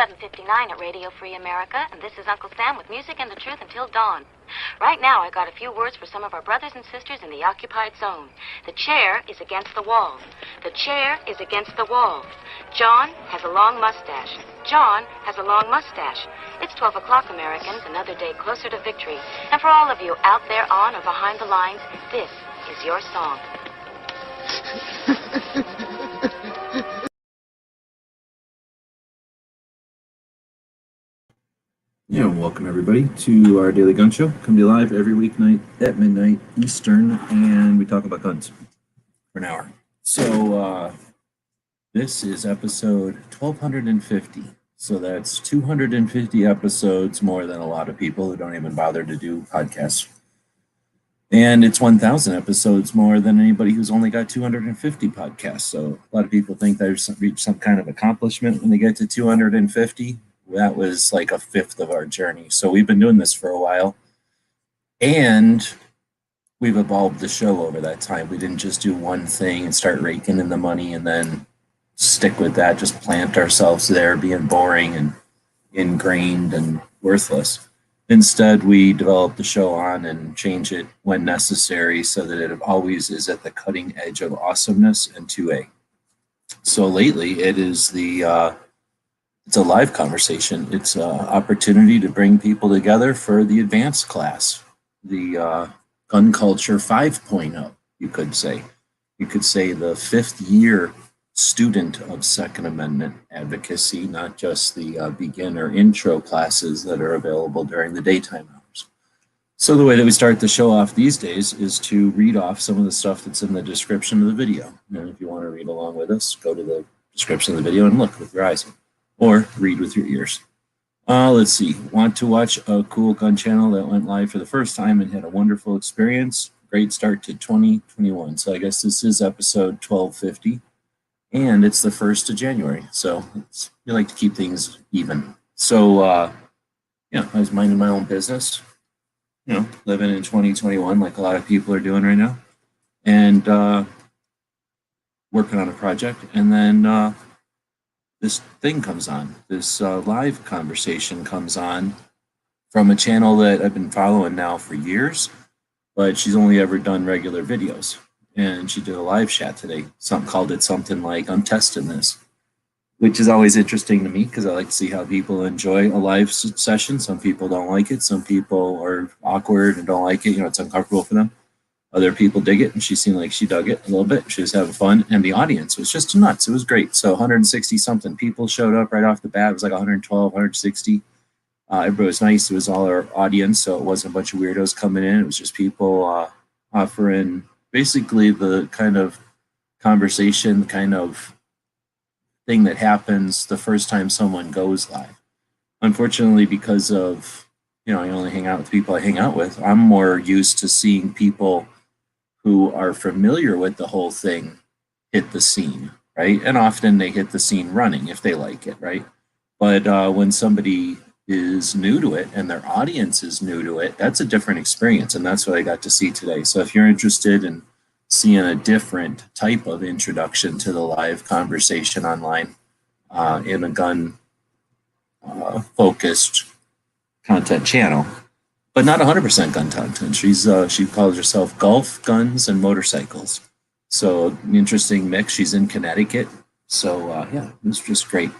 11:59 at Radio Free America, and this is Uncle Sam with music and the truth until dawn. Right now, I got a few words for some of our brothers and sisters in the occupied zone. The chair is against the wall. The chair is against the wall. John has a long mustache. John has a long mustache. It's 12 o'clock, Americans, another day closer to victory. And for all of you out there on or behind the lines, this is your song. Yeah, welcome everybody to our Daily Gun Show. Come to you live every weeknight at midnight Eastern, and we talk about guns for an hour. So this is episode 1250. So that's 250 episodes more than a lot of people who don't even bother to do podcasts. And it's 1,000 episodes more than anybody who's only got 250 podcasts. So a lot of people think they've reached some kind of accomplishment when they get to 250. That was like a fifth of our journey. So we've been doing this for a while, and we've evolved the show over that time. We didn't just do one thing and start raking in the money and then stick with that, just plant ourselves there being boring and ingrained and worthless. Instead, we develop the show on and change it when necessary so that it always is at the cutting edge of awesomeness and 2A. So lately, it is it's a live conversation. It's an opportunity to bring people together for the advanced class, the gun culture 5.0, you could say. You could say the fifth year student of Second Amendment advocacy, not just the beginner intro classes that are available during the daytime hours. So the way that we start the show off these days is to read off some of the stuff that's in the description of the video. And if you want to read along with us, go to the description of the video and look with your eyes. Or read with your ears. Let's see. Want to watch a cool gun channel that went live for the first time and had a wonderful experience? Great start to 2021. So I guess this is episode 1250, and it's the 1st of January. So we like to keep things even. So yeah, I was minding my own business, living in 2021 like a lot of people are doing right now, and working on a project, and then this thing comes on, this live conversation comes on from a channel that I've been following now for years, but she's only ever done regular videos. And she did a live chat today, called it something like, I'm testing this, which is always interesting to me because I like to see how people enjoy a live session. Some people don't like it. Some people are awkward and don't like it. It's uncomfortable for them. Other people dig it, and she seemed like she dug it a little bit. She was having fun, and the audience was just nuts. It was great. So 160-something people showed up right off the bat. It was like 112, 160. Everybody was nice. It was all our audience, so it wasn't a bunch of weirdos coming in. It was just people offering basically the kind of conversation, kind of thing that happens the first time someone goes live. Unfortunately, because of, I only hang out with people I hang out with, I'm more used to seeing people who are familiar with the whole thing hit the scene, right? And often they hit the scene running if they like it, right? But when somebody is new to it and their audience is new to it, that's a different experience, and that's what I got to see today. So if you're interested in seeing a different type of introduction to the live conversation online in a gun focused content channel, but not 100% gun content. She calls herself Golf, Guns, and Motorcycles. So an interesting mix. She's in Connecticut. So yeah, it was just great.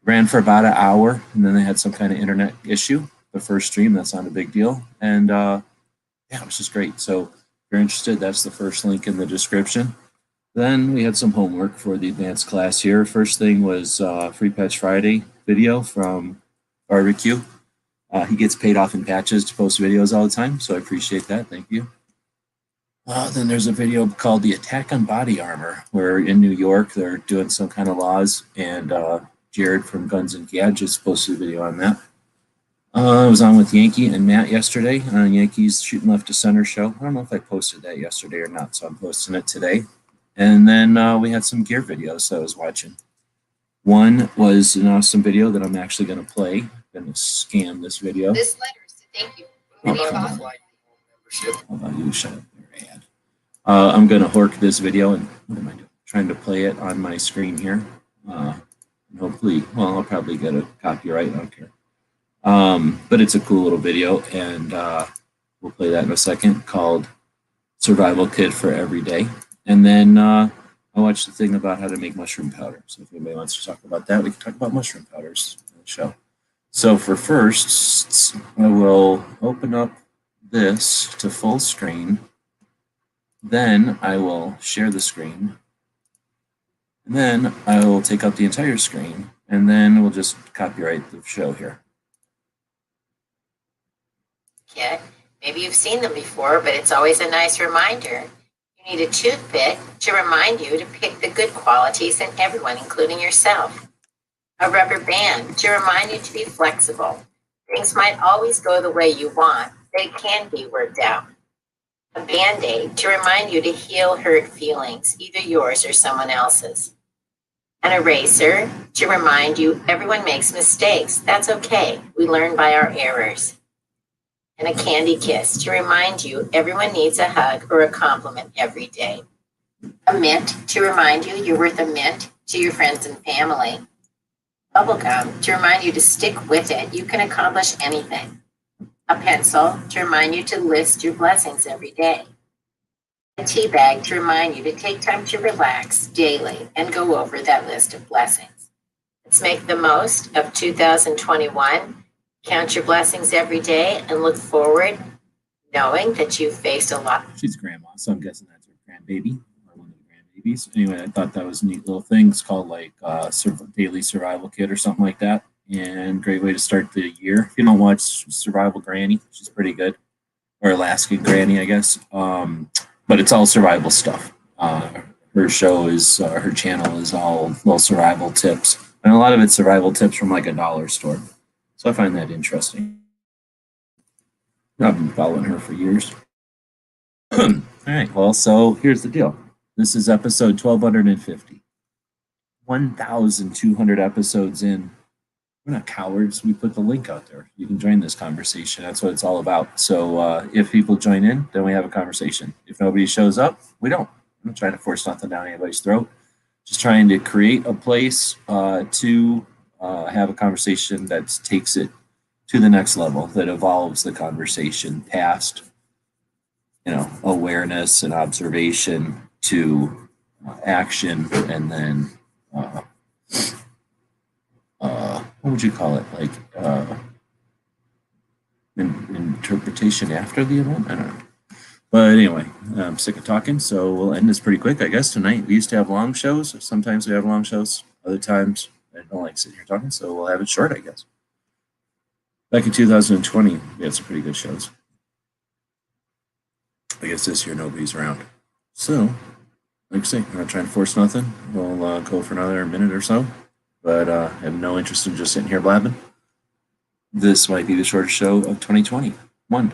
Ran for about an hour, and then they had some kind of internet issue. The first stream, that's not a big deal. And yeah, it was just great. So if you're interested, that's the first link in the description. Then we had some homework for the advanced class here. First thing was Free Patch Friday video from Barbecue. He gets paid off in patches to post videos all the time, so I appreciate that. Thank you. Then there's a video called The Attack on Body Armor, where in New York they're doing some kind of laws, and Jared from Guns and Gadgets posted a video on that. I was on with Yankee and Matt yesterday on Yankee's Shooting Left to Center show. I don't know if I posted that yesterday or not, so I'm posting it today. And then we had some gear videos that I was watching. One was an awesome video that I'm actually going to play. I'm going to scan this video. This letter is to thank you. How about you? Shut up there, ad. I'm going to hork this video, and what am I doing? Trying to play it on my screen here. And hopefully, well, I'll probably get a copyright. I don't care. But it's a cool little video, and we'll play that in a second, called Survival Kit for Every Day. And then I watched the thing about how to make mushroom powder. So if anybody wants to talk about that, we can talk about mushroom powders on the show. So for first, I will open up this to full screen. Then I will share the screen. And then I will take up the entire screen, and then we'll just copyright the show here. Kit. Maybe you've seen them before, but it's always a nice reminder. You need a toothpick to remind you to pick the good qualities in everyone, including yourself. A rubber band to remind you to be flexible. Things might always go the way you want, but it can be worked out. A Band-Aid to remind you to heal hurt feelings, either yours or someone else's. An eraser to remind you everyone makes mistakes. That's okay. We learn by our errors. And a candy kiss to remind you everyone needs a hug or a compliment every day. A mint to remind you you're worth a mint to your friends and family. Bubblegum to remind you to stick with it. You can accomplish anything. A pencil to remind you to list your blessings every day. A tea bag to remind you to take time to relax daily and go over that list of blessings. Let's make the most of 2021. Count your blessings every day and look forward, knowing that you've faced a lot. She's grandma, so I'm guessing that's her grandbaby or one of the grandbabies. Anyway, I thought that was a neat little thing. It's called like Daily Survival Kit or something like that. And great way to start the year. If you don't watch Survival Granny, she's pretty good. Or AlaskaGranny, I guess. But it's all survival stuff. Her show is, her channel is all little survival tips. And a lot of it's survival tips from like a dollar store. So I find that interesting. I've been following her for years. All right, well, so here's the deal. This is episode 1250. 1,200 episodes in. We're not cowards. We put the link out there. You can join this conversation. That's what it's all about. So if people join in, then we have a conversation. If nobody shows up, we don't. I'm not trying to force nothing down anybody's throat. Just trying to create a place to have a conversation that takes it to the next level, that evolves the conversation past, awareness and observation to action, and then what would you call it? Like interpretation after the event? I don't know. But anyway, I'm sick of talking, so we'll end this pretty quick, I guess. Tonight, we used to have long shows. Sometimes we have long shows. Other times, I don't like sitting here talking, so we'll have it short, I guess. Back in 2020, we had some pretty good shows. I guess this year, nobody's around. So, like I say, I'm not trying to force nothing. We'll go for another minute or so. But I have no interest in just sitting here blabbing. This might be the shortest show of 2021.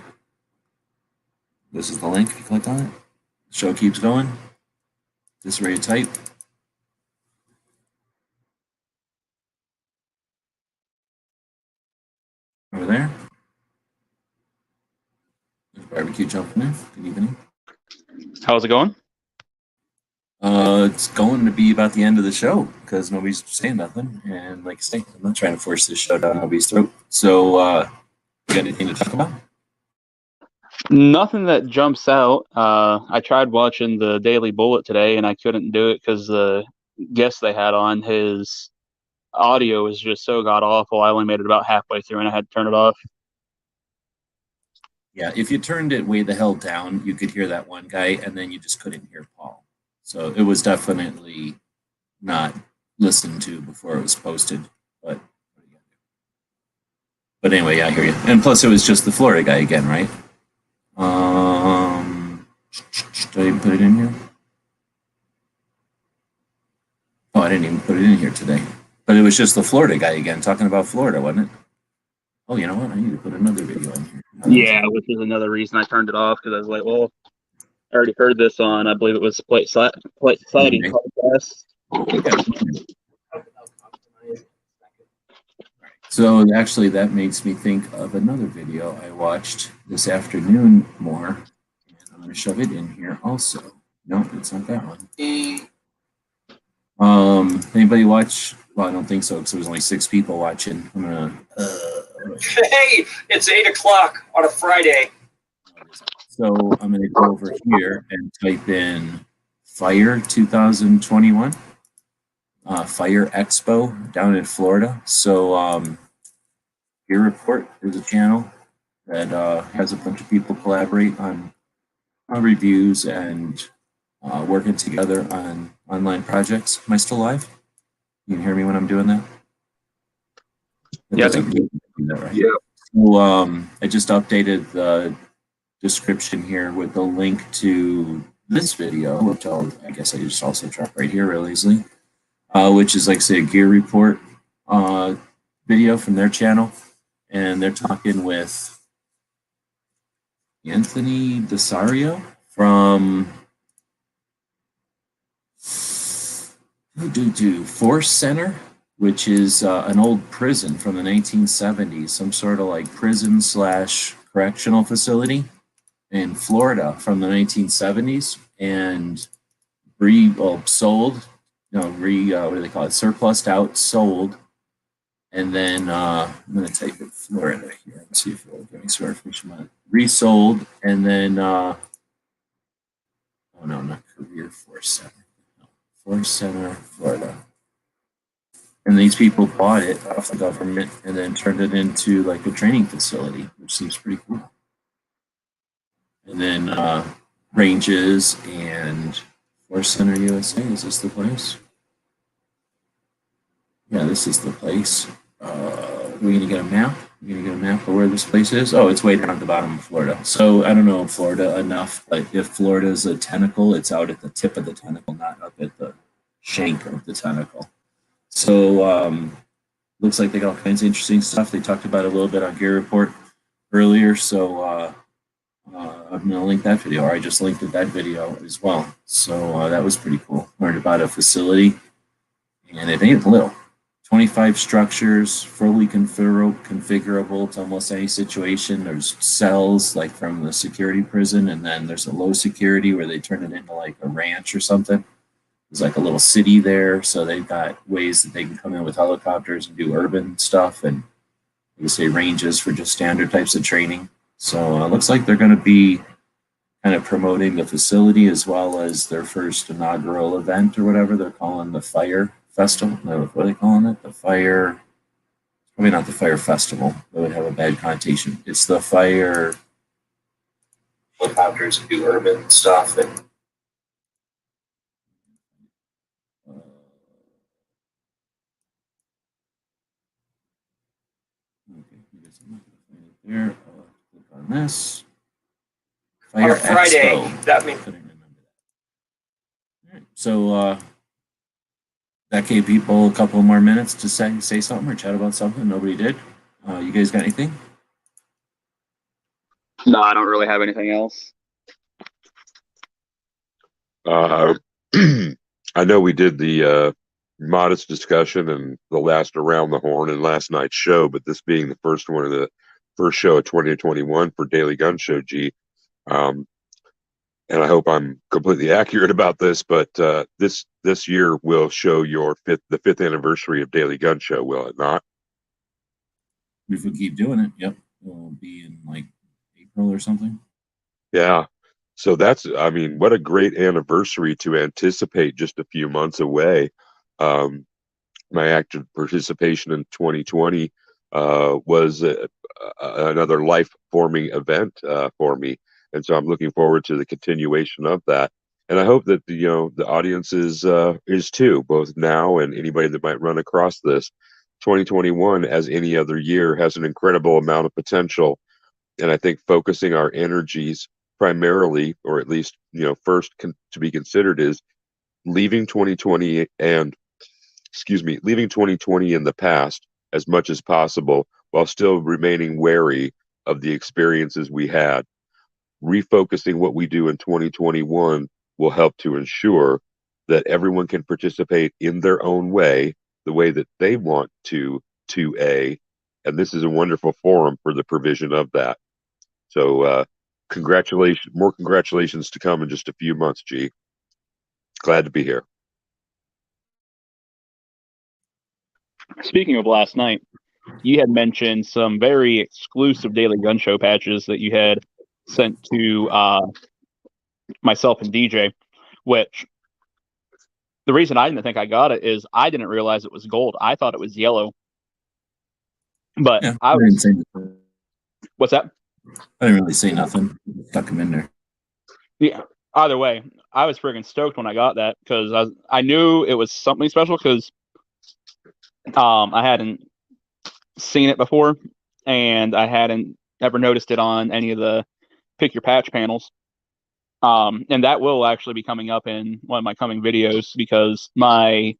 This is the link. If you click on it, the show keeps going. Just ready to type. Over there. There's barbecue jumping in. Good evening. How's it going? It's going to be about the end of the show because nobody's saying nothing. And like I say, I'm not trying to force this show down nobody's throat. So, you got anything to talk about? Nothing that jumps out. I tried watching the Daily Bullet today, and I couldn't do it because the guest they had on, his audio was just so god awful. I only made it about halfway through, and I had to turn it off. Yeah, if you turned it way the hell down, you could hear that one guy, and then you just couldn't hear Paul. So it was definitely not listened to before it was posted. But anyway, yeah, I hear you. And plus, it was just the Florida guy again, right? Did I even put it in here? Oh, I didn't even put it in here today. But it was just the Florida guy again, talking about Florida, wasn't it? Oh, you know what? I need to put another video in here. Yeah, which is another reason I turned it off, because I was like, well, I already heard this on, I believe it was Plate Society podcast. So actually, that makes me think of another video I watched this afternoon more. And I'm going to shove it in here also. No, it's not that one. Anybody watch Well, I don't think so because there's only 6 people watching. I'm gonna. Hey, it's 8 o'clock on a Friday. So I'm gonna go over here and type in Fire 2021, Fire Expo down in Florida. So Gear Report is a channel that has a bunch of people collaborate on reviews and working together on online projects. Am I still live? You can hear me when I'm doing that? Yeah, I think that right. Yeah. So I just updated the description here with the link to this video, which I guess I just also drop right here real easily, which is like say a gear report video from their channel, and they're talking with Anthony Desario from Force Center, which is an old prison from the 1970s, some sort of like prison slash correctional facility in Florida from the 1970s, and sold, what do they call it? Surplused out, sold, and then I'm going to type in Florida here and see if it'll give me sort of which month. Resold, and then oh no, not Career Force Center, no, Force Center, Florida. And these people bought it off the government and then turned it into like a training facility, which seems pretty cool. And then ranges and Force Center USA. Is this the place? Yeah, this is the place. We're gonna get a map. We're gonna get a map of where this place is. Oh, it's way down at the bottom of Florida. So I don't know Florida enough, but if Florida is a tentacle, it's out at the tip of the tentacle, not up at the shank of the tentacle. So looks like they got all kinds of interesting stuff. They talked about it a little bit on Gear Report earlier. So I'm going to link that video, or I just linked that video as well. So that was pretty cool. Learned about a facility, and it ain't little. 25 structures, fully configurable to almost any situation. There's cells like from the security prison, and then there's a low security where they turn it into like a ranch or something. There's like a little city there, so they've got ways that they can come in with helicopters and do urban stuff, and you say ranges for just standard types of training. So it looks like they're going to be kind of promoting the facility as well as their first inaugural event or whatever they're calling the Fire Festival. No, what are they calling it? The Fire, probably not the Fire Festival. That would have a bad connotation. It's the Fire helicopters and do urban stuff. And okay, I guess I'm not going to find it there. I'll click on this. Fire On a Friday, Expo. that means Couldn't remember that. All right, so that gave people a couple more minutes to say something or chat about something. Nobody did. You guys got anything? no, I don't really have anything else. I know we did the modest discussion and the last around the horn in last night's show, but this being the first one of the first show of 2021 for Daily Gun Show, G. And I hope I'm completely accurate about this, but this year will show the fifth anniversary of Daily Gun Show, will it not? If we keep doing it, yep. It'll be in like April or something. Yeah. So I mean, what a great anniversary to anticipate just a few months away. My active participation in 2020 was another life-forming event for me. And so I'm looking forward to the continuation of that. And I hope that the audience is too, both now and anybody that might run across this. 2021, as any other year, has an incredible amount of potential. And I think focusing our energies primarily, or at least first to be considered, is leaving 2020 in the past as much as possible, while still remaining wary of the experiences we had. Refocusing what we do in 2021 will help to ensure that everyone can participate in their own way, the way that they want to and this is a wonderful forum for the provision of that. So more congratulations to come in just a few months, G. Glad to be here. Speaking of last night, you had mentioned some very exclusive Daily Gun Show patches that you had sent to myself and DJ, which the reason I didn't think I got it is I didn't realize it was gold. I thought it was yellow. But Yeah, I I didn't was. say nothing. What's that? I didn't really say nothing. Stuck him in there. Yeah. Either way, I was friggin' stoked when I got that because I knew it was something special because I hadn't seen it before and I hadn't ever noticed it on any of the pick your patch panels. And that will actually be coming up in one of my coming videos because my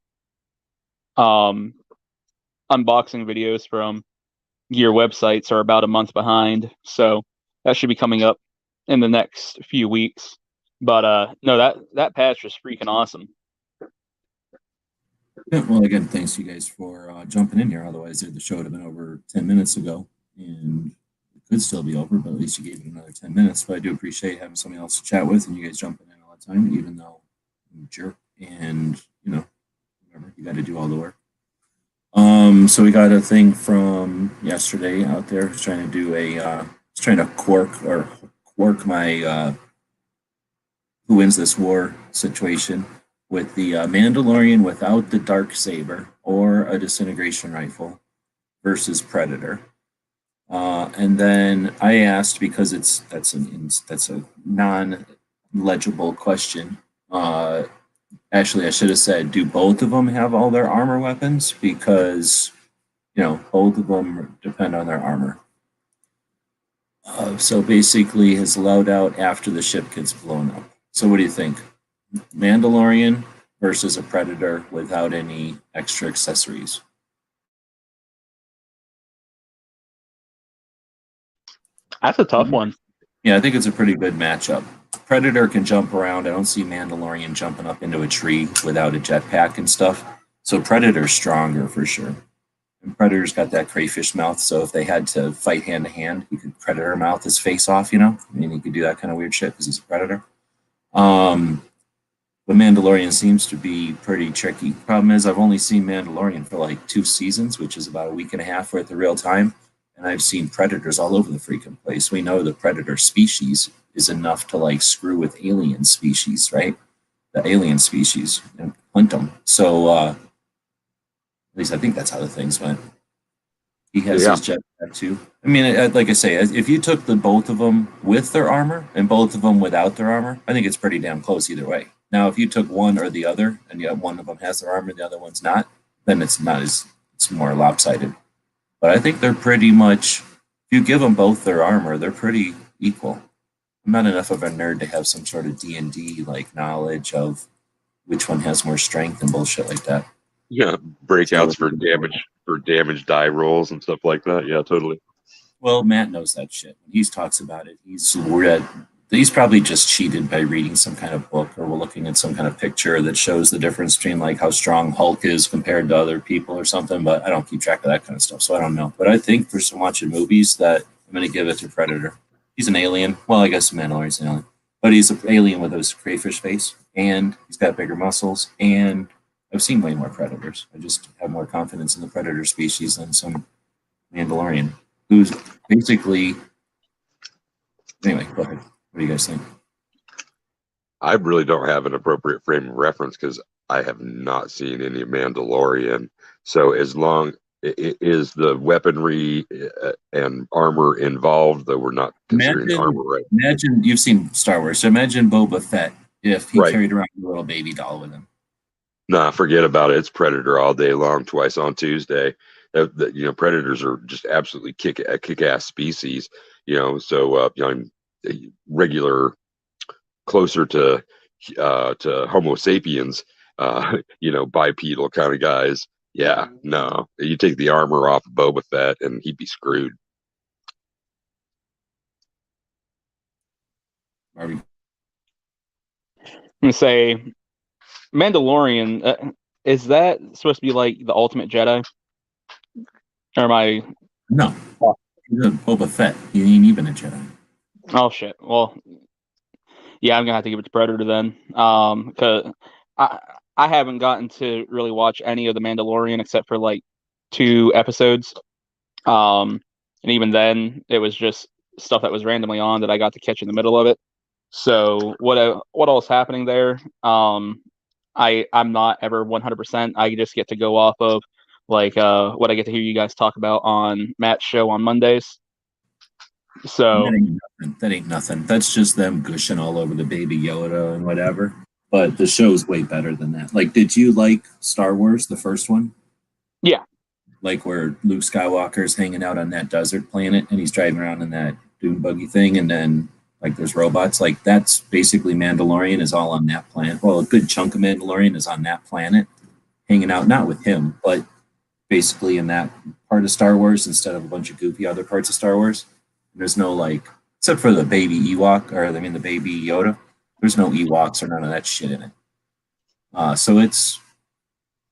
unboxing videos from gear websites are about a month behind. So that should be coming up in the next few weeks. But no, that patch was freaking awesome. Yeah, well, again, thanks you guys for jumping in here. Otherwise, the show would have been over 10 minutes ago, and it could still be over, but at least you gave it another 10 minutes. But I do appreciate having somebody else to chat with, and you guys jumping in all the time, even though I'm a jerk, and whatever, you got to do all the work. So we got a thing from yesterday out there. Who's trying to do trying to quirk my who wins this war situation with the Mandalorian without the dark saber or a disintegration rifle versus Predator. And then I asked because that's a non-legible question. Actually, I should have said, do both of them have all their armor weapons? Because both of them depend on their armor. So basically, his loadout after the ship gets blown up. So what do you think? Mandalorian versus a Predator without any extra accessories. That's a tough one. Yeah, I think it's a pretty good matchup. Predator can jump around. I don't see Mandalorian jumping up into a tree without a jetpack and stuff. So Predator's stronger for sure. And Predator's got that crayfish mouth, so if they had to fight hand to hand, he could Predator mouth his face off, I mean, he could do that kind of weird shit because he's a Predator. But Mandalorian seems to be pretty tricky. Problem is, I've only seen Mandalorian for like 2 seasons, which is about a week and a half worth of real time. And I've seen Predators all over the freaking place. We know the Predator species is enough to like screw with alien species, right? The alien species and hunt them. So, at least I think that's how the things went. He has his jetpack too. I mean, like I say, if you took the both of them with their armor and both of them without their armor, I think it's pretty damn close either way. Now, if you took one or the other, and yet one of them has their armor, the other one's not, then it's more lopsided. But I think they're pretty much. If you give them both their armor, they're pretty equal. I'm not enough of a nerd to have some sort of D&D like knowledge of which one has more strength and bullshit like that. Yeah, breakouts for damage die rolls and stuff like that. Yeah, totally. Well, Matt knows that shit. When he talks about it, he's probably just cheated by reading some kind of book or looking at some kind of picture that shows the difference between like how strong Hulk is compared to other people or something. But I don't keep track of that kind of stuff, so I don't know. But I think for some watching movies, that I'm going to give it to Predator. He's an alien. Well, I guess Mandalorian's an alien, but he's an alien with his crayfish face, and he's got bigger muscles, and I've seen way more Predators. I just have more confidence in the Predator species than some Mandalorian, who's basically. Anyway, go ahead. What do you guys think? I really don't have an appropriate frame of reference because I have not seen any Mandalorian. So as long is the weaponry and armor involved, though we're not considering armor, right? Imagine you've seen Star Wars. So imagine Boba Fett if he carried around a little baby doll with him. Nah, forget about it. It's Predator all day long, twice on Tuesday. Predators are just absolutely kick-ass species. So I'm regular, closer to Homo sapiens, bipedal kind of guys. Yeah, no, you take the armor off of Boba Fett and he'd be screwed. Barbie. I'm gonna say Mandalorian. Is that supposed to be like the ultimate Jedi? Or am I? No, Boba Fett. He ain't even a Jedi. Oh shit. Well, yeah, I'm gonna have to give it to Predator then. Because I haven't gotten to really watch any of the Mandalorian except for like 2 episodes. And even then, it was just stuff that was randomly on that I got to catch in the middle of it. So what all is happening there? I'm not ever 100%. I just get to go off of like what I get to hear you guys talk about on Matt's show on Mondays. So that ain't nothing. That's just them gushing all over the Baby Yoda and whatever. But the show's way better than that. Like, did you like Star Wars, the first one? Yeah. Like where Luke Skywalker's hanging out on that desert planet and he's driving around in that dune buggy thing, and then like there's robots. Like that's basically Mandalorian is all on that planet. Well, a good chunk of Mandalorian is on that planet, hanging out not with him, but basically in that part of Star Wars instead of a bunch of goofy other parts of Star Wars. There's no like, except for the baby Ewok, or I mean the baby Yoda. There's no Ewoks or none of that shit in it. So it's,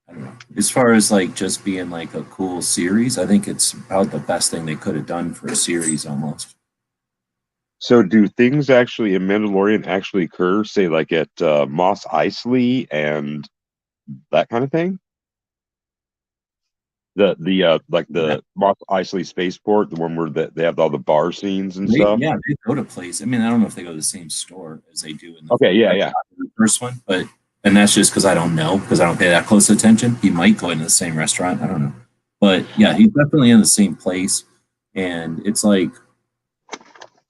I don't know. As far as like just being like a cool series, I think it's about the best thing they could have done for a series almost. So do things actually in Mandalorian actually occur, say like at Mos Eisley and that kind of thing? The like the Mos Eisley spaceport, the one where they have all the bar scenes and stuff. Yeah, they go to places. I mean, I don't know if they go to the same store as they do in the the first one, but and that's just because I don't know, because I don't pay that close attention. He might go into the same restaurant. I don't know, but yeah, he's definitely in the same place, and it's like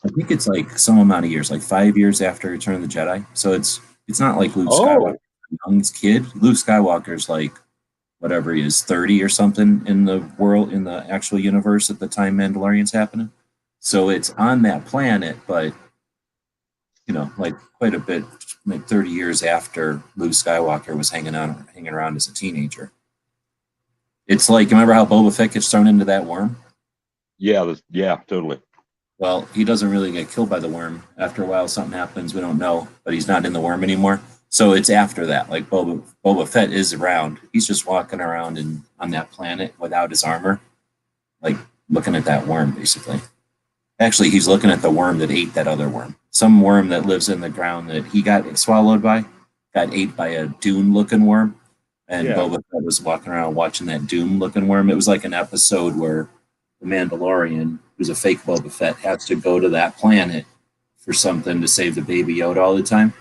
I think it's like some amount of years, like 5 years after Return of the Jedi. So it's not like Luke Skywalker, young kid. Luke Skywalker's like whatever he is, 30 or something in the world, in the actual universe at the time Mandalorian's happening. So it's on that planet, but you know, like quite a bit, like 30 years after Luke Skywalker was hanging around as a teenager. It's like, remember how Boba Fett gets thrown into that worm? Yeah, totally. Well, he doesn't really get killed by the worm. After a while, something happens. We don't know, but he's not in the worm anymore. So it's after that. Like Boba Fett is around. He's just walking around on that planet without his armor, like looking at that worm, basically. Actually, he's looking at the worm that ate that other worm. Some worm that lives in the ground that he got swallowed by, got ate by a dune-looking worm. And Boba Fett was walking around watching that dune-looking worm. It was like an episode where the Mandalorian, who's a fake Boba Fett, has to go to that planet for something to save the Baby Yoda all the time.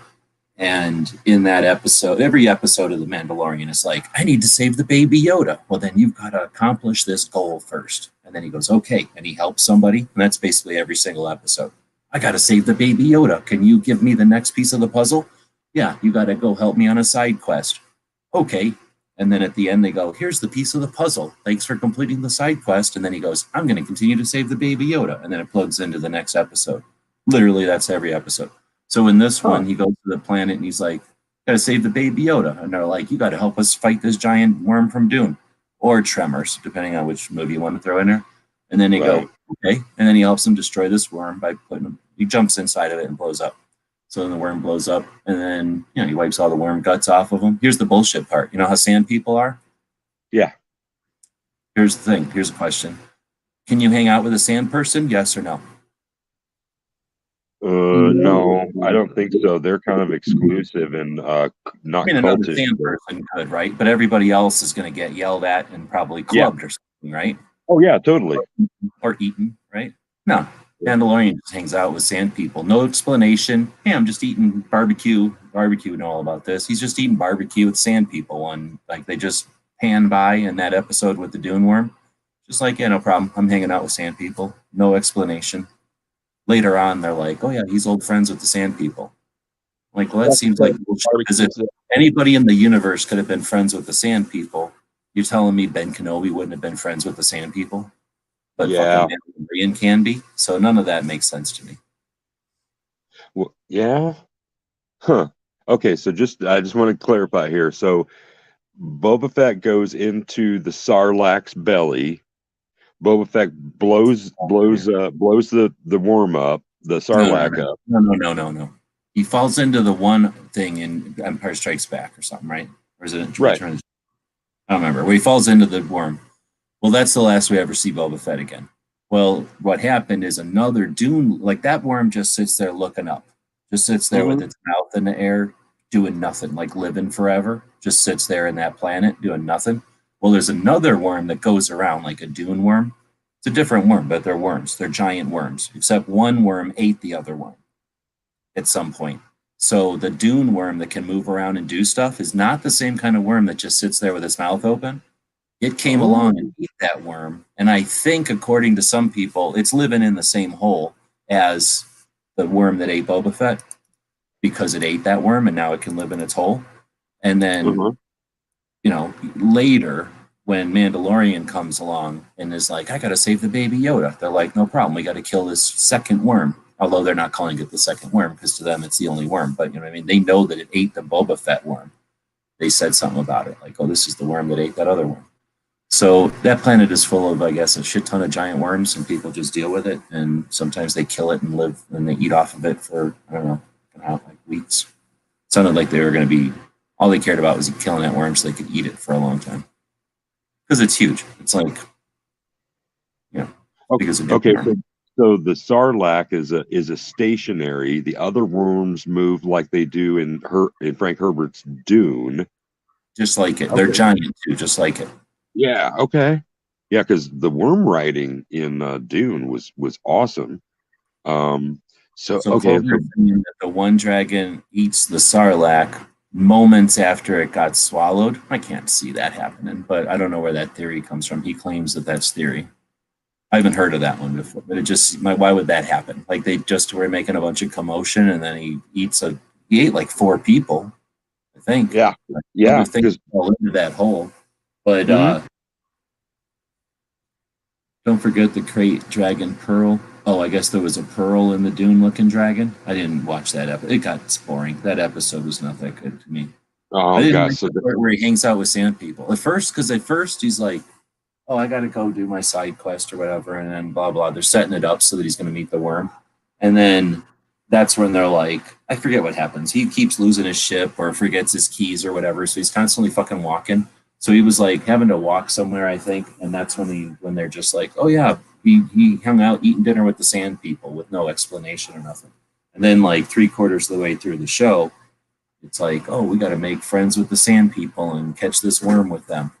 And in that episode, every episode of The Mandalorian is like, I need to save the Baby Yoda. Well, then you've got to accomplish this goal first. And then he goes, okay. And he helps somebody. And that's basically every single episode. I got to save the Baby Yoda. Can you give me the next piece of the puzzle? Yeah, you got to go help me on a side quest. Okay. And then at the end, they go, here's the piece of the puzzle. Thanks for completing the side quest. And then he goes, I'm going to continue to save the Baby Yoda. And then it plugs into the next episode. Literally, that's every episode. So in this one, he goes to the planet and he's like, got to save the Baby Yoda. And they're like, you got to help us fight this giant worm from Dune or Tremors, depending on which movie you want to throw in there. And then they go, okay. And then he helps them destroy this worm by he jumps inside of it and blows up. So then the worm blows up and then, you know, he wipes all the worm guts off of them. Here's the bullshit part. You know how sand people are? Yeah. Here's the thing. Here's a question. Can you hang out with a sand person? Yes or no? No, I don't think so. They're kind of exclusive and not cultish. Another sand person could, right? But everybody else is going to get yelled at and probably clubbed or something, right? Oh yeah, totally. Or eaten, right? No, Mandalorian just hangs out with sand people. No explanation. Hey, I'm just eating barbecue. Barbecue know all about this. He's just eating barbecue with sand people, and like they just pan by in that episode with the Dune worm. Just like, yeah, no problem. I'm hanging out with sand people. No explanation. Later on, they're like, oh, yeah, he's old friends with the sand people. Like, well, that seems like bullshit. Because if anybody in the universe could have been friends with the sand people, you're telling me Ben Kenobi wouldn't have been friends with the sand people? But fucking Mandalorian can be? So none of that makes sense to me. Well, yeah. Huh. Okay, so I just want to clarify here. So Boba Fett goes into the Sarlacc's belly. Boba Fett blows the worm up, the Sarlacc up. No. He falls into the one thing in Empire Strikes Back or something, right? Or is it right? I don't remember. Where he falls into the worm. Well, that's the last we ever see Boba Fett again. Well, what happened is another Dune, like that worm just sits there looking up. Just sits there with its mouth in the air, doing nothing, like living forever. Just sits there in that planet doing nothing. Well, there's another worm that goes around like a dune worm. It's a different worm, but they're worms. They're giant worms, except one worm ate the other worm at some point. So the dune worm that can move around and do stuff is not the same kind of worm that just sits there with its mouth open. It came along and ate that worm. And I think, according to some people, it's living in the same hole as the worm that ate Boba Fett because it ate that worm and now it can live in its hole. And then, you know, later when Mandalorian comes along and is like, I got to save the baby Yoda, they're like, no problem. We got to kill this second worm. Although they're not calling it the second worm because to them it's the only worm. But, you know what I mean? They know that it ate the Boba Fett worm. They said something about it. Like, oh, this is the worm that ate that other worm. So that planet is full of, I guess, a shit ton of giant worms, and people just deal with it. And sometimes they kill it and live, and they eat off of it for, I don't know, like weeks. It sounded like they were going to be, all they cared about was killing that worm so they could eat it for a long time. Because it's huge. It's like, you know, because of okay. So the Sarlacc is a stationary. The other worms move like they do in Frank Herbert's Dune. Just like it. They're giant too, just like it. Yeah. Okay. Yeah, because the worm riding in Dune was awesome. So okay. The one dragon eats the Sarlacc moments after it got swallowed. I can't see that happening, but I don't know where that theory comes from. He claims that that's theory. I haven't heard of that one before, but it just, why would that happen? Like they just were making a bunch of commotion, and then he ate like 4 people, I think. Yeah, like, yeah. Things fall into that hole, but don't forget the crate dragon Pearl. Oh, I guess there was a pearl in the Dune-looking dragon. I didn't watch that episode. It got boring. That episode was not that good to me. I didn't like the part where he hangs out with sand people at first, because at first he's like, oh, I got to go do my side quest or whatever, and then blah, blah. They're setting it up so that he's going to meet the worm. And then that's when they're like, I forget what happens. He keeps losing his ship or forgets his keys or whatever, so he's constantly fucking walking. So he was like having to walk somewhere, I think, and that's when they're just like, oh yeah, he hung out eating dinner with the sand people with no explanation or nothing. And then like 3/4 of the way through the show, it's like, oh, we got to make friends with the sand people and catch this worm with them,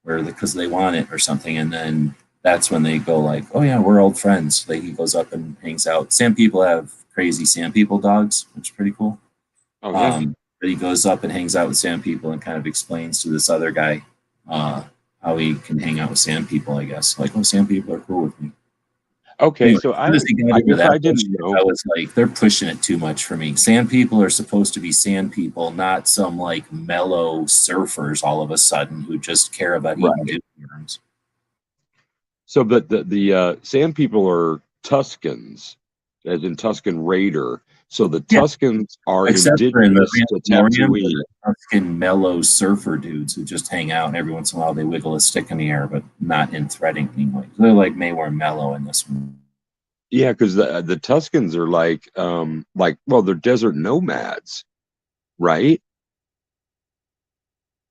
or because they want it or something. And then that's when they go like, oh yeah, we're old friends. Like he goes up and hangs out. Sand people have crazy sand people dogs, which is pretty cool. Oh, yeah. But he goes up and hangs out with sand people and kind of explains to this other guy how he can hang out with sand people, I guess. Like, oh, sand people are cool with me. Okay, anyway, so I guess I didn't know. I was like, they're pushing it too much for me. Sand people are supposed to be sand people, not some like mellow surfers all of a sudden who just care about eating worms. So, but the sand people are Tuscans, as in Tuscan Raider. So the Tuscans are indigenous to Tatooine. Tuscan mellow surfer dudes who just hang out, and every once in a while they wiggle a stick in the air, but not in threatening ways. They're like more mellow in this one. Yeah, because the Tuscans are like they're desert nomads, right?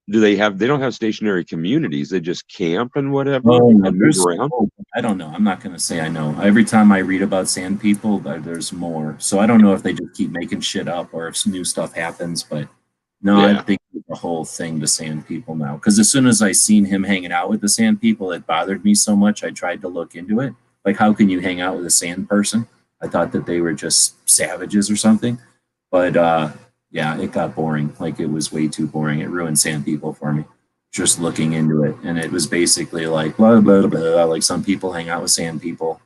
They don't have stationary communities. They just camp and whatever and move around. I don't know. I'm not going to say I know. Every time I read about sand people, there's more. So I don't know if they just keep making shit up or if new stuff happens. But no, I think the whole thing to sand people now. Because as soon as I seen him hanging out with the sand people, it bothered me so much. I tried to look into it. Like, how can you hang out with a sand person? I thought that they were just savages or something. But yeah, it got boring. Like, it was way too boring. It ruined sand people for me, just looking into it. And it was basically like, blah, blah, blah, blah, like some people hang out with sand people.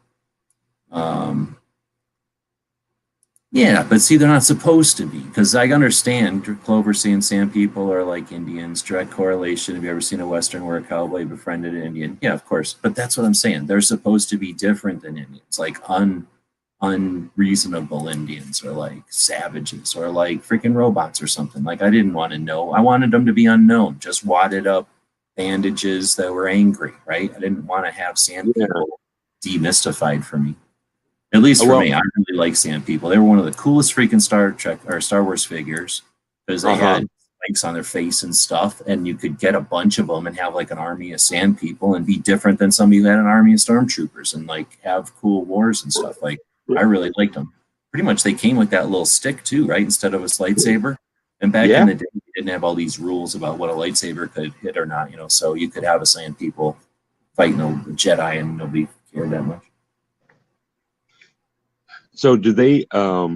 Yeah, but see, they're not supposed to be, because I understand Clover saying sand people are like Indians, direct correlation. Have you ever seen a Western where a cowboy befriended an Indian? Yeah, of course. But that's what I'm saying. They're supposed to be different than Indians, like unreasonable Indians or like savages or like freaking robots or something. Like, I didn't want to know. I wanted them to be unknown, just wadded up bandages that were angry, right? I didn't want to have sand people demystified for me. At least for me, I really like sand people. They were one of the coolest freaking Star Trek or Star Wars figures because they had spikes on their face and stuff, and you could get a bunch of them and have like an army of sand people and be different than somebody who had an army of stormtroopers and like have cool wars and stuff. Like, I really liked them. Pretty much they came with that little stick too, right? Instead of a lightsaber. And back Yeah. in the day, we didn't have all these rules about what a lightsaber could hit or not, so you could have a Sand people fighting a Jedi and nobody cared that much. So do they are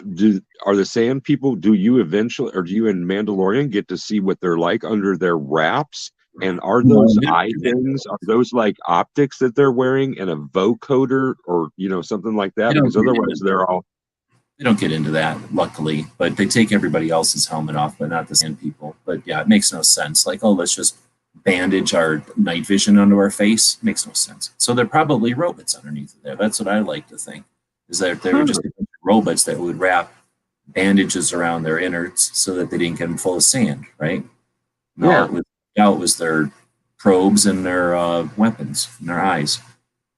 the Sand people, do you eventually, or do you in Mandalorian get to see what they're like under their wraps? And are those eye things, are those like optics that they're wearing and a vocoder or, something like that? Because otherwise they don't get into that, luckily, but they take everybody else's helmet off, but not the Sand people. But yeah, it makes no sense. Like, oh, let's just bandage our night vision onto our face. Makes no sense. So they're probably robots underneath there. That's what I like to think, is that they were just robots that would wrap bandages around their innards so that they didn't get them full of sand, right? No, yeah. it was their probes and their weapons and their eyes.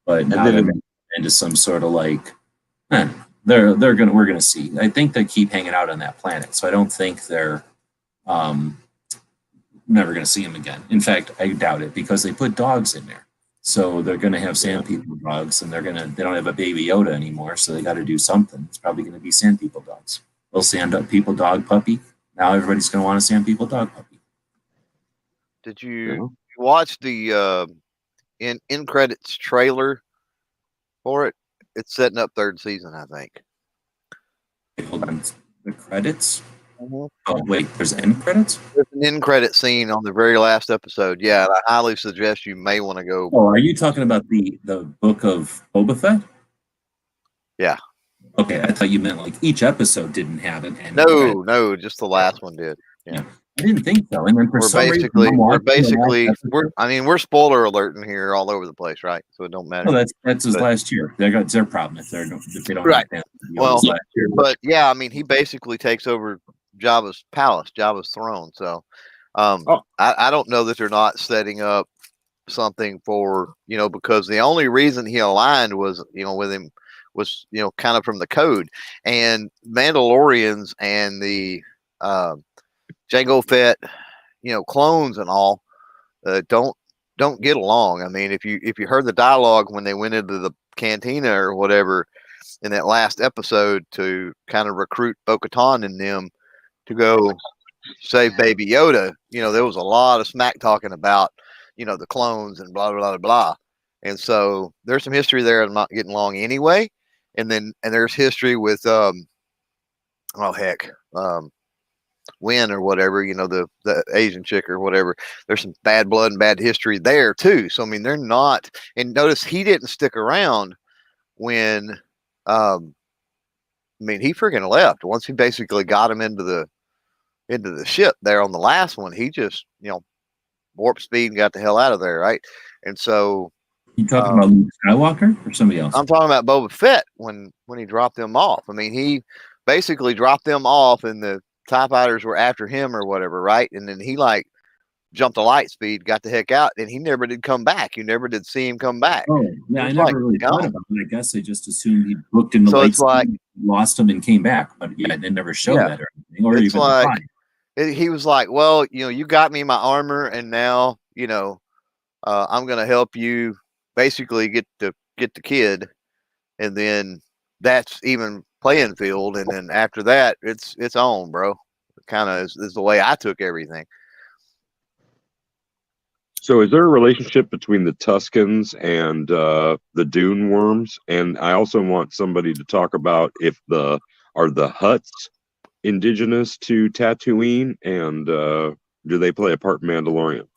But now they're into some sort of like, we're gonna see. I think they keep hanging out on that planet, so I don't think they're never gonna see them again. In fact, I doubt it, because they put dogs in there, so they're gonna have Sand people dogs, and they don't have a baby Yoda anymore, so they got to do something. It's probably gonna be Sand people dogs. Little Sand people dog puppy. Now everybody's gonna want a Sand people dog puppy. Did you watch the in credits trailer for it? It's setting up third season, I think. Hold on, the credits. Mm-hmm. Oh wait, there's end credits. There's an end credit scene on the very last episode. Yeah, I highly suggest you may want to go. Oh, are you talking about the book of Boba Fett? Yeah. Okay, I thought you meant like each episode didn't have an end. No, just the last one did. Yeah. I didn't think so. And then for some reason, we're spoiler alerting here all over the place, right? So it don't matter. Well, that's his last year. It's their problem if they don't right. Understand. Well, but yeah, I mean, he basically takes over Jabba's palace, Jabba's throne. So, I don't know that they're not setting up something for, because the only reason he aligned was, with him was, kind of from the code, and Mandalorians and the Jango Fett, clones and all, don't get along. I mean, if you heard the dialogue when they went into the cantina or whatever in that last episode to kind of recruit Bo-Katan and them to go save Baby Yoda, there was a lot of smack talking about, the clones and blah, blah, blah, blah. And so there's some history there of not getting along anyway. And there's history with, Win or whatever, the Asian chick or whatever. There's some bad blood and bad history there too. So I mean, they're not. And notice he didn't stick around when, he freaking left once he basically got him into the ship there on the last one. He just warp speed and got the hell out of there, right? And so you talking about Luke Skywalker or somebody else? I'm talking about Boba Fett when he dropped them off. I mean, he basically dropped them off and the TIE fighters were after him or whatever, right? And then he jumped to light speed, got the heck out, and he never did come back. You never did see him come back. Oh, yeah, I never really thought about it. I guess I just assumed he booked in the light speed, lost him and came back. But yeah, they never showed that or anything. Or it's even he was like, well, you got me my armor, and now, I'm gonna help you basically get the kid, and then that's even playing field, and then after that it's on, bro. Kind of is the way I took everything. So is there a relationship between the Tuscans and the Dune worms? And I also want somebody to talk about are the Hutts indigenous to Tatooine, and do they play a part in Mandalorian?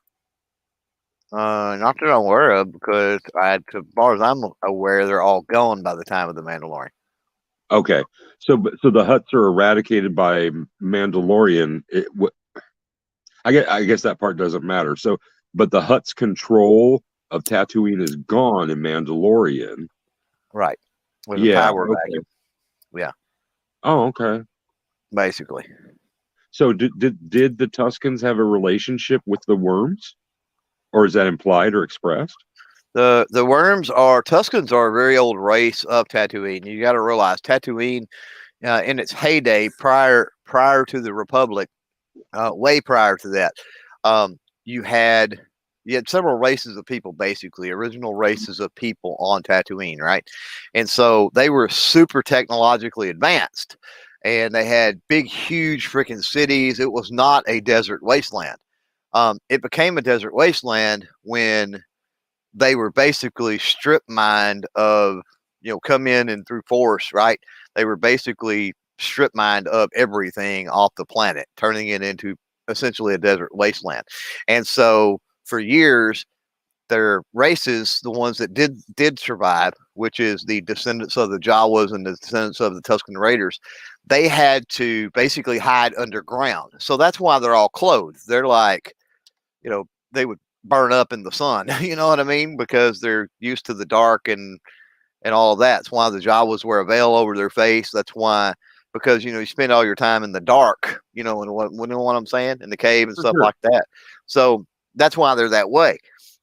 Not that I'm aware of, because as far as I'm aware, they're all gone by the time of the Mandalorian. Okay, so the Hutts are eradicated by Mandalorian. I guess that part doesn't matter. So, but the Hutts' control of Tatooine is gone in Mandalorian, right? With the power vacuum. Yeah. Oh, okay. Basically. So, did the Tuscans have a relationship with the worms, or is that implied or expressed? The Tuscans are a very old race of Tatooine. You got to realize Tatooine, in its heyday, prior to the Republic, way prior to that, you had several races of people, basically original races of people on Tatooine, right? And so they were super technologically advanced, and they had big, huge freaking cities. It was not a desert wasteland. It became a desert wasteland when they were basically strip mined of, come in and through force, right? They were basically strip mined of everything off the planet, turning it into essentially a desert wasteland. And so for years, their races, the ones that did survive, which is the descendants of the Jawas and the descendants of the Tuscan Raiders, they had to basically hide underground. So that's why they're all clothed. They're like, they would burn up in the sun, you know what I mean? Because they're used to the dark and all of that. That's why the Jawas wear a veil over their face. That's why, because you spend all your time in the dark, and what I'm saying, in the cave and stuff like that. So that's why they're that way.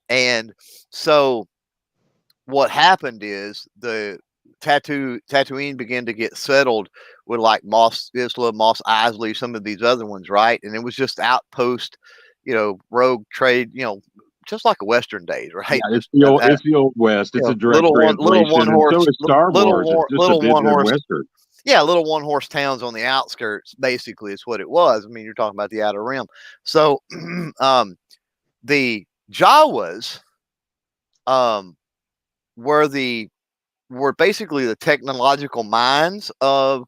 And so what happened is the Tatooine began to get settled with like Mos Isla, Mos Eisley, some of these other ones, right? And it was just outpost, rogue trade, just like a Western days, right? Yeah, it's the old West. It's a direct translation. One horse, and so is Star Wars. It's just a bit one horse Western. Yeah, little one horse towns on the outskirts, basically, is what it was. I mean, you're talking about the Outer Rim. So, the Jawas, were basically the technological minds of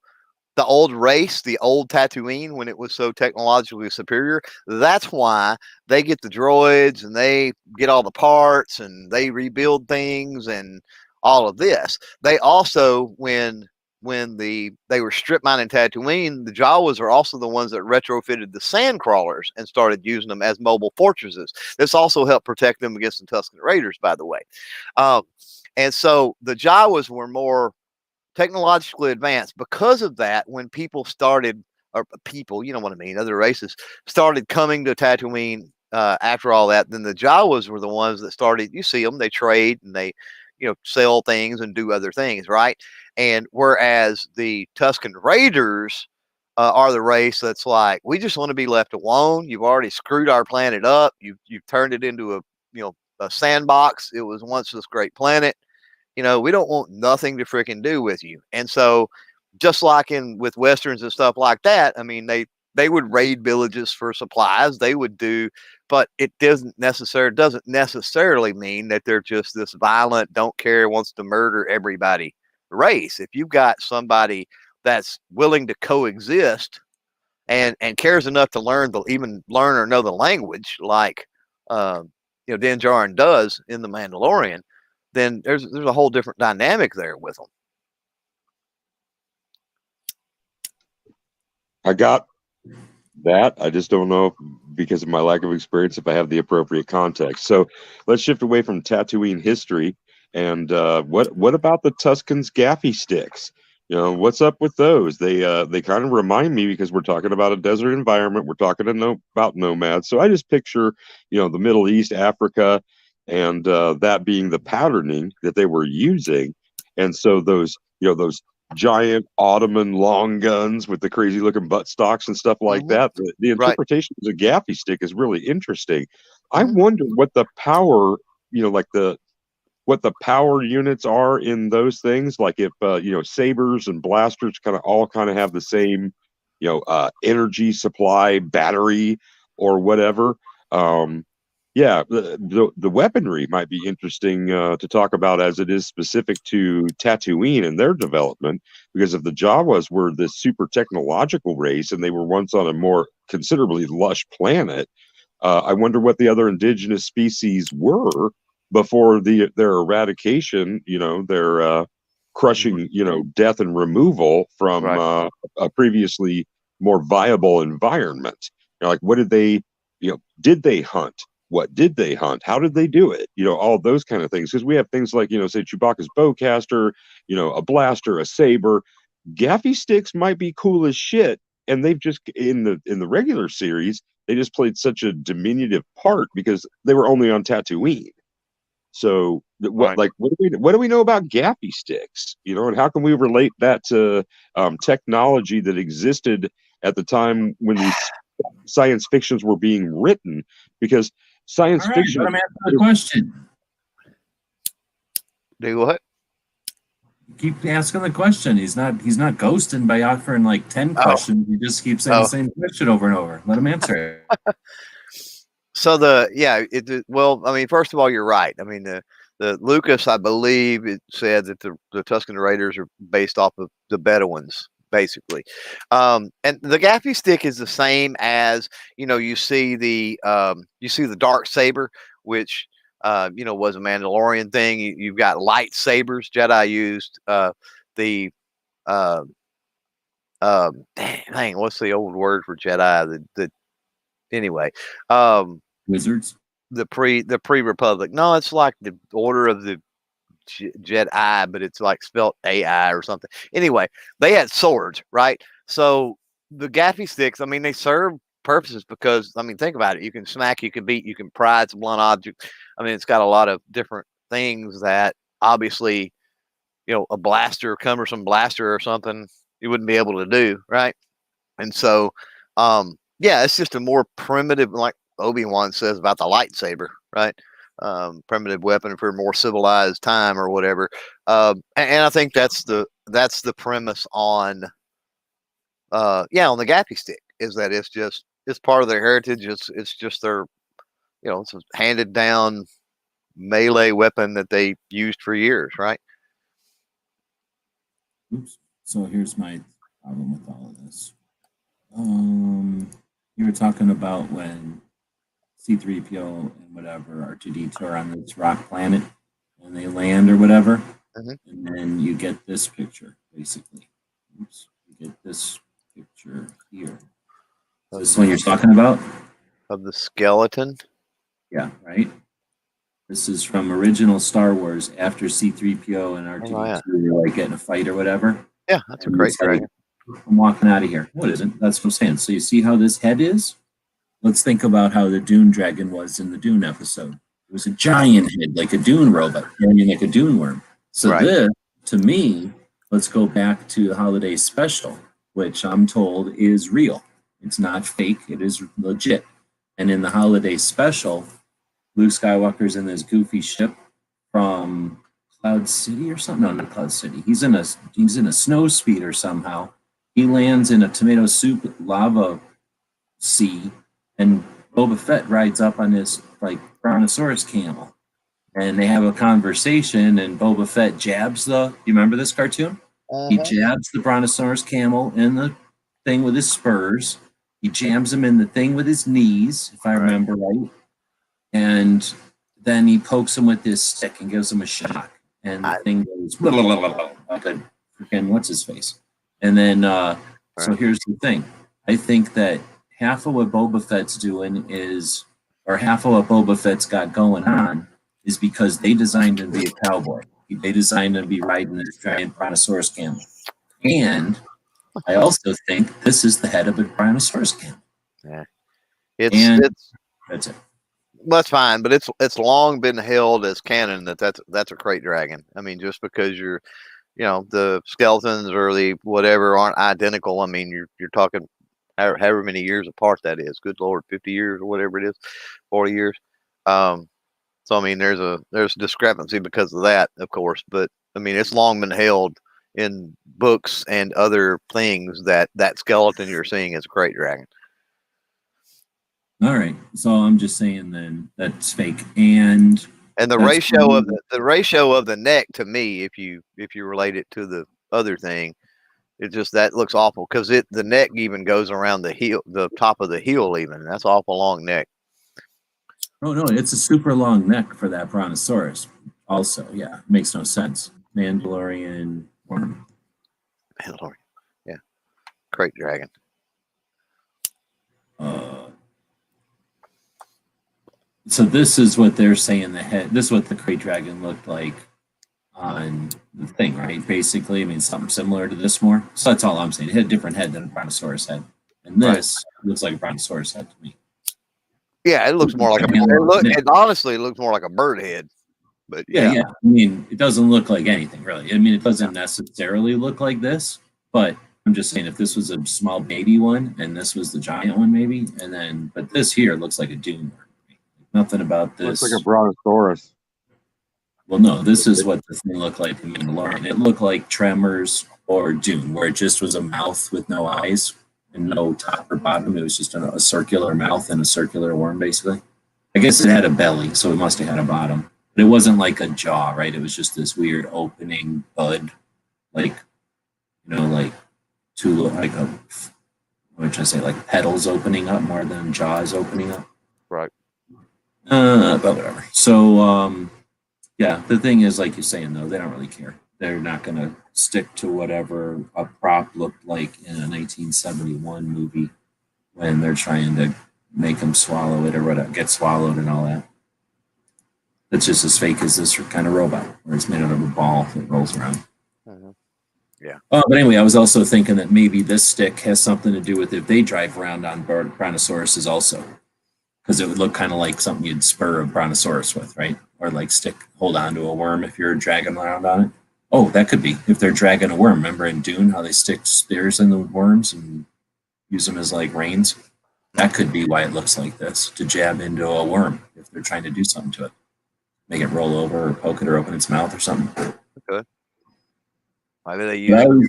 the old race, the old Tatooine, when it was so technologically superior. That's why they get the droids and they get all the parts and they rebuild things and all of this. They also, when they were strip mining Tatooine, the Jawas are also the ones that retrofitted the sand crawlers and started using them as mobile fortresses. This also helped protect them against the Tuscan Raiders, by the way. And so the Jawas were more technologically advanced. Because of that, when people started, or people, you know what I mean, other races started coming to Tatooine after all that, then the Jawas were the ones that started, you see them, they trade and they, sell things and do other things, right? And whereas the Tuscan Raiders are the race that's like, we just want to be left alone. You've already screwed our planet up. You've turned it into a sandbox. It was once this great planet. We don't want nothing to freaking do with you. And so, just like with Westerns and stuff like that, I mean, they would raid villages for supplies. They would do, but it doesn't necessarily mean that they're just this violent, don't care, wants to murder everybody race. If you've got somebody that's willing to coexist and cares enough to even learn or know the language, like Din Djarin does in The Mandalorian, then there's a whole different dynamic there with them. I got that. I just don't know, because of my lack of experience, if I have the appropriate context. So let's shift away from Tatooine history. And what about the Tuscans' gaffy sticks? What's up with those? They kind of remind me, because we're talking about a desert environment. We're talking about nomads. So I just picture, the Middle East, Africa, and that being the patterning that they were using. And so those giant Ottoman long guns with the crazy looking butt stocks and stuff like that. The interpretation of the gaffy stick is really interesting. I wonder what the power, what the power units are in those things. Like if, sabers and blasters all have the same, energy supply, battery, or whatever. Yeah, the weaponry might be interesting to talk about, as it is specific to Tatooine and their development, because if the Jawas were this super technological race and they were once on a more considerably lush planet, I wonder what the other indigenous species were before their eradication, their crushing, death and removal from a previously more viable environment. Like, what did they hunt? What did they hunt? How did they do it? All those kind of things. Because we have things like, say Chewbacca's bowcaster, a blaster, a saber. Gaffy sticks might be cool as shit. And they've just, in the regular series, they just played such a diminutive part because they were only on Tatooine. So what do we know about gaffy sticks? And how can we relate that to technology that existed at the time when these science fictions were being written? Because science fiction. Let me ask the question. Do what? Keep asking the question. He's not ghosting by offering like 10 questions. He just keeps saying the same question over and over. Let him answer it. So well, I mean, first of all, you're right. I mean, the Lucas, I believe it said that the Tuscan Raiders are based off of the Bedouins, basically. And the gaffy stick is the same as, you see the dark saber, which was a Mandalorian thing. You've got lightsabers. Jedi used the dang, what's the old word for Jedi? Anyway, Wizards. The pre-Republic. No, it's like the Order of the Jedi, but it's like spelled AI or something. Anyway, they had swords, right? So the gaffy sticks, I mean, they serve purposes because, I mean, think about it. You can smack, you can beat, you can pry. It's a blunt object. I mean, it's got a lot of different things that obviously, a cumbersome blaster or something, you wouldn't be able to do, right? And so, yeah, it's just a more primitive, like Obi-Wan says about the lightsaber, right? Primitive weapon for a more civilized time or whatever. And I think that's the premise on on the gaffy stick, is that it's part of their heritage. It's just their, it's a handed down melee weapon that they used for years, right? Oops. So here's my problem with all of this. You were talking about when C-3PO and whatever R2-D2 are on this rock planet and they land or whatever, and then you get this picture, basically. Oops. You get this picture here. Is this one you're talking about? Of the skeleton? Yeah, right? This is from original Star Wars after C-3PO and R2-D2 were like getting a fight or whatever. Yeah, that's a great dragon. I'm walking out of here. What is it? That's what I'm saying. So you see how this head is? Let's think about how the Dune dragon was in the Dune episode. It was a giant head, like a Dune robot, carrying like a Dune worm. So this, to me, let's go back to the holiday special, which I'm told is real. It's not fake. It is legit. And in the holiday special, Luke Skywalker's in this goofy ship from Cloud City or something. No, not Cloud City. He's in a snow speeder somehow. He lands in a tomato soup lava sea, and Boba Fett rides up on this like brontosaurus camel, and they have a conversation. And Boba Fett jabs you remember this cartoon? He jabs the brontosaurus camel in the thing with his spurs. He jams him in the thing with his knees, if I remember right. And then he pokes him with this stick and gives him a shock. And the thing goes, blah, blah, blah, blah, like a freaking what's his face. And then, so here's the thing. I think that half of what Boba Fett's doing is, or half of what Boba Fett's got going on is because they designed him to be a cowboy. They designed him to be riding this giant brontosaurus camel. And I also think this is the head of a brontosaurus camel. Yeah. That's it. Well, that's fine, but it's long been held as canon that's a crate dragon. I mean, just because the skeletons or the whatever aren't identical. I mean, you're talking however many years apart that is. Good Lord, 50 years or whatever it is, 40 years. So I mean, there's discrepancy because of that, of course. But I mean, it's long been held in books and other things that skeleton you're seeing is a crate dragon. All right, so I'm just saying then that's fake, and the ratio of the neck to me, if you relate it to the other thing, it just that looks awful because the neck even goes around the heel, the top of the heel, even that's awful long neck. Oh no, it's a super long neck for that brontosaurus. Also, yeah, makes no sense. Mandalorian worm. Mandalorian, yeah, crate dragon. So this is what they're saying the head. This is what the crate dragon looked like on the thing, right? Basically, I mean something similar to this more. So that's all I'm saying. It had a different head than a brontosaurus head, and this looks like a brontosaurus head to me. Yeah, it looks more like it honestly looks more like a bird head. But yeah. I mean, it doesn't look like anything really. I mean, it doesn't necessarily look like this, but I'm just saying if this was a small baby one and this was the giant one, maybe, but this here looks like a dune worm. Nothing about this. Looks like a brontosaurus. Well, no, this is what the thing looked like in Mandalorian. It looked like Tremors or Dune, where it just was a mouth with no eyes and no top or bottom. It was just a circular mouth and a circular worm, basically. I guess it had a belly, so it must have had a bottom. But it wasn't like a jaw, right? It was just this weird opening bud, like, like two, like a, what should I say, like petals opening up more than jaws opening up. Right. But whatever. So, yeah, the thing is, like you're saying, though, they don't really care. They're not going to stick to whatever a prop looked like in a 1971 movie when they're trying to make them swallow it or whatever, get swallowed and all that. It's just as fake as this kind of robot, where it's made out of a ball that rolls around. Mm-hmm. Yeah. But anyway, I was also thinking that maybe this stick has something to do with if they drive around on brontosauruses also, because it would look kind of like something you'd spur a brontosaurus with, right? Or like hold on to a worm if you're dragging around on it. Oh, that could be if they're dragging a worm. Remember in Dune how they stick spears in the worms and use them as like reins? That could be why it looks like this, to jab into a worm if they're trying to do something to it. Make it roll over or poke it or open its mouth or something. Okay. Maybe they use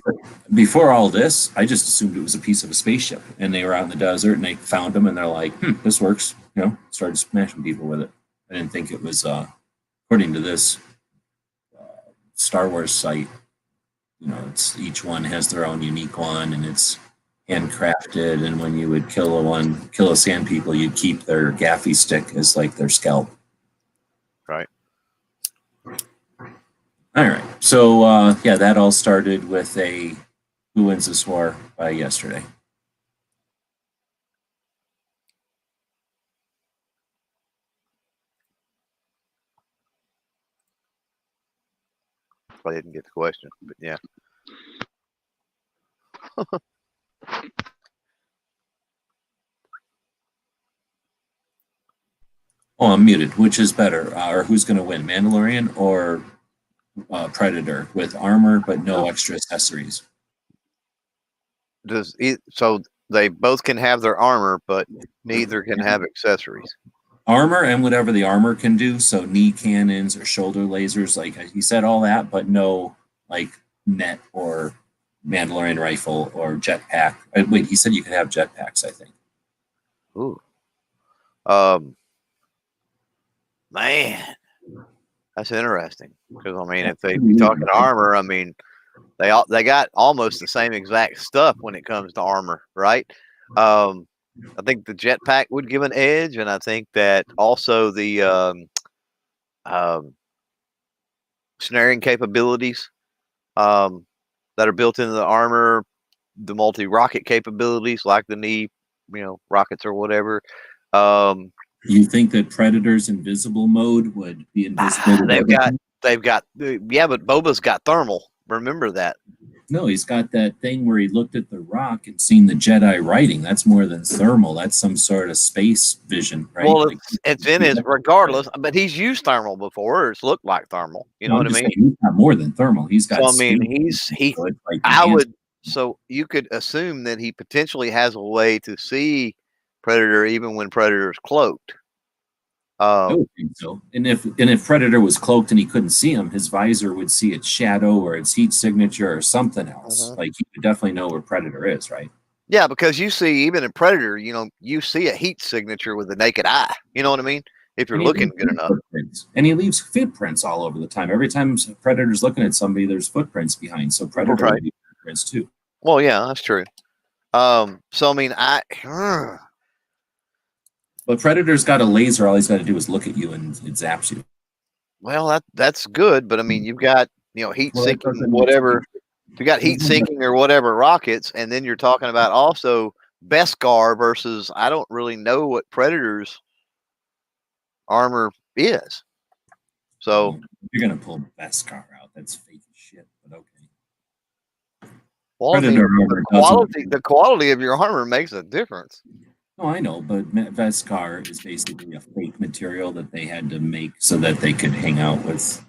before all this, I just assumed it was a piece of a spaceship, and they were out in the desert and they found them and they're like, this works. Started smashing people with it. I didn't think it was, according to this Star Wars site, it's each one has their own unique one and it's handcrafted. And when you would kill a sand people, you'd keep their gaffy stick as like their scalp. Right. All right. So, that all started with a Who Wins This War by yesterday. I didn't get the question, but yeah. Oh, I'm muted. Which is better, or who's going to win, Mandalorian or Predator with armor but no extra accessories? So they both can have their armor, but neither can have accessories. Armor and whatever the armor can do, so knee cannons or shoulder lasers, like he said, all that, but no like net or Mandalorian rifle or jetpack. Wait, he said you could have jetpacks, I think. Ooh. Man, that's interesting. Because I mean, if they be talking armor, I mean, they got almost the same exact stuff when it comes to armor, right? I think the jetpack would give an edge, and I think that also the snaring capabilities that are built into the armor, the multi-rocket capabilities, like the knee, rockets or whatever. You think that Predator's invisible mode would be invisible? They've got, but Boba's got thermal. Remember that. No, he's got that thing where he looked at the rock and seen the Jedi writing. That's more than thermal. That's some sort of space vision, right? Well, it's in his regardless, but he's used thermal before. It's looked like thermal. You know what I mean? He's got more than thermal. He's got. So, I mean, So you could assume that he potentially has a way to see Predator even when Predator's cloaked. I would think so. And if Predator was cloaked and he couldn't see him, his visor would see its shadow or its heat signature or something else. Like he would definitely know where Predator is, right? Yeah, because you see, even in Predator, you see a heat signature with the naked eye. You know what I mean? If you're looking good enough. And he leaves footprints all over the time. Every time Predator's looking at somebody, there's footprints behind. So Predator would leave footprints too. Well, yeah, that's true. So I mean, But Predator's got a laser. All he's got to do is look at you and it zaps you. Well, that's good, but I mean, you've got heat sinking whatever. You got heat sinking or whatever rockets, and then you're talking about also Beskar versus I don't really know what Predator's armor is. So you're gonna pull Beskar out. That's fake as shit, but okay. Well, I mean, the quality of your armor makes a difference. Oh, I know, but Beskar is basically a fake material that they had to make so that they could hang out with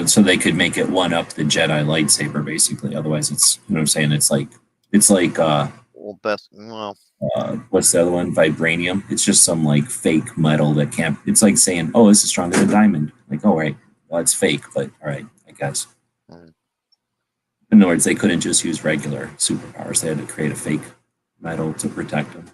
so they could make it one up the Jedi lightsaber, basically. Otherwise, it's what I'm saying. It's like what's the other one? Vibranium. It's just some like fake metal that can't. It's like saying, oh, this is stronger than diamond. Like, oh, right, well, it's fake, but all right, I guess. Mm. In other words, they couldn't just use regular superpowers. They had to create a fake metal to protect them.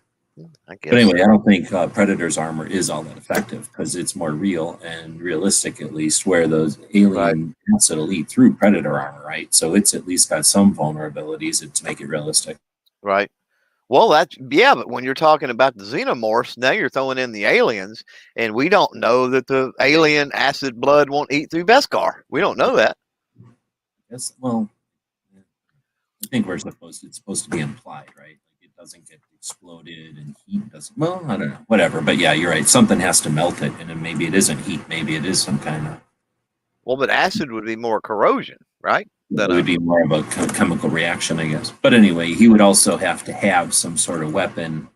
I guess. But anyway, I don't think Predator's armor is all that effective because it's more real and realistic, at least, where those alien acid will eat through Predator armor, right? So it's at least got some vulnerabilities to make it realistic. Right. Well, but when you're talking about the xenomorphs, now you're throwing in the aliens, and we don't know that the alien acid blood won't eat through Beskar. We don't know that. Yes, well, I think it's supposed to be implied, right? Like it doesn't get exploded and heat doesn't. Well, I don't know, whatever. But yeah, you're right. Something has to melt it, and then maybe it isn't heat. Maybe it is some kind of. Well, but acid would be more corrosion, right? It would be more of a chemical reaction, I guess. But anyway, he would also have to have some sort of weapon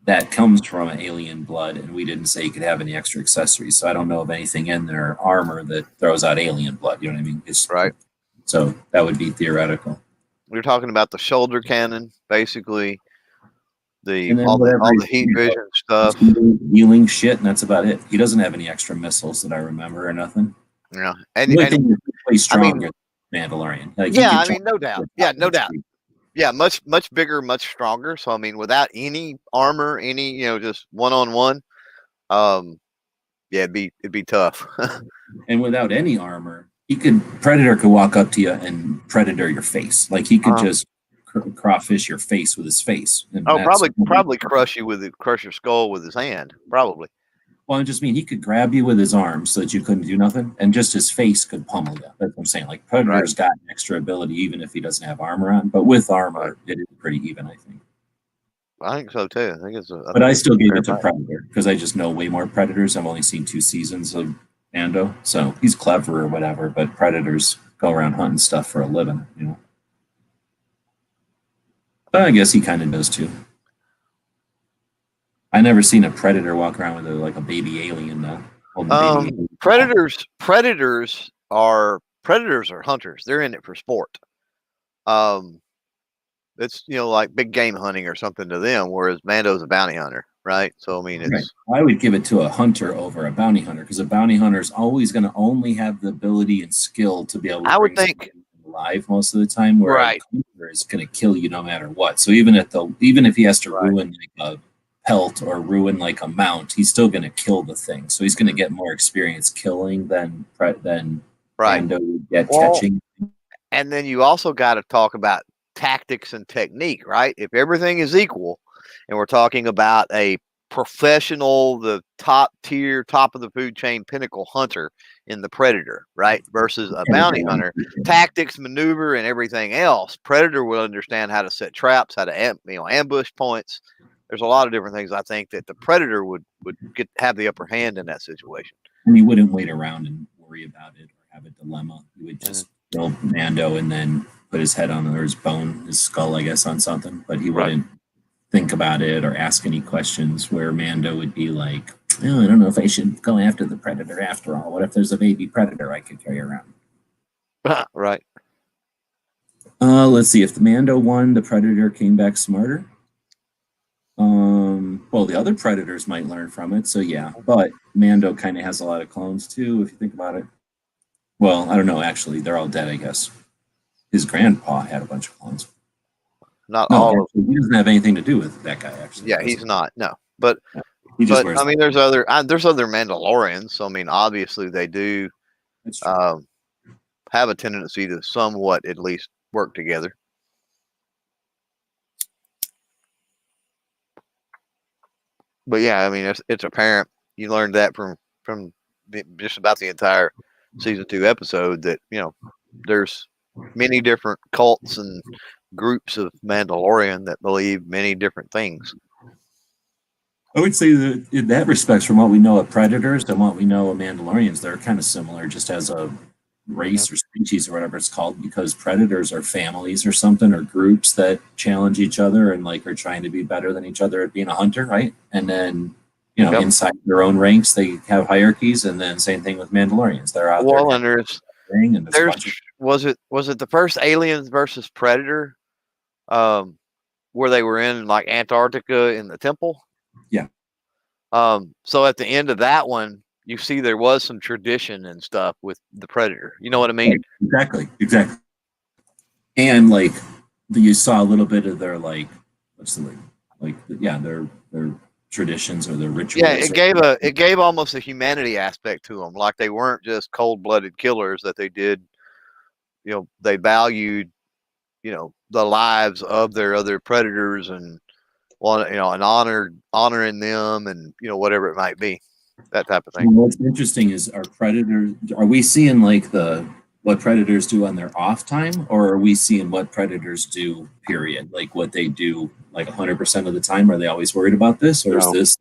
that comes from alien blood, and we didn't say he could have any extra accessories. So I don't know of anything in their armor that throws out alien blood. You know what I mean? It's right. So that would be theoretical. We're talking about the shoulder cannon, basically. All the heat vision stuff, healing shit, and that's about it. He doesn't have any extra missiles that I remember or nothing. Yeah, and way stronger than Mandalorian. Like, yeah, I mean, no doubt. Yeah, no doubt. Yeah, much bigger, much stronger. So I mean, without any armor, just one-on-one, yeah, it'd be tough. And without any armor, Predator could walk up to you and Predator your face. Like he could just crawfish your face with his face. Probably crush your skull with his hand. Probably. Well, I just mean he could grab you with his arms so that you couldn't do nothing, and just his face could pummel you. That's what I'm saying. Like Predator's got an extra ability, even if he doesn't have armor on. But with armor, it is pretty even, I think. I think so too. I think but I still gave it to Predator because I just know way more Predators. I've only seen 2 seasons of Mando, so he's clever or whatever. But Predators go around hunting stuff for a living, But I guess he kind of does too. I never seen a Predator walk around with a baby alien though. Predators are hunters. They're in it for sport. It's like big game hunting or something to them, whereas Mando's a bounty hunter, right? So I mean, it's. I would give it to a hunter over a bounty hunter because a bounty hunter is always going to only have the ability and skill to be able to. I would think alive most of the time, where a hunter is going to kill you no matter what. So even if he has to ruin like a pelt or ruin like a mount, he's still going to kill the thing. So he's going to get more experience killing than Mando would get catching. And then you also got to talk about tactics and technique, right? If everything is equal, and we're talking about a professional, the top tier, top of the food chain, pinnacle hunter in the Predator, right, versus a bounty hunter, tactics, maneuver, and everything else. Predator will understand how to set traps, how to ambush points. There's a lot of different things I think that the Predator would have the upper hand in that situation. And he wouldn't wait around and worry about it or have a dilemma. He would just kill Mando and then put his head on his skull, I guess, on something. But he wouldn't think about it or ask any questions, where Mando would be like, oh, I don't know if I should go after the Predator after all. What if there's a baby Predator I could carry around? Right. Let's see. If the Mando won, the Predator came back smarter. Well, the other Predators might learn from it. So yeah, but Mando kind of has a lot of clones too, if you think about it. Well, I don't know. Actually, they're all dead, I guess. His grandpa had a bunch of clones. Not all of them. He doesn't have anything to do with that guy, actually. Yeah, he's not. No, but but I mean, there's other Mandalorians. So I mean, obviously they do have a tendency to somewhat at least work together. But yeah, I mean, it's apparent. You learned that from just about the entire season 2 episode that there's many different cults and groups of Mandalorian that believe many different things. I would say that in that respect, from what we know of Predators and what we know of Mandalorians, they're kind of similar, just as a race or species or whatever it's called, because Predators are families or something, or groups that challenge each other and are trying to be better than each other at being a hunter, right? And then inside their own ranks they have hierarchies, and then same thing with Mandalorians. They're out there. And was it the first Aliens versus Predator, where they were in like Antarctica in the temple? Yeah. So at the end of that one, you see there was some tradition and stuff with the Predator. You know what I mean? Exactly. And like you saw a little bit of their like what's the their traditions or their rituals. Yeah, it gave almost a humanity aspect to them. Like they weren't just cold-blooded killers. That they did, they valued, the lives of their other predators and and honoring them and whatever it might be, that type of thing. Well, what's interesting is are we seeing like what predators do on their off time, or are we seeing what predators do period, like what they do like 100% of the time? Are they always worried about this, or is this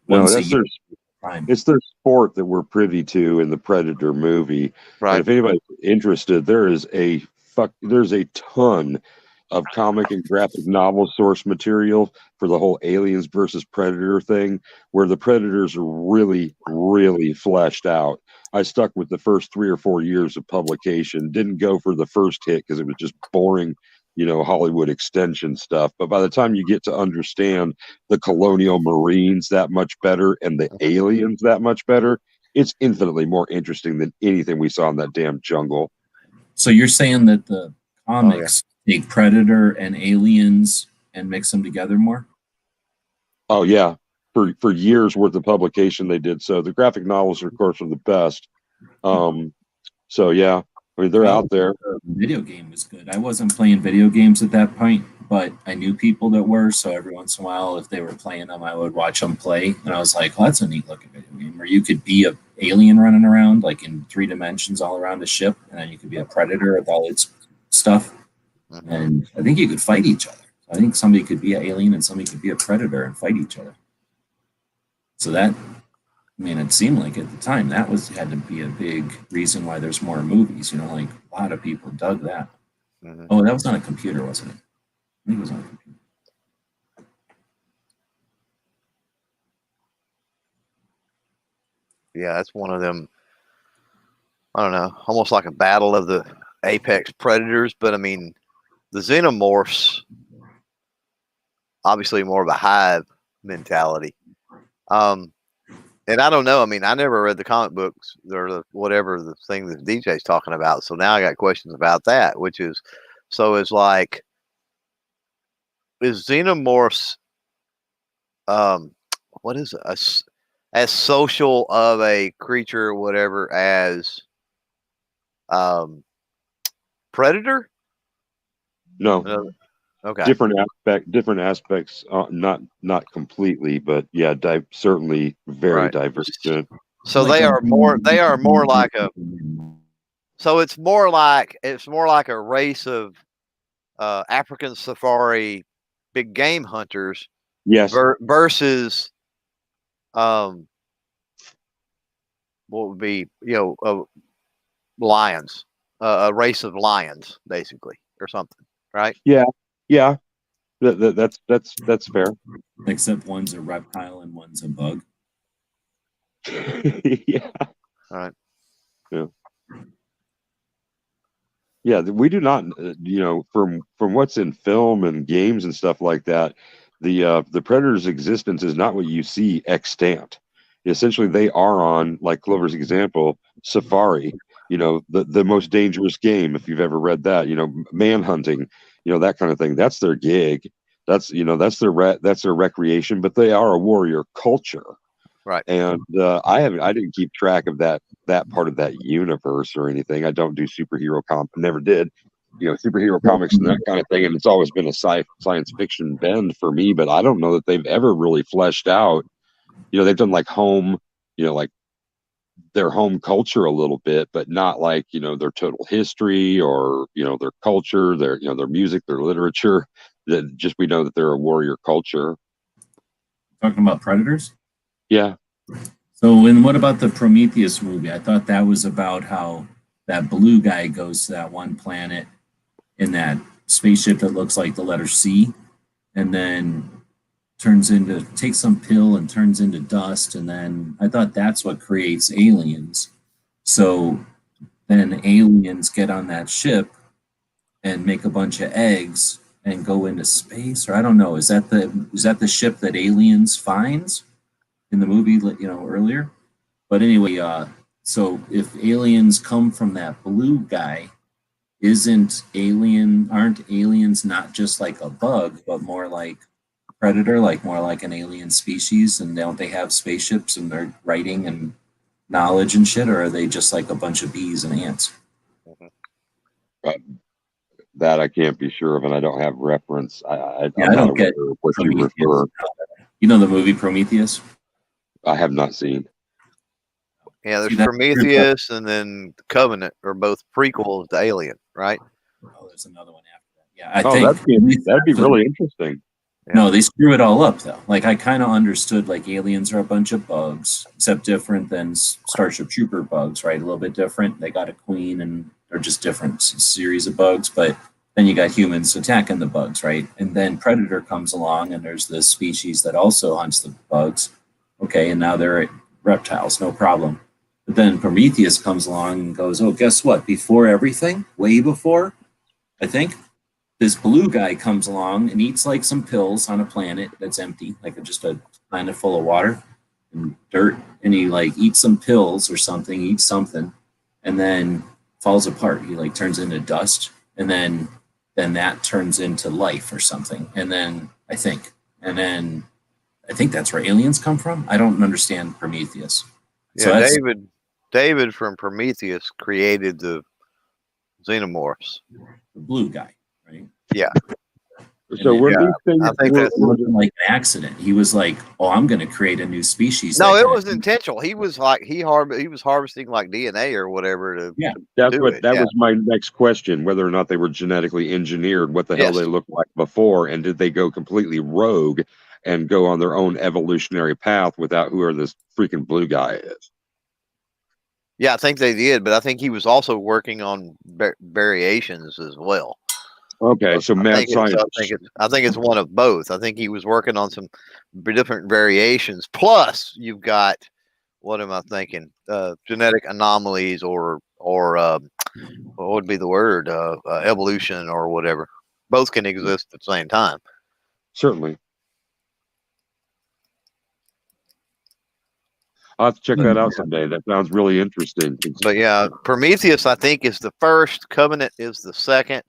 it's their sport that we're privy to in the Predator movie? Right. And if anybody's interested, there's a ton of comic and graphic novel source material for the whole Aliens versus Predator thing, where the Predators are really, really fleshed out. I stuck with the first 3 or 4 years of publication, didn't go for the first hit because it was just boring, Hollywood extension stuff. But by the time you get to understand the colonial Marines that much better and the aliens that much better, it's infinitely more interesting than anything we saw in that damn jungle. So you're saying that the comics take Predator and Aliens and mix them together more? Oh yeah, for years worth of publication they did so. The graphic novels, of course, are the best. So yeah, I mean they're out there. The video game was good. I wasn't playing video games at that point, but I knew people that were. So every once in a while, if they were playing them, I would watch them play, and I was like, "Well, that's a neat looking video game." Where you could be a alien running around like in 3 dimensions all around a ship, and then you could be a predator with all its stuff. And I think you could fight each other. I think somebody could be an alien and somebody could be a predator and fight each other. So it seemed like at the time that had to be a big reason why there's more movies. Like a lot of people dug that. Mm-hmm. Oh, that was on a computer, wasn't it? I think it was on a computer. Yeah, that's one of them. I don't know, almost like a battle of the apex predators. But I mean, the xenomorphs, obviously more of a hive mentality. And I don't know. I mean, I never read the comic books or whatever the thing that DJ's talking about. So now I got questions about that, which is, is xenomorphs, what is it? As social of a creature or whatever as Predator? No. Okay. Different aspects, not completely, but yeah, certainly very divergent. So they are more like it's more like a race of African safari big game hunters. Yes. Versus what would be lions, a race of lions basically, or something, right? Yeah, that's fair. Except one's a reptile and one's a bug. Yeah. All right. Yeah. Yeah, we do not, from what's in film and games and stuff like that, the Predator's existence is not what you see extant. Essentially, they are on, like Clover's example, safari. The most dangerous game, if you've ever read that. Manhunting, that kind of thing. That's their gig. That's that's their recreation. But they are a warrior culture, right? And I didn't keep track of that part of that universe or anything. I don't do superhero never did. Superhero comics and that kind of thing. And it's always been a science fiction bend for me. But I don't know that they've ever really fleshed out. They've done like home, like their home culture a little bit, but not like, their total history or, their culture, their music, their literature. That just, we know that they're a warrior culture. Talking about predators? Yeah. So what about the Prometheus movie? I thought that was about how that blue guy goes to that one planet in that spaceship that looks like the letter C, and then takes some pill and turns into dust, and then I thought that's what creates aliens. So then aliens get on that ship and make a bunch of eggs and go into space, or I don't know. Is that the ship that Aliens finds in the movie, earlier? But anyway, so if aliens come from that blue guy, aren't aliens not just like a bug, but more like predator, like more like an alien species? And don't they have spaceships and they're writing and knowledge and shit, or are they just like a bunch of bees and ants? That I can't be sure of, and I don't have reference. I'm I not don't aware get of what you Prometheus. refer. You know the movie Prometheus? I have not seen. Yeah, there's See, that's Prometheus and then Covenant are both prequels to Alien, right? Oh, there's another one after that. Yeah, I Oh, think that'd be really interesting. No, they screw it all up though. Like I kind of understood like aliens are a bunch of bugs, except different than Starship Trooper bugs, right? A little bit different. They got a queen and they're just different series of bugs, but then you got humans attacking the bugs, right? And then Predator comes along and there's this species that also hunts the bugs. Okay, and now they're reptiles, no problem. But then Prometheus comes along and goes, oh, guess what? Before everything, way before, I think, this blue guy comes along and eats like some pills on a planet that's empty, like just a planet full of water and dirt. And he like eats some pills or something, eats something, and then falls apart. He like turns into dust, and then that turns into life or something. And then I think that's where aliens come from. I don't understand Prometheus. So Yeah, that's David from Prometheus created the xenomorphs. the blue guy, right? Yeah. So And were yeah, these things I think were- It wasn't like an accident. He was like, "Oh, I'm going to create a new species." No, that it can- was intentional. He was like he was harvesting like DNA or whatever to Yeah. that's do what it, that yeah. was my next question, whether or not they were genetically engineered, what the hell Yes. they looked like before, and did they go completely rogue and go on their own evolutionary path without whoever this freaking blue guy is? Yeah, I think they did, but I think he was also working on variations as well. Okay, so mad science. I think it's one of both. I think he was working on some different variations. Plus, you've got what am I thinking? Genetic anomalies or what would be the word? Evolution or whatever. Both can exist at the same time. Certainly. I'll have to check that out someday. That sounds really interesting. But yeah, Prometheus, I think, is the first. Covenant is the second.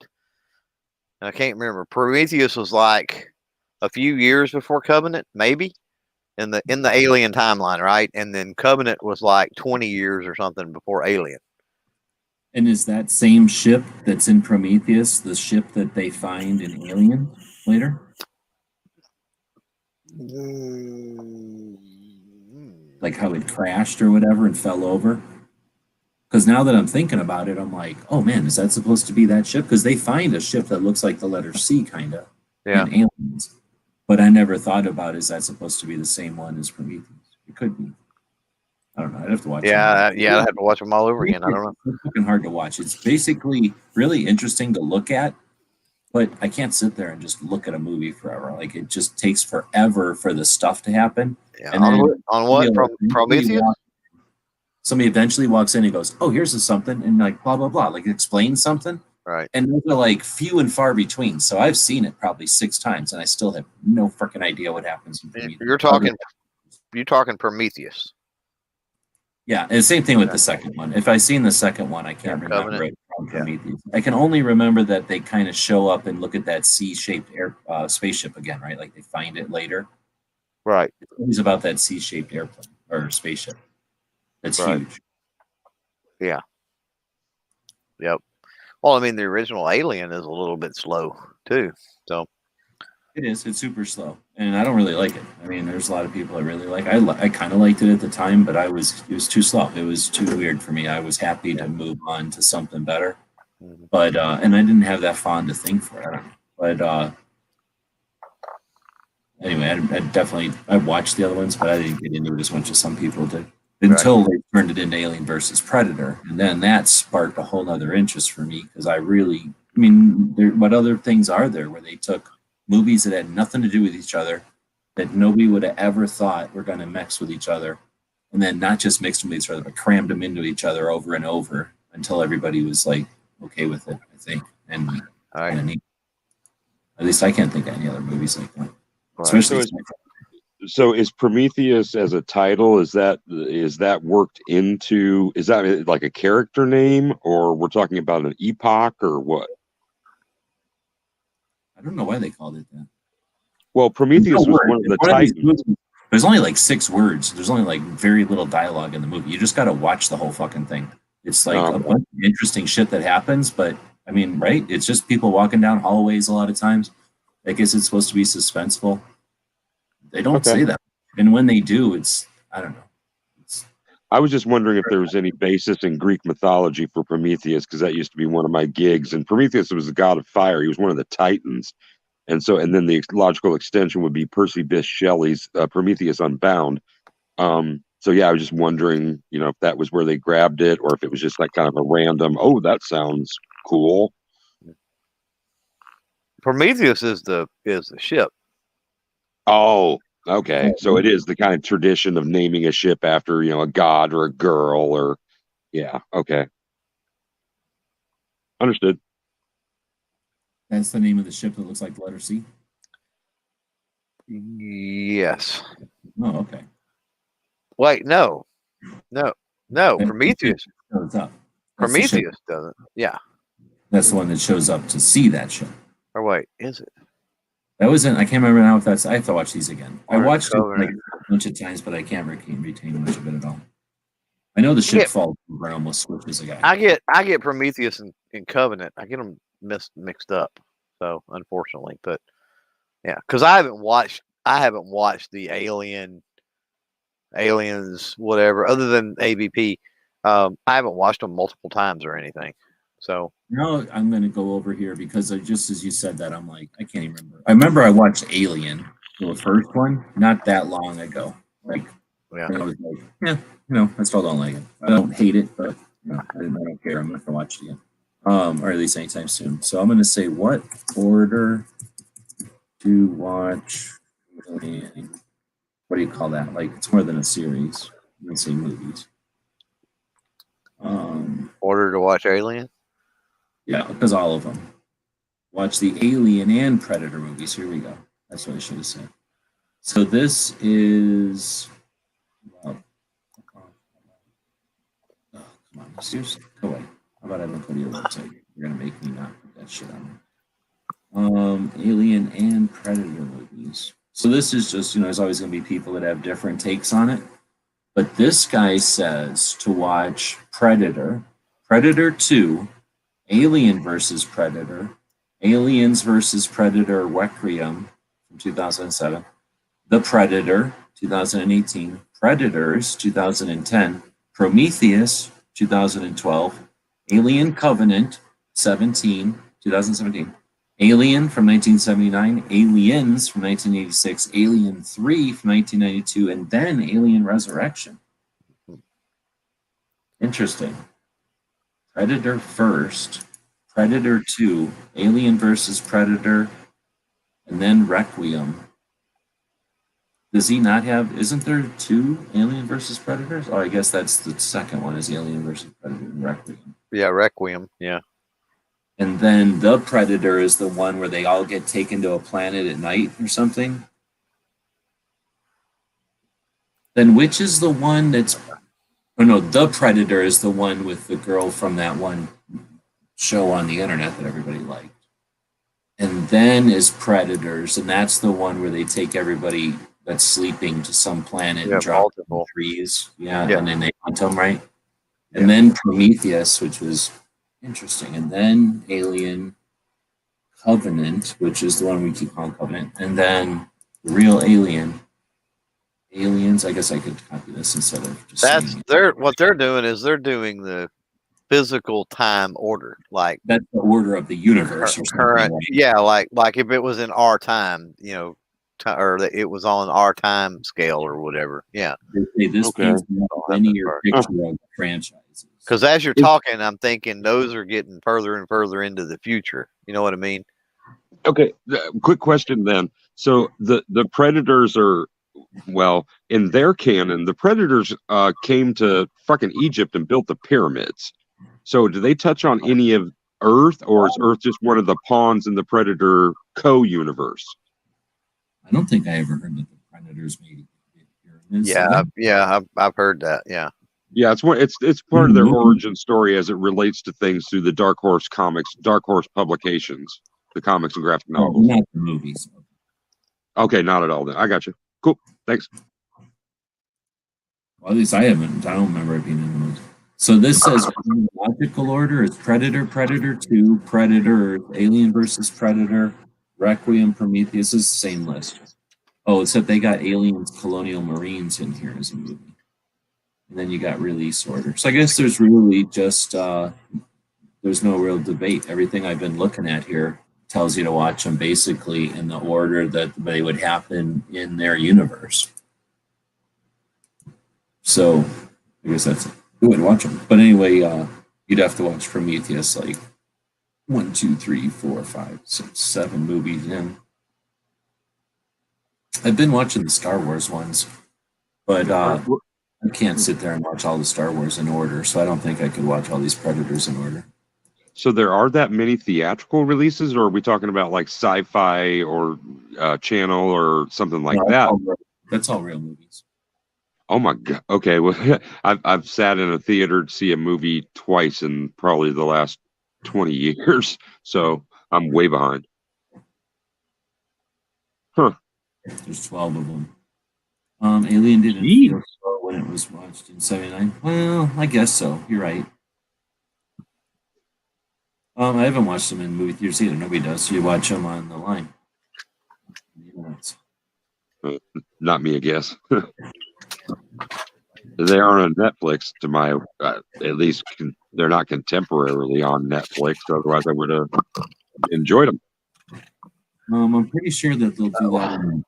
I can't remember. Prometheus was like a few years before Covenant, maybe in the Alien timeline, right? And then Covenant was like 20 years or something before Alien. And is that same ship that's in Prometheus the ship that they find in Alien later? Like how it crashed or whatever and fell over? Because now that I'm thinking about it, I'm like, oh man, is that supposed to be that ship? Because they find a ship that looks like the letter C, kind of, Yeah. in Aliens. But I never thought about, is that supposed to be the same one as Prometheus? It could be. I don't know. I'd have to watch it. Yeah, I have to watch them all over again. I don't know. It's fucking hard to watch. It's basically really interesting to look at, but I can't sit there and just look at a movie forever. Like it just takes forever for the stuff to happen. Yeah. And then On what? Prometheus? Somebody eventually walks in and goes, "Oh, here's a something," and like blah blah blah, like explains something. Right. And those are like few and far between. So I've seen it probably 6 times, and I still have no freaking idea what happens. You're talking Prometheus. Yeah, and the same thing with the second one. If I've seen the second one, I can't remember it from Prometheus. I can only remember that they kind of show up and look at that C-shaped spaceship again, right? Like they find it later. Right. It's always about that C-shaped airplane or spaceship. That's huge. Yeah. Yep. Well, I mean, the original Alien is a little bit slow too. So it is. It's super slow, and I don't really like it. I mean, there's a lot of people that really like. I kind of liked it at the time, but it was too slow. It was too weird for me. I was happy to move on to something better, but and I didn't have that fond a thing for it. I don't know. But anyway, I watched the other ones, but I didn't get into it as much as some people did until they turned it into Alien versus Predator, and then that sparked a whole nother interest for me because what other things are there where they took movies that had nothing to do with each other, that nobody would have ever thought were going to mix with each other, and then not just mixed them with each other, but crammed them into each other over and over until everybody was like okay with it, I think. And at least I can't think of any other movies like that. Right. So is Prometheus as a title, is that worked into, is that like a character name, or we're talking about an epoch, or what? I don't know why they called it that. Well, Prometheus was one of the Titans. There's only like 6 words. There's only like very little dialogue in the movie. You just got to watch the whole fucking thing. It's like a bunch of interesting shit that happens, but I mean, right? It's just people walking down hallways a lot of times. I guess it's supposed to be suspenseful. They don't say that. And when they do, it's, I don't know. I was just wondering if there was any basis in Greek mythology for Prometheus, because that used to be one of my gigs. And Prometheus was the god of fire. He was one of the Titans. And so, and then the logical extension would be Percy Bysshe Shelley's Prometheus Unbound. So yeah, I was just wondering, if that was where they grabbed it, or if it was just like kind of a random, oh, that sounds cool. Prometheus is the ship. Oh, okay. So it is the kind of tradition of naming a ship after, a god or a girl, or yeah. Okay. Understood. That's the name of the ship that looks like the letter C? Yes. Oh, okay. Wait, no. Prometheus. Shows up. Prometheus doesn't. Yeah. That's the one that shows up to see that ship. Or wait, is it? That wasn't. I can't remember now if that's. I have to watch these again. I watched it like a bunch of times, but I can't retain much of it at all. I know the ship falls over and almost switches a guy. I get Prometheus and Covenant. I get them mixed up. So unfortunately, but yeah, because I haven't watched the Aliens, whatever, other than AVP. I haven't watched them multiple times or anything. So no, I'm going to go over here because just as you said that, I'm like, I can't even remember. I remember I watched Alien, the first one, not that long ago. Like, yeah, I was like, I still don't like it. I don't hate it, but I don't care. I'm not going to watch it again, or at least anytime soon. So I'm going to say, what order to watch? What do you call that? Like, it's more than a series. I'm going to say movies. Order to watch Alien? Yeah, because all of them. Watch the Alien and Predator movies. Here we go. That's what I should have said. So this is. Oh, come on. Seriously? Go away. How about I look at your website? You're going to make me not put that shit on there. Alien and Predator movies. So this is just, there's always going to be people that have different takes on it. But this guy says to watch Predator, Predator 2, Alien versus Predator, Aliens versus Predator Requiem from 2007, The Predator 2018, Predators 2010, Prometheus 2012, Alien Covenant 2017, Alien from 1979, Aliens from 1986, Alien 3 from 1992, and then Alien Resurrection. Interesting. Predator first, Predator 2, Alien versus Predator, and then Requiem. Does he not have, isn't there 2 Alien versus Predators? Oh, I guess that's the second one is Alien versus Predator and Requiem. Yeah, Requiem, yeah. And then The Predator is the one where they all get taken to a planet at night or something. Then which is the one that's... Oh, no, The Predator is the one with the girl from that one show on the internet that everybody liked. And then is Predators, and that's the one where they take everybody that's sleeping to some planet and drop them in trees. Yeah, and then they hunt them, right? And then Prometheus, which was... interesting. And then Alien Covenant, which is the one we keep calling Covenant. And then the real Aliens. I guess I could copy this instead of just what they're doing is they're doing the physical time order. Like that's the order of the universe. Current, yeah, like if it was in our time, or that it was on our time scale or whatever. Yeah. This is a linear picture of the franchise. Because as you're talking, I'm thinking those are getting further and further into the future. You know what I mean? Okay. Quick question then. So the Predators are, well, in their canon, the Predators came to fucking Egypt and built the pyramids. So do they touch on any of Earth, or is Earth just one of the pawns in the Predator co-universe? I don't think I ever heard that the predators maybe. I've heard that. Yeah. Yeah, it's part of their origin story as it relates to things through the Dark Horse publications, the comics and graphic novels. Not the movies. Okay, not at all then. I got you. Cool. Thanks. Well, at least I don't remember it being in the movies. So this says chronological order is Predator, Predator 2, Predator, Alien versus Predator, Requiem, Prometheus. Is the same list. Oh, except they got Aliens, Colonial Marines in here as a movie. And then you got release order. So I guess there's really just there's no real debate. Everything I've been looking at here tells you to watch them basically in the order that they would happen in their universe. So I guess that's who would watch them. But anyway, you'd have to watch Prometheus like 1, 2, 3, 4, 5, 6, 7 movies in. I've been watching the Star Wars ones, but I can't sit there and watch all the Star Wars in order, so I don't think I could watch all these Predators in order. So there are that many theatrical releases, or are we talking about like Sci-Fi or Channel or something like that? That's all real movies. Oh my God. Okay. Well, I've sat in a theater to see a movie twice in probably the last 20 years, so I'm way behind. Huh. There's 12 of them. Alien didn't feel slow when it was watched in 79. Well, I guess so. You're right. I haven't watched them in movie theaters either. Nobody does. So you watch them on the line. Not me, I guess. They aren't on Netflix, to my at least they're not contemporarily on Netflix. Otherwise, I would have enjoyed them. I'm pretty sure that they'll do that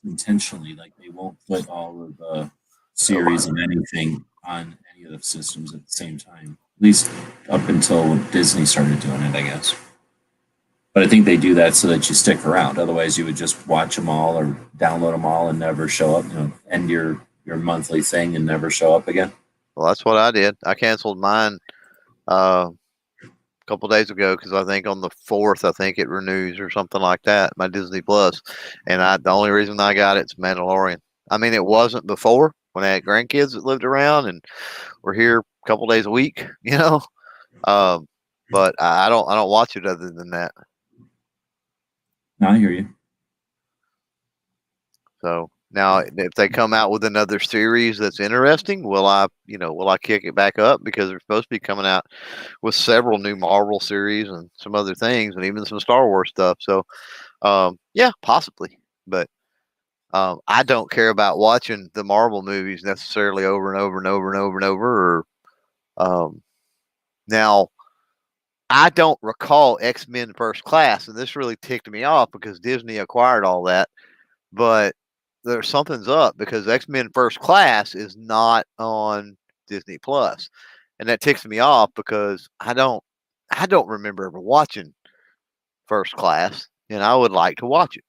intentionally. Like they won't put all of the series and anything on any of the systems at the same time. At least up until Disney started doing it, I guess. But I think they do that so that you stick around. Otherwise, you would just watch them all or download them all and never show up. End your monthly thing and never show up again. Well, that's what I did. I canceled mine a couple days ago because I think on the 4th, I think it renews or something like that. My Disney Plus, and the only reason I got it's Mandalorian. I mean, it wasn't before when I had grandkids that lived around and were here a couple days a week, But I don't watch it other than that. No, I hear you. So now, if they come out with another series that's interesting, will I kick it back up? Because they're supposed to be coming out with several new Marvel series and some other things, and even some Star Wars stuff. So, yeah, possibly. But I don't care about watching the Marvel movies necessarily over and over and over and over and over. Now, I don't recall X-Men First Class, and this really ticked me off because Disney acquired all that. But there's something's up because X-Men First Class is not on Disney Plus, and that ticks me off because I don't remember ever watching First Class, and I would like to watch it.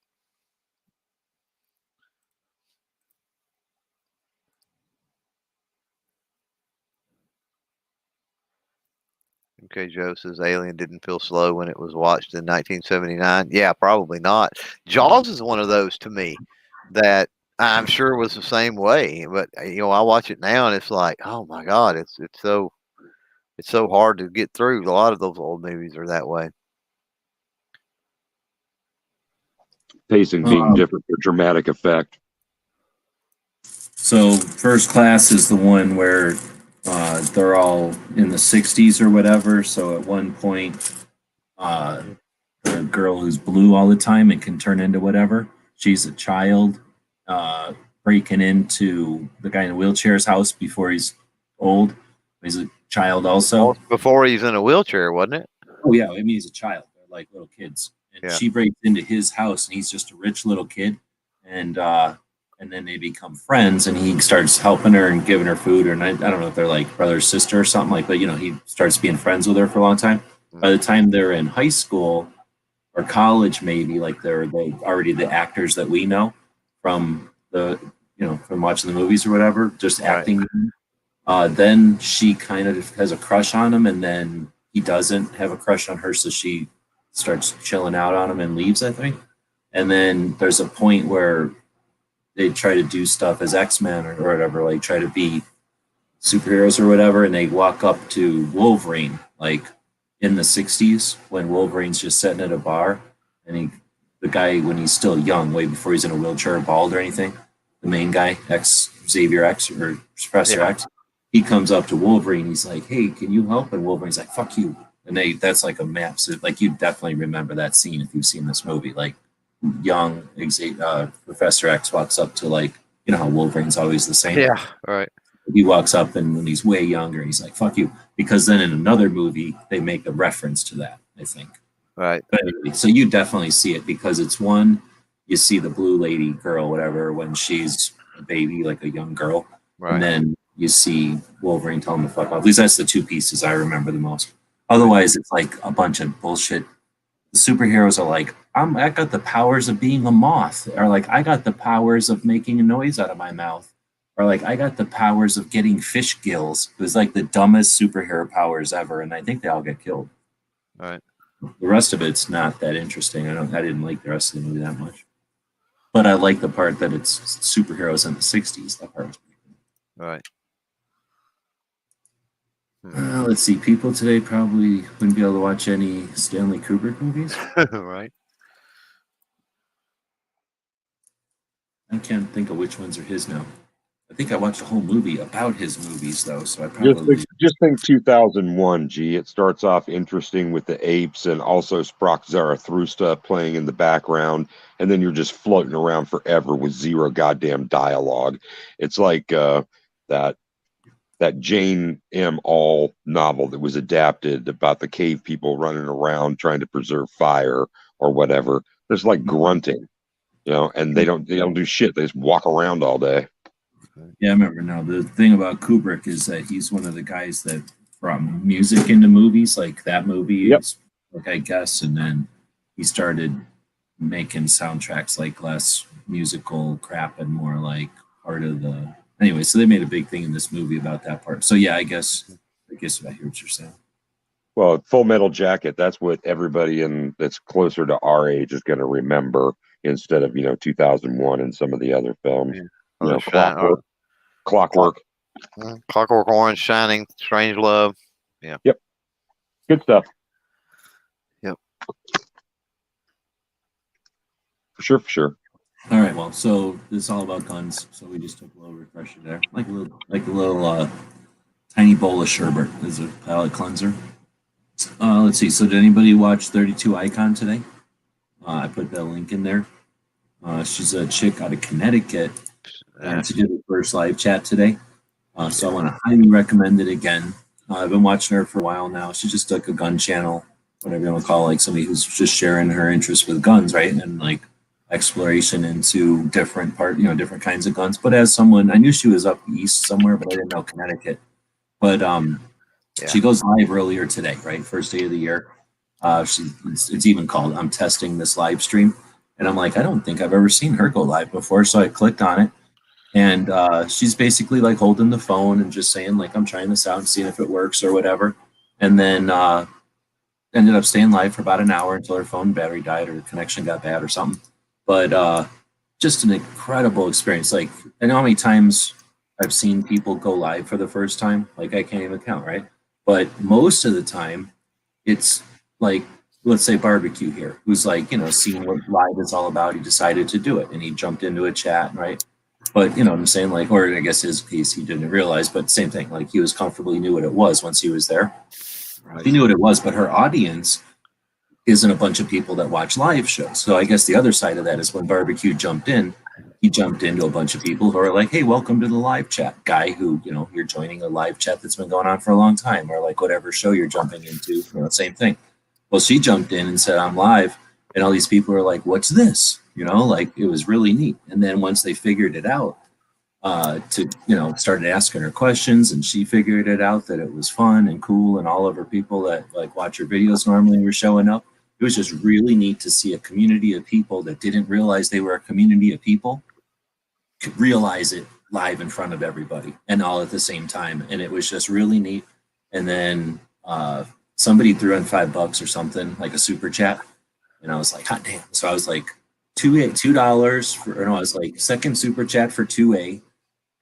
Okay, Joe says Alien didn't feel slow when it was watched in 1979. Yeah, probably not. Jaws is one of those to me that I'm sure was the same way. But I watch it now and it's like, oh my God, it's so hard to get through. A lot of those old movies are that way. Pacing being different for dramatic effect. So First Class is the one where they're all in the 60s or whatever. So at one point, the girl who's blue all the time and can turn into whatever, she's a child breaking into the guy in the wheelchair's house before he's old. He's a child also. Before he's in a wheelchair, wasn't it? Oh, yeah. I mean, he's a child. They're like little kids. And she breaks into his house, and he's just a rich little kid. And then they become friends, and he starts helping her and giving her food. And I don't know if they're like brother or sister or something like, but he starts being friends with her for a long time. Mm-hmm. By the time they're in high school or college, maybe like they're already the actors that we know from from watching the movies or whatever, just acting. Then she kind of has a crush on him, and then he doesn't have a crush on her, so she starts chilling out on him and leaves, I think. And then there's a point where they try to do stuff as X-Men or whatever, like try to be superheroes or whatever, and they walk up to Wolverine, like in the 60s when Wolverine's just sitting at a bar, and the guy, when he's still young, way before he's in a wheelchair or bald or anything, the main guy, Xavier X or Professor X, he comes up to Wolverine, he's like, hey, can you help? And Wolverine's like, fuck you. And that's like a map. So like you definitely remember that scene if you've seen this movie. Like young Professor X walks up to, like, you know how Wolverine's always the same. Yeah, all right. He walks up, and when he's way younger, he's like, fuck you. Because then in another movie, they make a reference to that, I think. Right. But anyway, so you definitely see it because it's one, you see the blue lady girl, whatever, when she's a baby, like a young girl. Right. And then you see Wolverine tell him to fuck off. At least that's the two pieces I remember the most. Otherwise, it's like a bunch of bullshit. The superheroes are like, I got the powers of being a moth. Or like, I got the powers of making a noise out of my mouth. Or like, I got the powers of getting fish gills. It was like the dumbest superhero powers ever. And I think they all get killed. All right. The rest of it's not that interesting. I didn't like the rest of the movie that much. But I like the part that it's superheroes in the 60s. That part was pretty good. All right. Let's see. People today probably wouldn't be able to watch any Stanley Kubrick movies. Right. I can't think of which ones are his now. I think I watched a whole movie about his movies, though, so I probably... Just think 2001, G. It starts off interesting with the apes and also Sprach Zarathustra playing in the background, and then you're just floating around forever with zero goddamn dialogue. It's like that Jane M. All novel that was adapted about the cave people running around trying to preserve fire or whatever. There's like grunting, you know, and they don't do shit. They just walk around all day. Yeah, I remember now. The thing about Kubrick is that he's one of the guys that brought music into movies, like that movie, is, like, I guess, and then he started making soundtracks like less musical crap and more like part of the... Anyway, so they made a big thing in this movie about that part. So yeah, I guess I hear what you're saying. Well, Full Metal Jacket, that's what everybody that's closer to our age is going to remember instead of, 2001 and some of the other films. Yeah. Clockwork. Clockwork Orange, Shining, Strange Love. Yeah. Yep. Good stuff. Yep. For sure. All right, well, so this is all about guns. So we just took a little refresher there, like a little tiny bowl of sherbet as a palate cleanser. Let's see. So did anybody watch 32 Icon today? I put that link in there. She's a chick out of Connecticut, and she did her first live chat today. So I want to highly recommend it again. I've been watching her for a while now. She's just like a gun channel, whatever you want to call it, like somebody who's just sharing her interest with guns, right? And like exploration into different kinds of guns. But as someone, I knew she was up east somewhere, but I didn't know Connecticut. But she goes live earlier today, right? First day of the year. It's even called I'm testing this live stream. And I'm like, I don't think I've ever seen her go live before. So I clicked on it. And she's basically like holding the phone and just saying, like, I'm trying this out and seeing if it works or whatever. And then ended up staying live for about an hour until her phone battery died or the connection got bad or something. But just an incredible experience. Like, I know how many times I've seen people go live for the first time. Like, I can't even count, right? But most of the time, it's like, let's say Barbecue here, who's like, seeing what live is all about. He decided to do it and he jumped into a chat, right? But you know what I'm saying? Like, or I guess his piece he didn't realize, but same thing. Like, he was comfortably knew what it was once he was there. Right. He knew what it was, but her audience isn't a bunch of people that watch live shows. So I guess the other side of that is when Barbecue jumped in, he jumped into a bunch of people who are like, hey, welcome to the live chat. Guy who, you're joining a live chat that's been going on for a long time, or like whatever show you're jumping into, same thing. Well, she jumped in and said, I'm live. And all these people are like, what's this? Like, it was really neat. And then once they figured it out, started asking her questions, and she figured it out that it was fun and cool, and all of her people that like watch her videos normally were showing up. It was just really neat to see a community of people that didn't realize they were a community of people could realize it live in front of everybody and all at the same time. And it was just really neat. And then somebody threw in $5 or something, like a super chat. And I was like, hot damn. So I was like, $2 for, or no, it's like second super chat for 2A,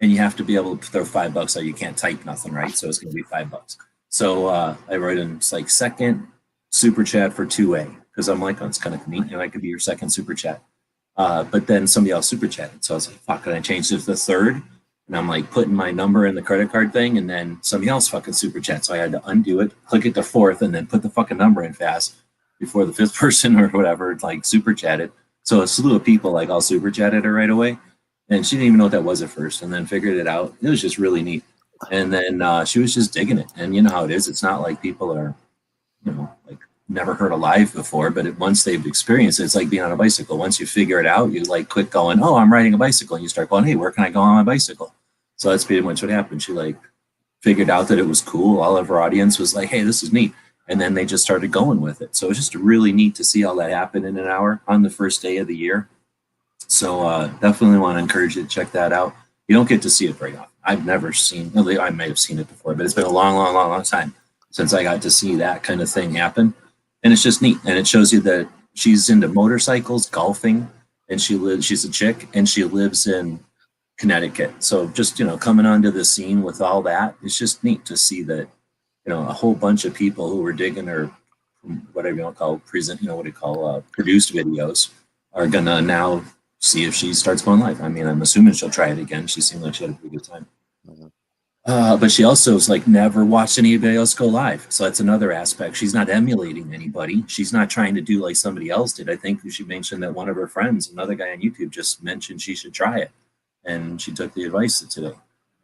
and you have to be able to throw $5 so you can't type nothing, right? So it's going to be $5. So I wrote in, it's like second super chat for 2A, because I'm like, oh, it's kind of neat, I could be your second super chat. But then somebody else super chatted, so I was like, fuck, can I change it to the third? And I'm like putting my number in the credit card thing, and then somebody else fucking super chat. So I had to undo it, click it to fourth, and then put the fucking number in fast before the fifth person or whatever like super chatted. So a slew of people like all super chatted her right away, and she didn't even know what that was at first, and then figured it out. It was just really neat. And then she was just digging it. And you know how it is. It's not like people are, like never heard of live before, but once they've experienced it, it's like being on a bicycle. Once you figure it out, you like quit going, oh, I'm riding a bicycle, and you start going, hey, where can I go on my bicycle? So that's pretty much what happened. She like figured out that it was cool. All of her audience was like, hey, this is neat. And then they just started going with it. So it was just really neat to see all that happen in an hour on the first day of the year. So definitely want to encourage you to check that out. You don't get to see it very often. I've never seen, I may have seen it before, but it's been a long time since I got to see that kind of thing happen. And it's just neat. And it shows you that she's into motorcycles, golfing, and she's a chick, and she lives in Connecticut. So just, coming onto the scene with all that, it's just neat to see that, a whole bunch of people who were digging her, whatever you want to call produced videos are going to now see if she starts going live. I mean, I'm assuming she'll try it again. She seemed like she had a pretty good time. But she also is like never watched anybody else go live. So that's another aspect. She's not emulating anybody. She's not trying to do like somebody else did. I think she mentioned that one of her friends, another guy on YouTube, just mentioned she should try it. And she took the advice today.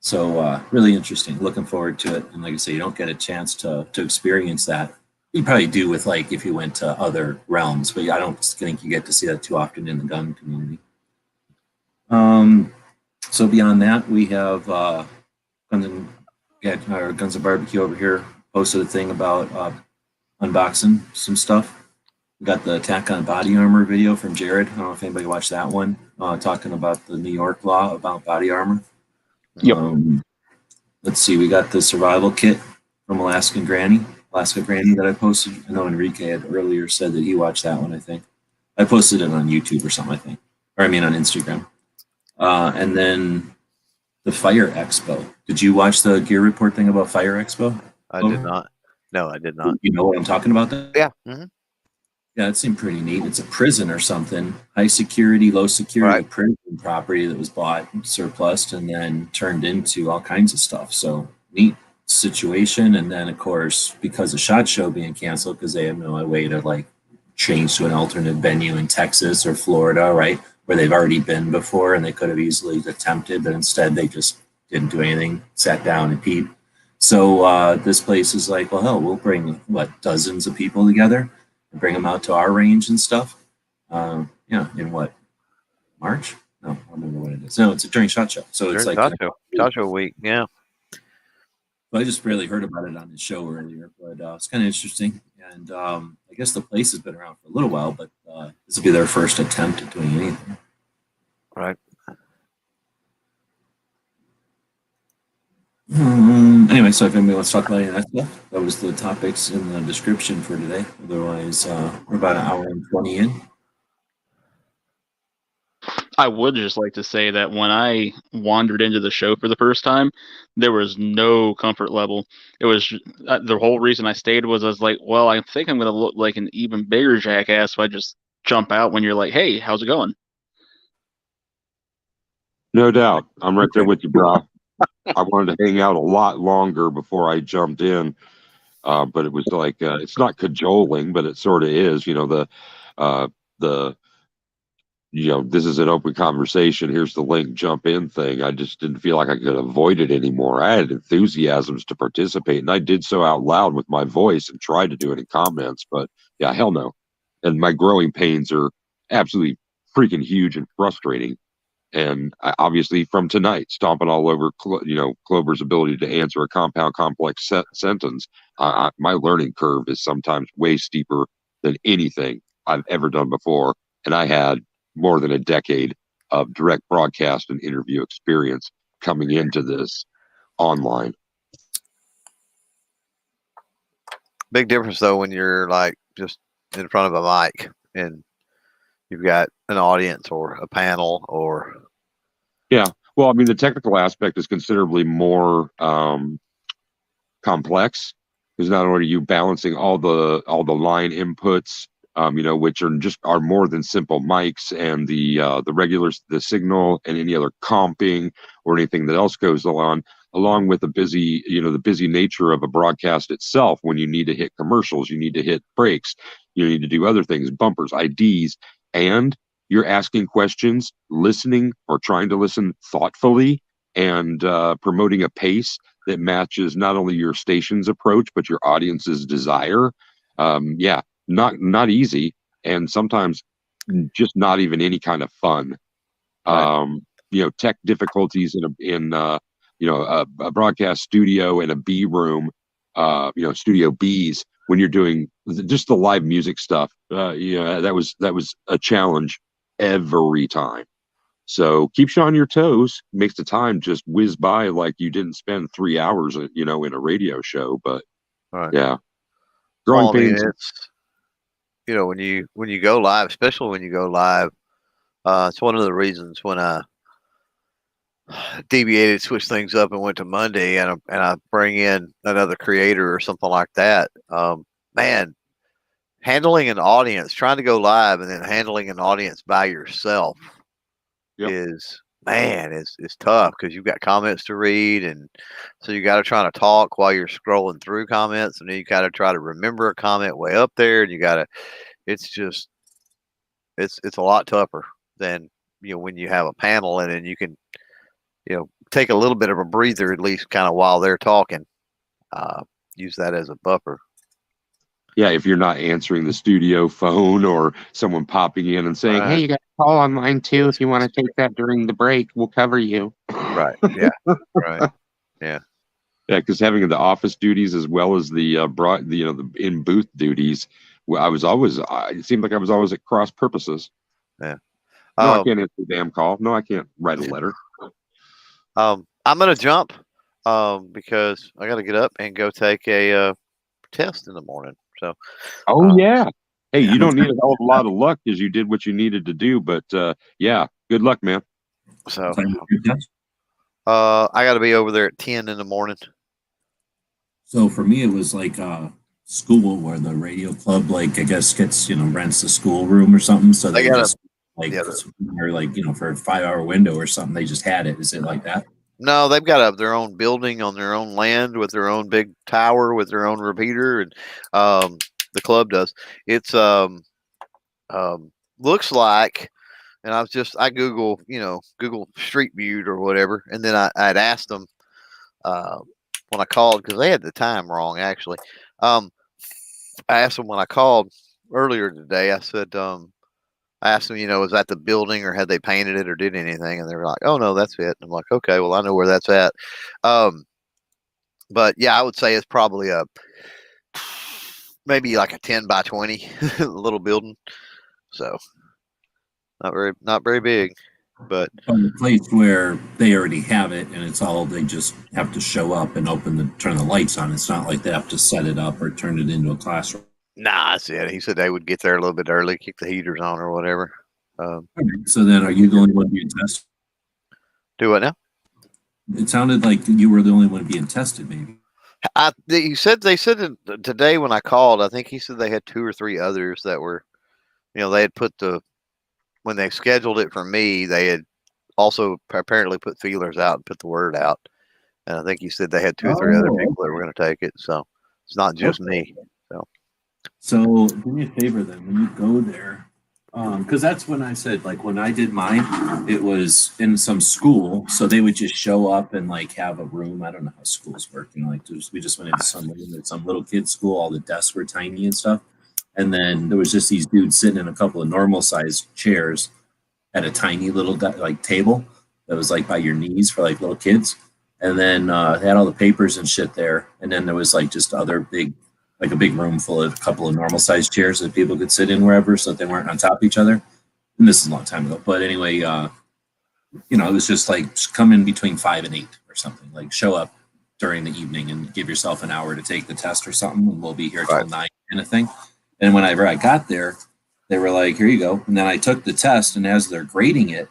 So really interesting. Looking forward to it. And like I say, you don't get a chance to experience that. You probably do with like if you went to other realms, but I don't think you get to see that too often in the gun community. So beyond that, we have Guns and Barbecue over here posted a thing about unboxing some stuff. We got the Attack on Body Armor video from Jared. I don't know if anybody watched that one, talking about the New York law about body armor. Yep. Let's see, we got the survival kit from AlaskaGranny that I posted. I know Enrique had earlier said that he watched that one, I think. I posted it on YouTube or something, I think. Or I mean on Instagram. And then the Fire Expo. Did you watch the Gear Report thing about Fire Expo? I did not. No, I did not. You know what I'm talking about? Then? Yeah. Mm-hmm. Yeah, it seemed pretty neat. It's a prison or something. High security, low security prison property that was bought, surplused, and then turned into all kinds of stuff. So neat situation. And then, of course, because of SHOT Show being canceled, because they have no way to like change to an alternate venue in Texas or Florida, right? Where they've already been before and they could have easily attempted, but instead they just didn't do anything, sat down and peeped. So this place is like, well, hell, we'll bring, dozens of people together and bring them out to our range and stuff. In what, March? No, I don't remember what it is. No, it's during SHOT Show. So it's like SHOT Show week, yeah. I just barely heard about it on the show earlier, but it's kind of interesting. And I guess the place has been around for a little while, but this will be their first attempt at doing anything. Right. Anyway, so if anybody wants to talk about any of that stuff, that was the topics in the description for today. Otherwise, we're about an hour and 20 in. I would just like to say that when I wandered into the show for the first time, there was no comfort level. It was the whole reason I stayed was I was like, well, I think I'm going to look like an even bigger jackass if I just jump out when you're like, hey, how's it going? No doubt. I'm right there with you, bro. I wanted to hang out a lot longer before I jumped in. But it was like, it's not cajoling, but it sort of is, this is an open conversation. Here's the link, jump in thing. I just didn't feel like I could avoid it anymore. I had enthusiasms to participate, and I did so out loud with my voice and tried to do it in comments, but yeah, hell no. And my growing pains are absolutely freaking huge and frustrating. And obviously from tonight, stomping all over, Clover's ability to answer a compound, complex sentence, my learning curve is sometimes way steeper than anything I've ever done before. And I had more than a decade of direct broadcast and interview experience coming into this online. Big difference though when you're like just in front of a mic and you've got an audience or a panel or. Yeah. Well, I mean, the technical aspect is considerably more complex, because not only are you balancing all the line inputs, which are more than simple mics and the regulars, the signal, and any other comping or anything that else goes along with the busy nature of a broadcast itself. When you need to hit commercials, you need to hit breaks, you need to do other things, bumpers, IDs, and you're asking questions, listening or trying to listen thoughtfully, and promoting a pace that matches not only your station's approach but your audience's desire. Not easy, and sometimes just not even any kind of fun. Right. Tech difficulties in a broadcast studio and a B room, studio Bs, when you're doing just the live music stuff. That was a challenge every time. So keeps you on your toes, makes the time just whiz by like you didn't spend 3 hours, in a radio show. But Right. yeah, growing Well, I mean, pains. it's, when you go live, especially when you go live, it's one of the reasons when I deviated, switched things up, and went to Monday, and I bring in another creator or something like that. Man, handling an audience, trying to go live, and then handling an audience by yourself is tough, because you've got comments to read, and so you got to try to talk while you're scrolling through comments, and then you got to try to remember a comment way up there, and it's just it's a lot tougher than when you have a panel, and then you can take a little bit of a breather, at least kind of while they're talking. Use that as a buffer. Yeah, if you're not answering the studio phone or someone popping in and saying, Right. "Hey, you got a call on line too. If you want to take that during the break, we'll cover you." Right. Yeah. Right. Yeah. Yeah, because having the office duties as well as the the in booth duties, it seemed like I was always at cross purposes. Yeah. No, I can't answer the damn call. No, I can't write a letter. I'm gonna jump because I got to get up and go take a test in the morning. So. Yeah. Hey, you don't need a hell of a lot of luck because you did what you needed to do. But yeah, good luck, man. So. I got to be over there at 10 in the morning. So for me, it was like school, where the radio club, like, I guess, gets, rents the schoolroom or something. So they got just for a 5-hour window or something, they just had it. Is it like that? No, they've got their own building on their own land with their own big tower with their own repeater, and the club does. It's looks like, and I Google Street View or whatever, and then I'd asked them when I called, because they had the time wrong actually. I asked them when I called earlier today. I said, I asked them, is that the building, or had they painted it or did anything? And they were like, "Oh no, that's it." And I'm like, "Okay, well, I know where that's at." But yeah, I would say it's probably maybe like a 10 by 20 little building. So not very big, but The place where they already have it, and it's all, they just have to show up and turn the lights on. It's not like they have to set it up or turn it into a classroom. nah, that's it. He said they would get there a little bit early, kick the heaters on or whatever. So then, are you the only one being tested? Do what now? It sounded like you were the only one being tested, maybe. They said today when I called, I think he said they had 2 or 3 others that were, they had put when they scheduled it for me, they had also apparently put feelers out and put the word out. And I think he said they had 2 or 3 other people that were going to take it. So it's not just me. So do me a favor then, when you go there, because that's when I said, like, when I did mine, it was in some school, so they would just show up and like have a room. I don't know how schools work, we just went into some room at some little kid's school. All the desks were tiny and stuff, and then there was just these dudes sitting in a couple of normal sized chairs at a tiny little table that was like by your knees for like little kids, and then they had all the papers and shit there, and then there was like just other a big room full of a couple of normal sized chairs that people could sit in wherever, so that they weren't on top of each other. And this is a long time ago, but anyway, it was just like come in between 5 and 8 or something, like show up during the evening and give yourself an hour to take the test or something, and we'll be here till 9 kind of thing. And whenever I got there, they were like, here you go. And then I took the test, and as they're grading it,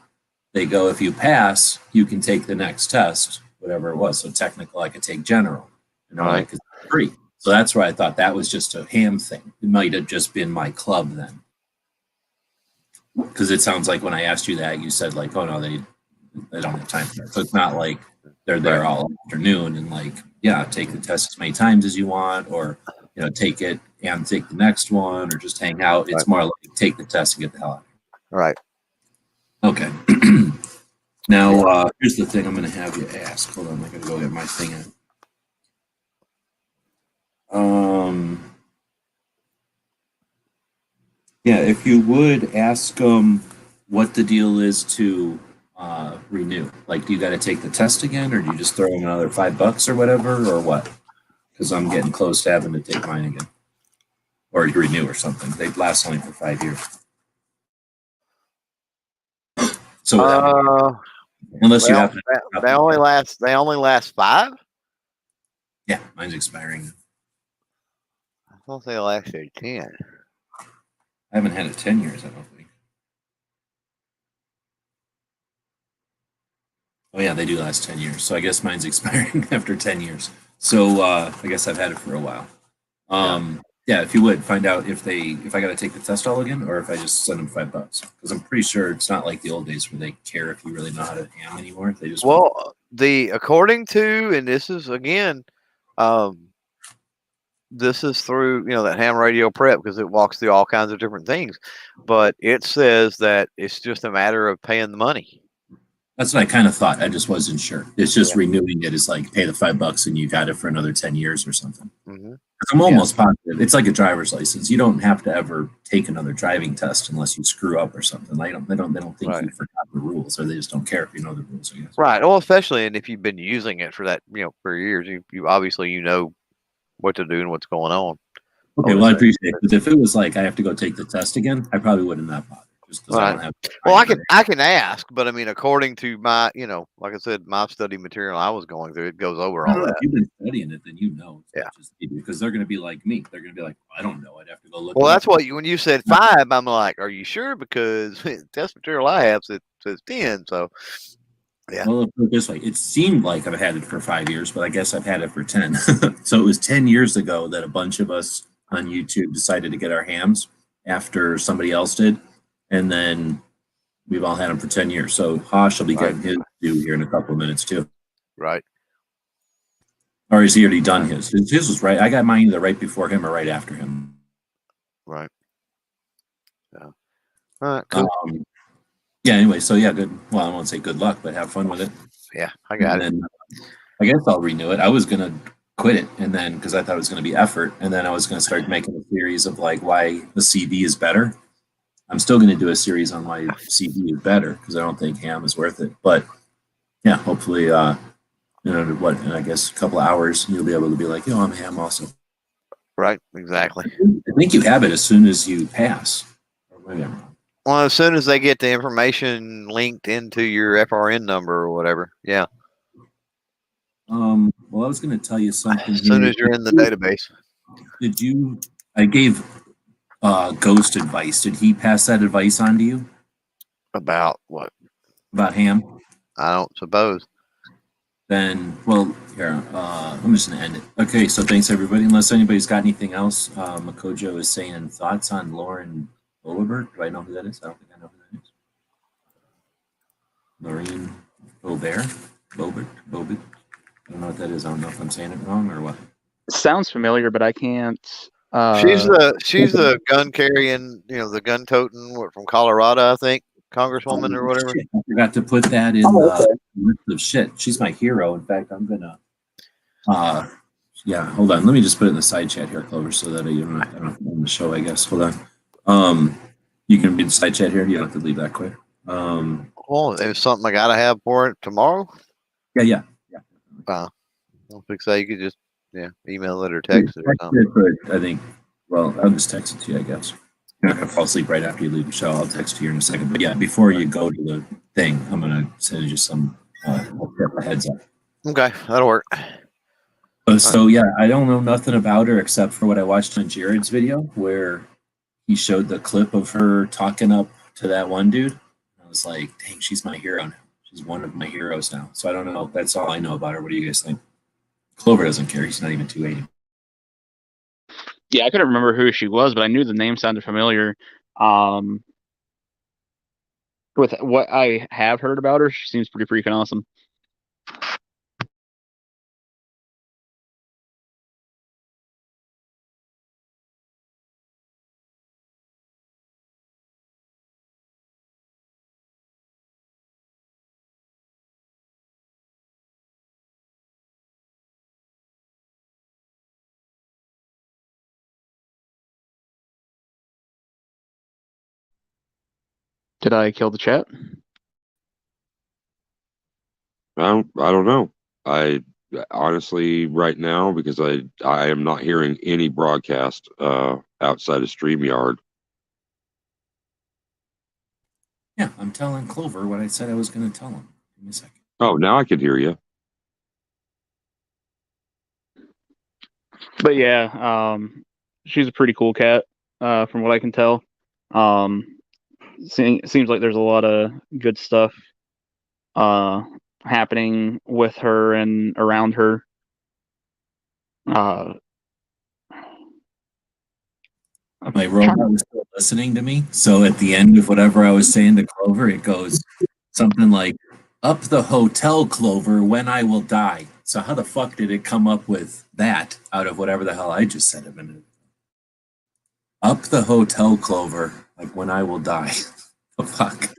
they go, if you pass, you can take the next test, whatever it was. So technical, I could take general, like it's free. So that's where I thought that was just a ham thing. It might have just been my club then. Because it sounds like when I asked you that, you said like, oh no, they don't have time for that. So it's not like they're there all afternoon and like, yeah, take the test as many times as you want, or take it and take the next one, or just hang out. It's more like take the test and get the hell out. Right. Okay. Now, here's the thing I'm going to have you ask. Hold on, I got to go get my thing in. Yeah, if you would ask them what the deal is to renew. Like, do you got to take the test again, or do you just throw them another $5 or whatever, or what? Because I'm getting close to having to take mine again, or renew or something. They last only for 5 years. So unless you have to, they only last 5. Yeah, mine's expiring. I thought they lasted 10. I haven't had it 10 years, I don't think. Oh yeah, they do last 10 years. So I guess mine's expiring after 10 years. So I guess I've had it for a while. Yeah, if you would find out if I got to take the test all again, or if I just send them $5, because I'm pretty sure it's not like the old days where they care if you really know how to ham anymore. They just according to, and this is again, this is through that ham radio prep, because it walks through all kinds of different things, but it says that it's just a matter of paying the money. That's what I kind of thought. I just wasn't sure. It's just renewing it is like pay the $5 and you got it for another 10 years or something. Mm-hmm. I'm almost positive. It's like a driver's license. You don't have to ever take another driving test unless you screw up or something. They don't think you forgot the rules, or they just don't care if you know the rules, I guess. Right. Well, especially, and if you've been using it for that, for years, you obviously know what to do and what's going on. Okay, well, I appreciate it. But if it was like I have to go take the test again, I probably wouldn't have bothered. Just because I don't have. Well, I can ask, but I mean, according to my, like I said, my study material I was going through, it goes over all that. If you've been studying it, then you know. Because they're going to be like me. They're going to be like, I don't know. I'd have to go look. Well, that's what when you said 5, I'm like, are you sure? Because test material I have says 10. So, yeah. Well, let's put it this way. It seemed like I've had it for 5 years, but I guess I've had it for 10. So it was 10 years ago that a bunch of us on YouTube decided to get our hams after somebody else did. And then we've all had them for 10 years. So Hosh will be getting his due here in a couple of minutes too. Right. Or is he already done his? His was right. I got mine either right before him or right after him. Right. Yeah. All right. Cool. Yeah. Anyway, so yeah, good. Well, I won't say good luck, but have fun with it. Yeah, I got it. I guess I'll renew it. I was gonna quit it, and then because I thought it was gonna be effort, and then I was gonna start making a series of like why the CD is better. I'm still going to do a series on why CD is better, because I don't think ham is worth it. But yeah, hopefully, in I guess a couple of hours, you'll be able to be like, I'm ham also. Right, exactly. I think you have it as soon as you pass. Or maybe I'm wrong. Well, as soon as they get the information linked into your FRN number or whatever, yeah. Well, I was going to tell you something. As soon as you're in the database. I gave Ghost advice. Did he pass that advice on to you? About what? About ham? I don't suppose. Then, well, here, I'm just going to end it. Okay, so thanks, everybody. Unless anybody's got anything else, Makojo is saying thoughts on Lauren Oliver. Do I know who that is? I don't think I know who that is. Lorraine Bobert. I don't know what that is. I don't know if I'm saying it wrong or what. Sounds familiar, but I can't. She's the gun carrying, the gun toting from Colorado, I think, congresswoman or whatever. Shit. I forgot to put that in the list of shit. She's my hero. In fact, I'm gonna. Hold on. Let me just put it in the side chat here, Clover, so that I don't have to end the show. I guess. Hold on. You can read the side chat here. You don't have to leave that quick. Well, there's something I gotta have for it tomorrow. Yeah. I don't think so. You could just email it or text it or something. I think. Well, I'll just text it to you, I guess. You're not gonna fall asleep right after you leave the show. I'll text you in a second. But yeah, before you go to the thing, I'm gonna send you some heads up. Okay, that'll work. So yeah, I don't know nothing about her except for what I watched on Jared's video, where he showed the clip of her talking up to that one dude. I was like, dang, she's my hero now. She's one of my heroes now. So I don't know. That's all I know about her. What do you guys think? Clover doesn't care. He's not even 280. Yeah, I couldn't remember who she was, but I knew the name sounded familiar. With what I have heard about her, she seems pretty freaking awesome. Did I kill the chat? I don't know. I honestly, right now, because I am not hearing any broadcast outside of StreamYard. Yeah, I'm telling Clover what I said I was going to tell him. Give me a second. Oh, now I can hear you. But yeah, she's a pretty cool cat, from what I can tell. Seems like there's a lot of good stuff happening with her and around her. My robot was still listening to me. So at the end of whatever I was saying to Clover, it goes something like, up the hotel, Clover, when I will die. So how the fuck did it come up with that out of whatever the hell I just said a minute ago? Up the hotel, Clover, like when I will die. The fuck?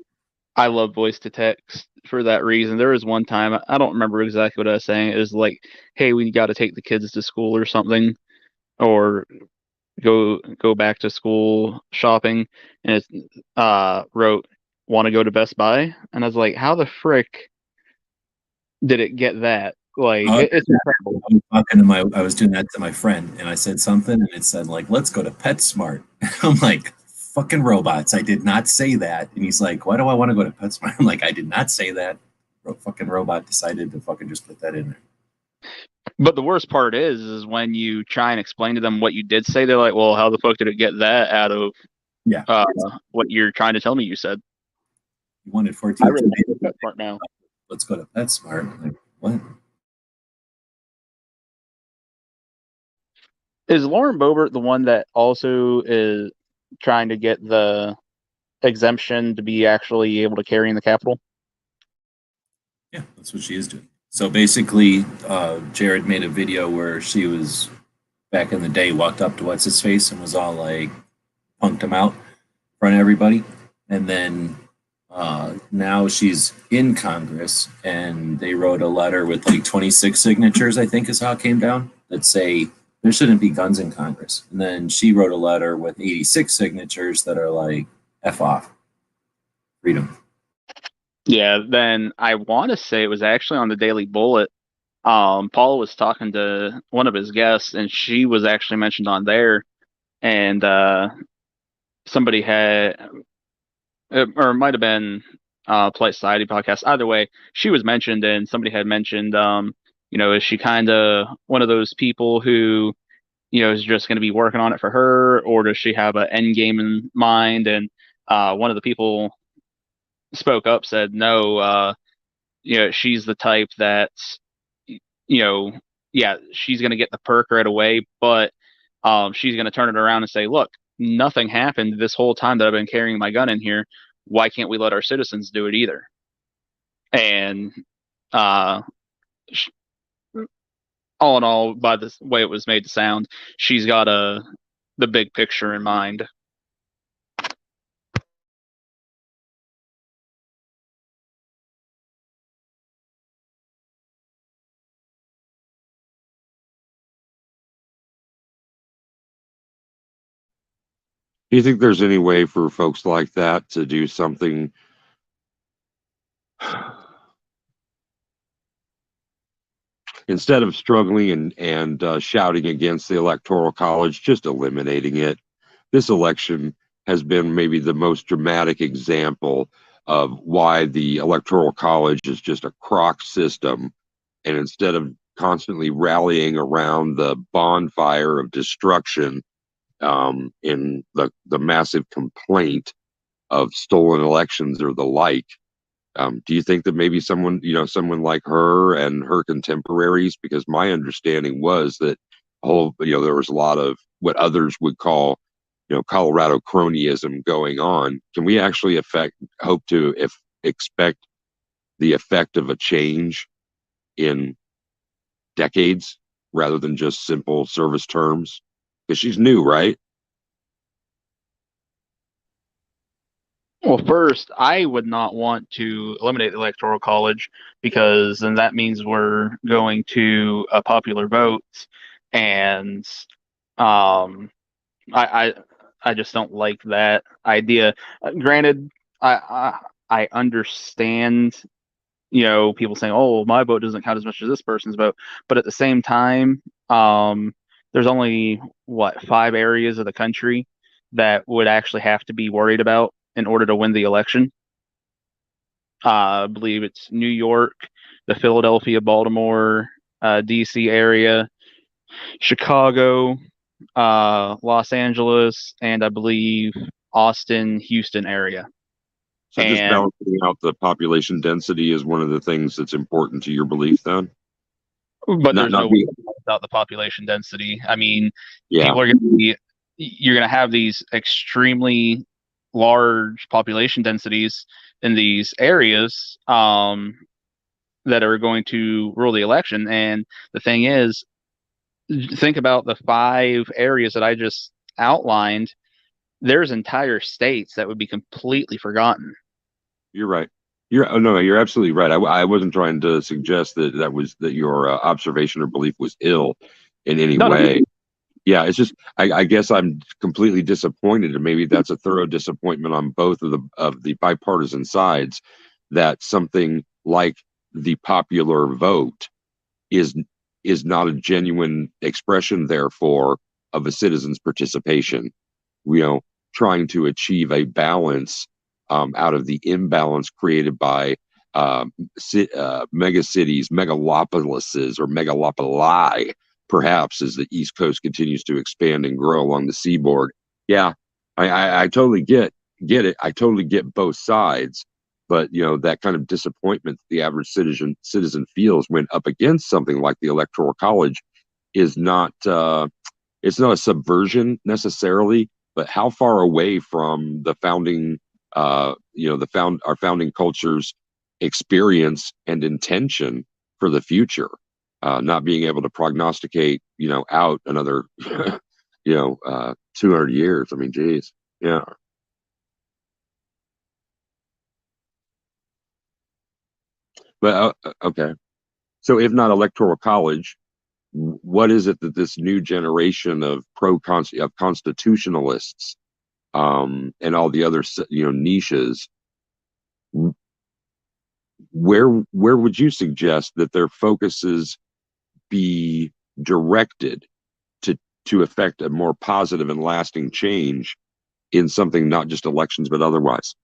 I love voice to text for that reason. There was one time, I don't remember exactly what I was saying. It was like, hey, we got to take the kids to school or something, or go back to school shopping, and it wrote, want to go to Best Buy? And I was like, how the frick did it get that? Like, it's incredible. I was doing that to my friend, and I said something, and it said like, let's go to PetSmart. I'm like, fucking robots, I did not say that. And he's like, why do I want to go to PetSmart? I'm like, I did not say that. Fucking robot decided to fucking just put that in there. But the worst part is when you try and explain to them what you did say, they're like, well, how the fuck did it get that out of what you're trying to tell me you said? You wanted 14. I really like PetSmart now. Let's go to PetSmart. Like, what? Is Lauren Boebert the one that also is trying to get the exemption to be actually able to carry in the Capitol? Yeah, that's what she is doing. So basically, Jared made a video where she was, back in the day, walked up to what's his face and was all like, punked him out in front of everybody. And then now she's in Congress, and they wrote a letter with like 26 signatures, I think is how it came down, that say there shouldn't be guns in Congress. And then she wrote a letter with 86 signatures that are like, F off. Freedom. Yeah, then I want to say it was actually on the Daily Bullet. Paul was talking to one of his guests, and she was actually mentioned on there. And somebody had, or it might have been Polite Society podcast. Either way, she was mentioned, and somebody had mentioned, is she kind of one of those people who, is just going to be working on it for her, or does she have an end game in mind? And one of the people spoke up, said no, she's the type that, she's going to get the perk right away, but she's going to turn it around and say, look, nothing happened this whole time that I've been carrying my gun in here. Why can't we let our citizens do it either? And all in all, by the way it was made to sound, she's got the big picture in mind. Do you think there's any way for folks like that to do something instead of struggling and shouting against the Electoral College, just eliminating it? This election has been maybe the most dramatic example of why the Electoral College is just a crock system. And instead of constantly rallying around the bonfire of destruction, in the massive complaint of stolen elections or the like. Do you think that maybe someone like her and her contemporaries, because my understanding was that there was a lot of what others would call, Colorado cronyism going on. Can we actually expect the effect of a change in decades rather than just simple service terms? Because she's new, right? Well, first, I would not want to eliminate the Electoral College because then that means we're going to a popular vote, and um, I I just don't like that idea. Granted, I understand, people saying, "Oh, my vote doesn't count as much as this person's vote," but at the same time, there's only what 5 areas of the country that would actually have to be worried about in order to win the election. I believe it's New York, the Philadelphia, Baltimore, DC area, Chicago, Los Angeles, and I believe Austin, Houston area. So just balancing out the population density is one of the things that's important to your belief then? But there's no way without the population density. I mean, yeah. People are going to be, you're going to have these extremely large population densities in these areas that are going to rule the election. And the thing is, think about the 5 areas that I just outlined. There's entire states that would be completely forgotten. You're right. You're absolutely right. I wasn't trying to suggest that your observation or belief was ill in any way. Yeah, it's just I guess I'm completely disappointed, and maybe that's a thorough disappointment on both of the bipartisan sides, that something like the popular vote is not a genuine expression, therefore, of a citizen's participation. Trying to achieve a balance out of the imbalance created by mega cities, megalopolises, or megalopoli, perhaps, as the East Coast continues to expand and grow along the seaboard. Yeah, I totally get it. I totally get both sides, but that kind of disappointment the average citizen feels when up against something like the Electoral College is not. It's not a subversion necessarily, but how far away from the founding, our founding culture's experience and intention for the future, not being able to prognosticate, out another, 200 years. I mean, geez, yeah. But okay, so if not Electoral College, what is it that this new generation of constitutionalists and all the other niches, where would you suggest that their focuses be directed to affect a more positive and lasting change in something not just elections but otherwise?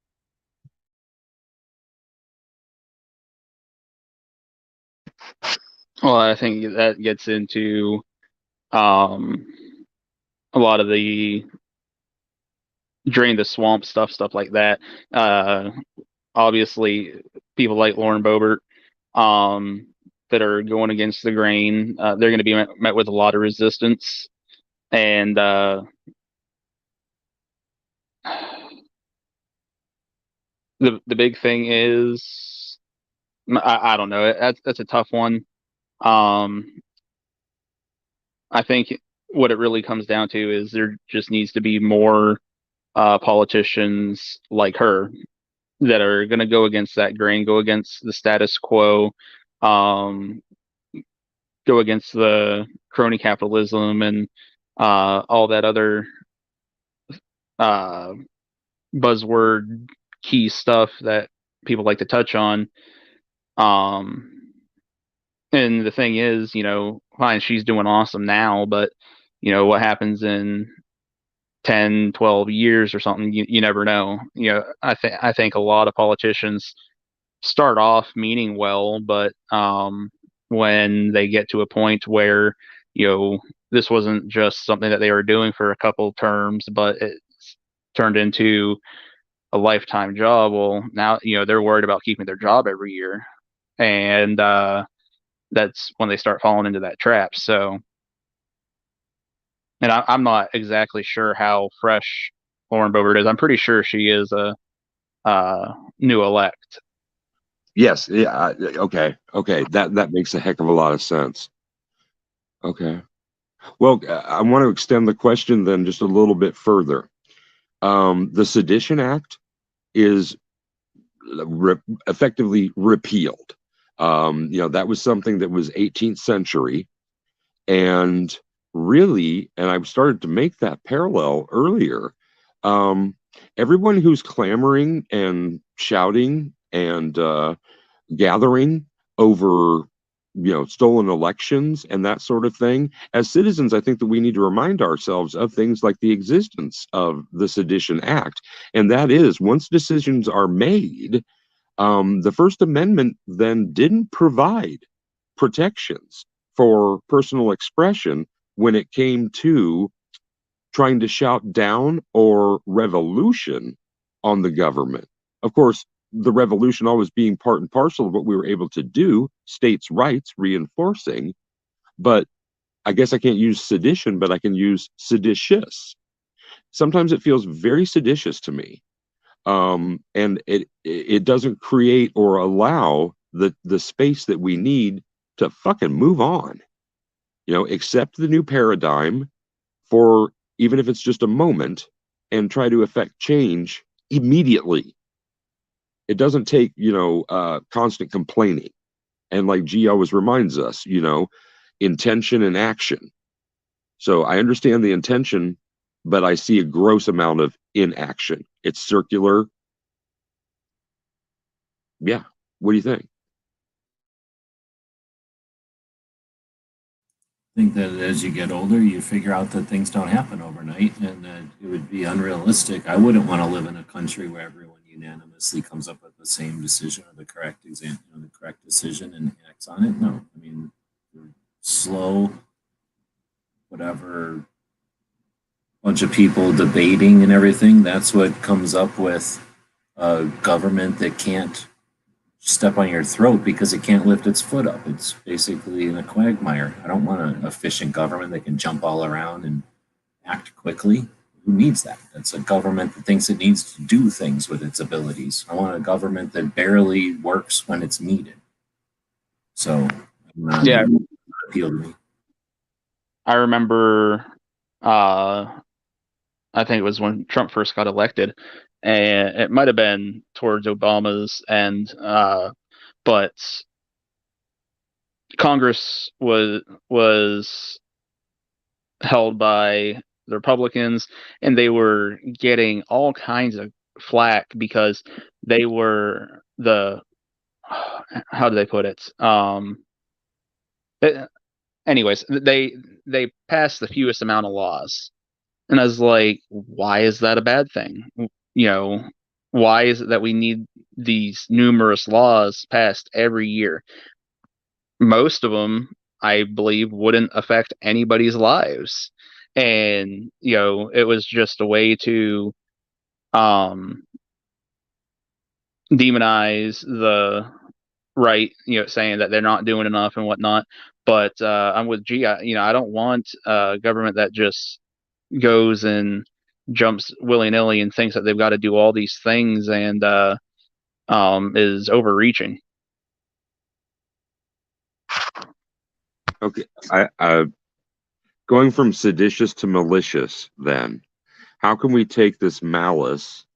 Well, I think that gets into a lot of the drain the swamp stuff like that. Obviously, people like Lauren Boebert that are going against the grain, they're going to be met with a lot of resistance. And the big thing is, I don't know. That's a tough one. I think what it really comes down to is there just needs to be more politicians like her that are going to go against that grain, go against the status quo, go against the crony capitalism and all that other buzzword key stuff that people like to touch on. And the thing is, fine, she's doing awesome now, but what happens in 10, 12 years or something, you never know. I think a lot of politicians start off meaning well, but when they get to a point where this wasn't just something that they were doing for a couple terms, but it turned into a lifetime job. Well, now, they're worried about keeping their job every year. And that's when they start falling into that trap. So, and I'm not exactly sure how fresh Lauren Boebert is. I'm pretty sure she is a new elect. Yes. Yeah. Okay. Okay. That makes a heck of a lot of sense. Okay. Well, I want to extend the question then just a little bit further. The Sedition Act is effectively repealed. That was something that was 18th century, and really, and I started to make that parallel earlier. Everyone who's clamoring and shouting and gathering over stolen elections and that sort of thing, as citizens, I think that we need to remind ourselves of things like the existence of the Sedition Act, and that is, once decisions are made, the First Amendment then didn't provide protections for personal expression when it came to trying to shout down or revolution on the government. Of course, the revolution always being part and parcel of what we were able to do, states' rights reinforcing. But I guess I can't use sedition, but I can use seditious. Sometimes it feels very seditious to me. And it doesn't create or allow the space that we need to fucking move on. Accept the new paradigm for even if it's just a moment, and try to affect change immediately. It doesn't take constant complaining. And like G always reminds us, intention and action. So I understand the intention, but I see a gross amount of inaction. It's circular. Yeah. What do you think? I think that as you get older, you figure out that things don't happen overnight, and that it would be unrealistic. I wouldn't want to live in a country where everyone unanimously comes up with the same decision or the correct the correct decision and acts on it. No, I mean, slow, whatever, bunch of people debating and everything. That's what comes up with a government that can't step on your throat because it can't lift its foot up. It's basically in a quagmire. I don't want an efficient government that can jump all around and act quickly. Who needs that? That's a government that thinks it needs to do things with its abilities. I want a government that barely works when it's needed. So, Yeah, appeal to me. I remember, I think it was when Trump first got elected, and it might have been towards Obama's end, but Congress was held by the Republicans, and they were getting all kinds of flack because they were how do they put it? Anyways, they passed the fewest amount of laws, and I was like, why is that a bad thing? Why is it that we need these numerous laws passed every year? Most of them, I believe, wouldn't affect anybody's lives. And, it was just a way to demonize the right, saying that they're not doing enough and whatnot. But I'm with G. I don't want a government that just goes and jumps willy-nilly and thinks that they've got to do all these things and is overreaching. Okay. Going from seditious to malicious, then, how can we take this malice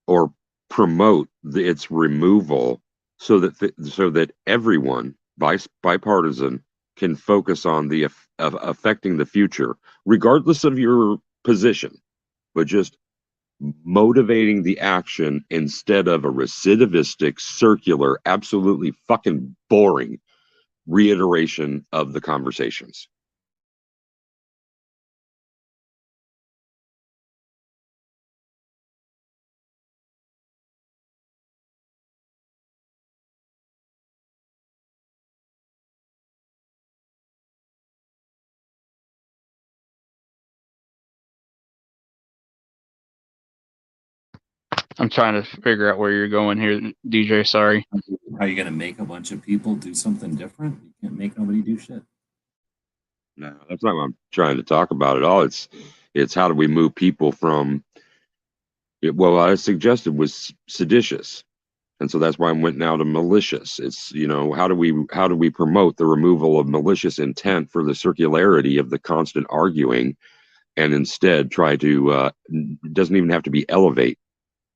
or promote its removal so that everyone, bipartisan, can focus on the of affecting the future, regardless of your position, but just motivating the action instead of a recidivistic, circular, absolutely fucking boring reiteration of the conversations? I'm trying to figure out where you're going here, DJ. Sorry. How are you going to make a bunch of people do something different? You can't make nobody do shit. No, that's not what I'm trying to talk about at all. It's how do we move people from well, what I suggested was seditious. And so that's why I went now to malicious. It's, how do we promote the removal of malicious intent for the circularity of the constant arguing, and instead try to it doesn't even have to be elevate,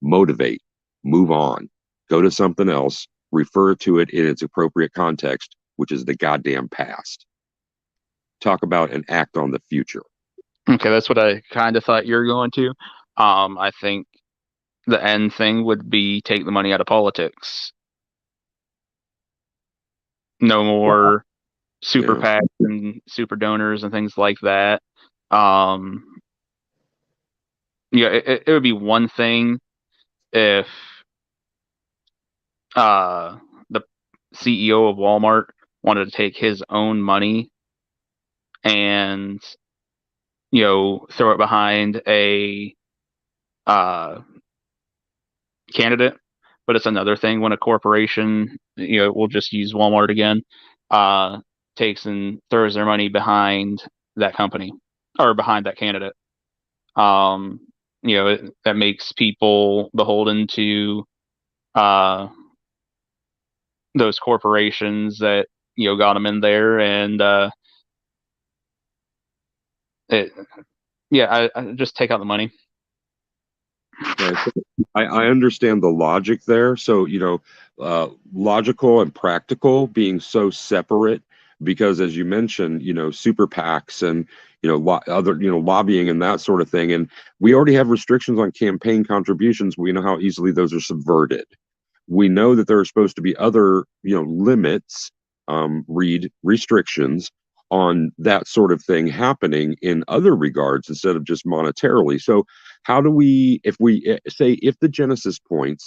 motivate, move on, go to something else, refer to it in its appropriate context, which is the goddamn past. Talk about and act on the future. Okay, that's what I kind of thought you were going to. I think the end thing would be take the money out of politics. No more super PACs and super donors and things like that. It would be one thing if the CEO of Walmart wanted to take his own money and throw it behind a candidate. But it's another thing when a corporation, we'll just use Walmart again, takes and throws their money behind that company or behind that candidate. That makes people beholden to those corporations that got them in there, and I just take out the money. Okay, so I understand the logic there. So, logical and practical being so separate, because as you mentioned, super PACs and, other, lobbying and that sort of thing. And we already have restrictions on campaign contributions. We know how easily those are subverted. We know that there are supposed to be other, limits, read restrictions on that sort of thing happening in other regards instead of just monetarily. So how do we, if we say, if the genesis point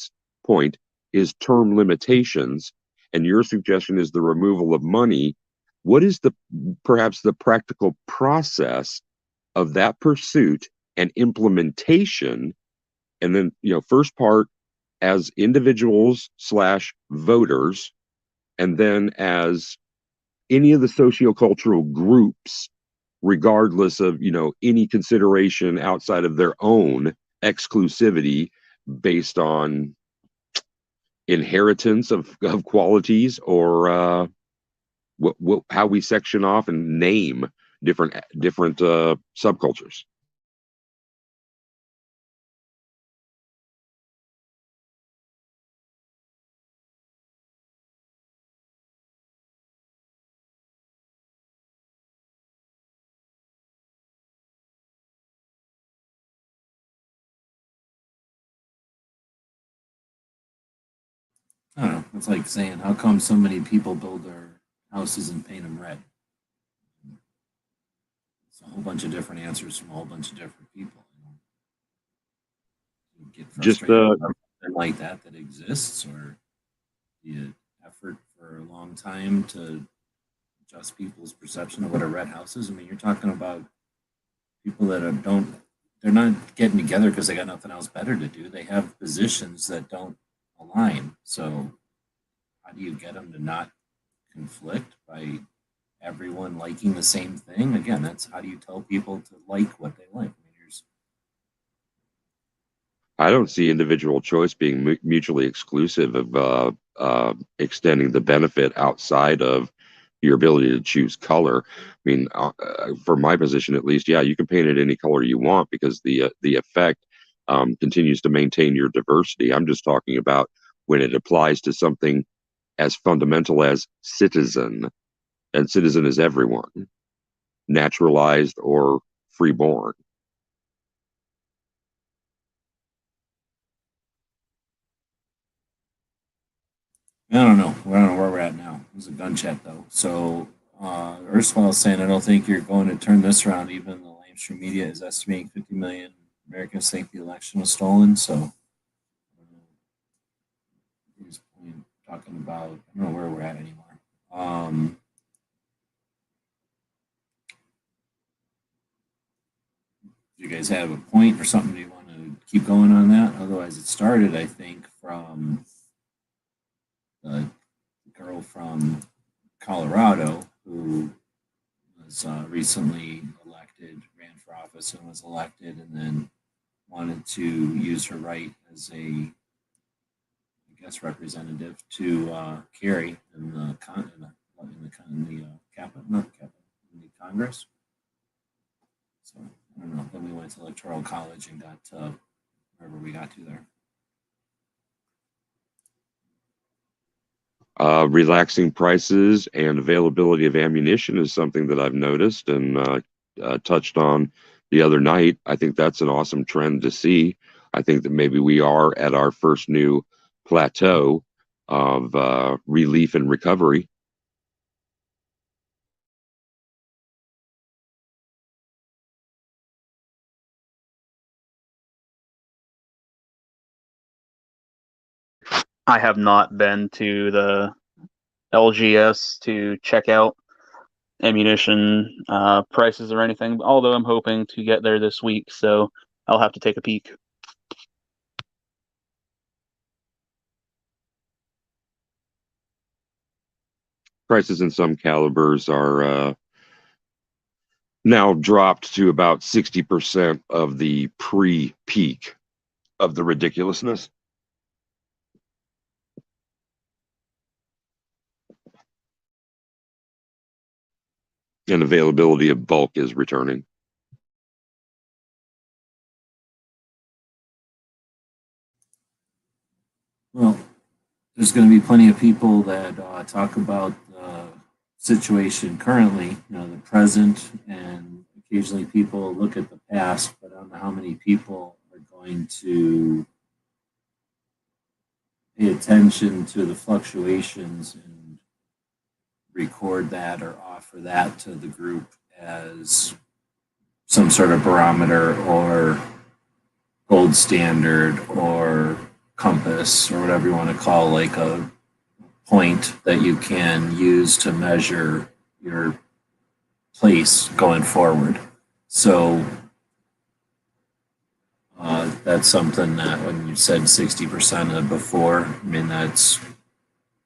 is term limitations and your suggestion is the removal of money, what is perhaps the practical process of that pursuit and implementation? And then, first part as individuals / voters, and then as any of the sociocultural groups, regardless of any consideration outside of their own exclusivity based on inheritance of qualities, or how we section off and name different subcultures. I don't know. It's like saying, how come so many people build their houses and paint them red? It's a whole bunch of different answers from a whole bunch of different people. You get frustrated about something like that exists, or the effort for a long time to adjust people's perception of what a red house is. I mean, you're talking about people that they're not getting together because they got nothing else better to do. They have positions that don't align. So how do you get them to not conflict by everyone liking the same thing? Again, that's how do you tell people to like what they like? I don't see individual choice being mutually exclusive of extending the benefit outside of your ability to choose color. I mean, for my position at least, yeah, you can paint it any color you want because the effect continues to maintain your diversity. I'm just talking about when it applies to something as fundamental as citizen, and citizen is everyone, naturalized or freeborn. I don't know. I don't know where we're at now. It was a gun chat though. So Ursula is saying, I don't think you're going to turn this around. Even the mainstream media is estimating 50 million Americans think the election was stolen. So he's talking about, I don't know where we're at anymore. Do you guys have a point or something you want to keep going on that. Otherwise, it started, I think, from the girl from Colorado who was recently elected, ran for office and was elected, and then wanted to use her right as a, I guess, representative to carry in the capital, not the capital, in the Congress. So I don't know. Then we went to electoral college and got to wherever we got to there. Relaxing prices and availability of ammunition is something that I've noticed and touched on the other night. I think that's an awesome trend to see. I think that maybe we are at our first new plateau of relief and recovery. I have not been to the LGS to check out ammunition prices or anything, although I'm hoping to get there this week, so I'll have to take a peek. Prices in some calibers are now dropped to about 60% of the pre-peak of the ridiculousness. And availability of bulk is returning. Well, there's going to be plenty of people that talk about the situation currently, the present, and occasionally people look at the past, but I don't know how many people are going to pay attention to the fluctuations and record that or offer that to the group as some sort of barometer or gold standard or compass or whatever you want to call, like a point that you can use to measure your place going forward. So that's something that when you said 60% of before, I mean, that's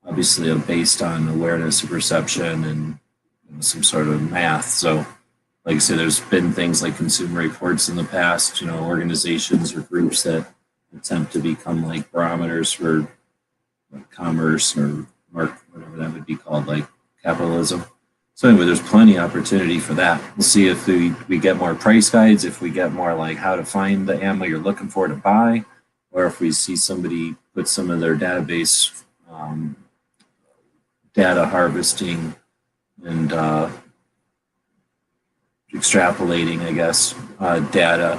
obviously based on awareness of perception and some sort of math. So like I said, there's been things like Consumer Reports in the past, organizations or groups that attempt to become like barometers for like commerce or whatever that would be called, like capitalism. So anyway, there's plenty of opportunity for that. We'll see if we get more price guides, if we get more like how to find the ammo you're looking for to buy, or if we see somebody put some of their database data harvesting and extrapolating, I guess, data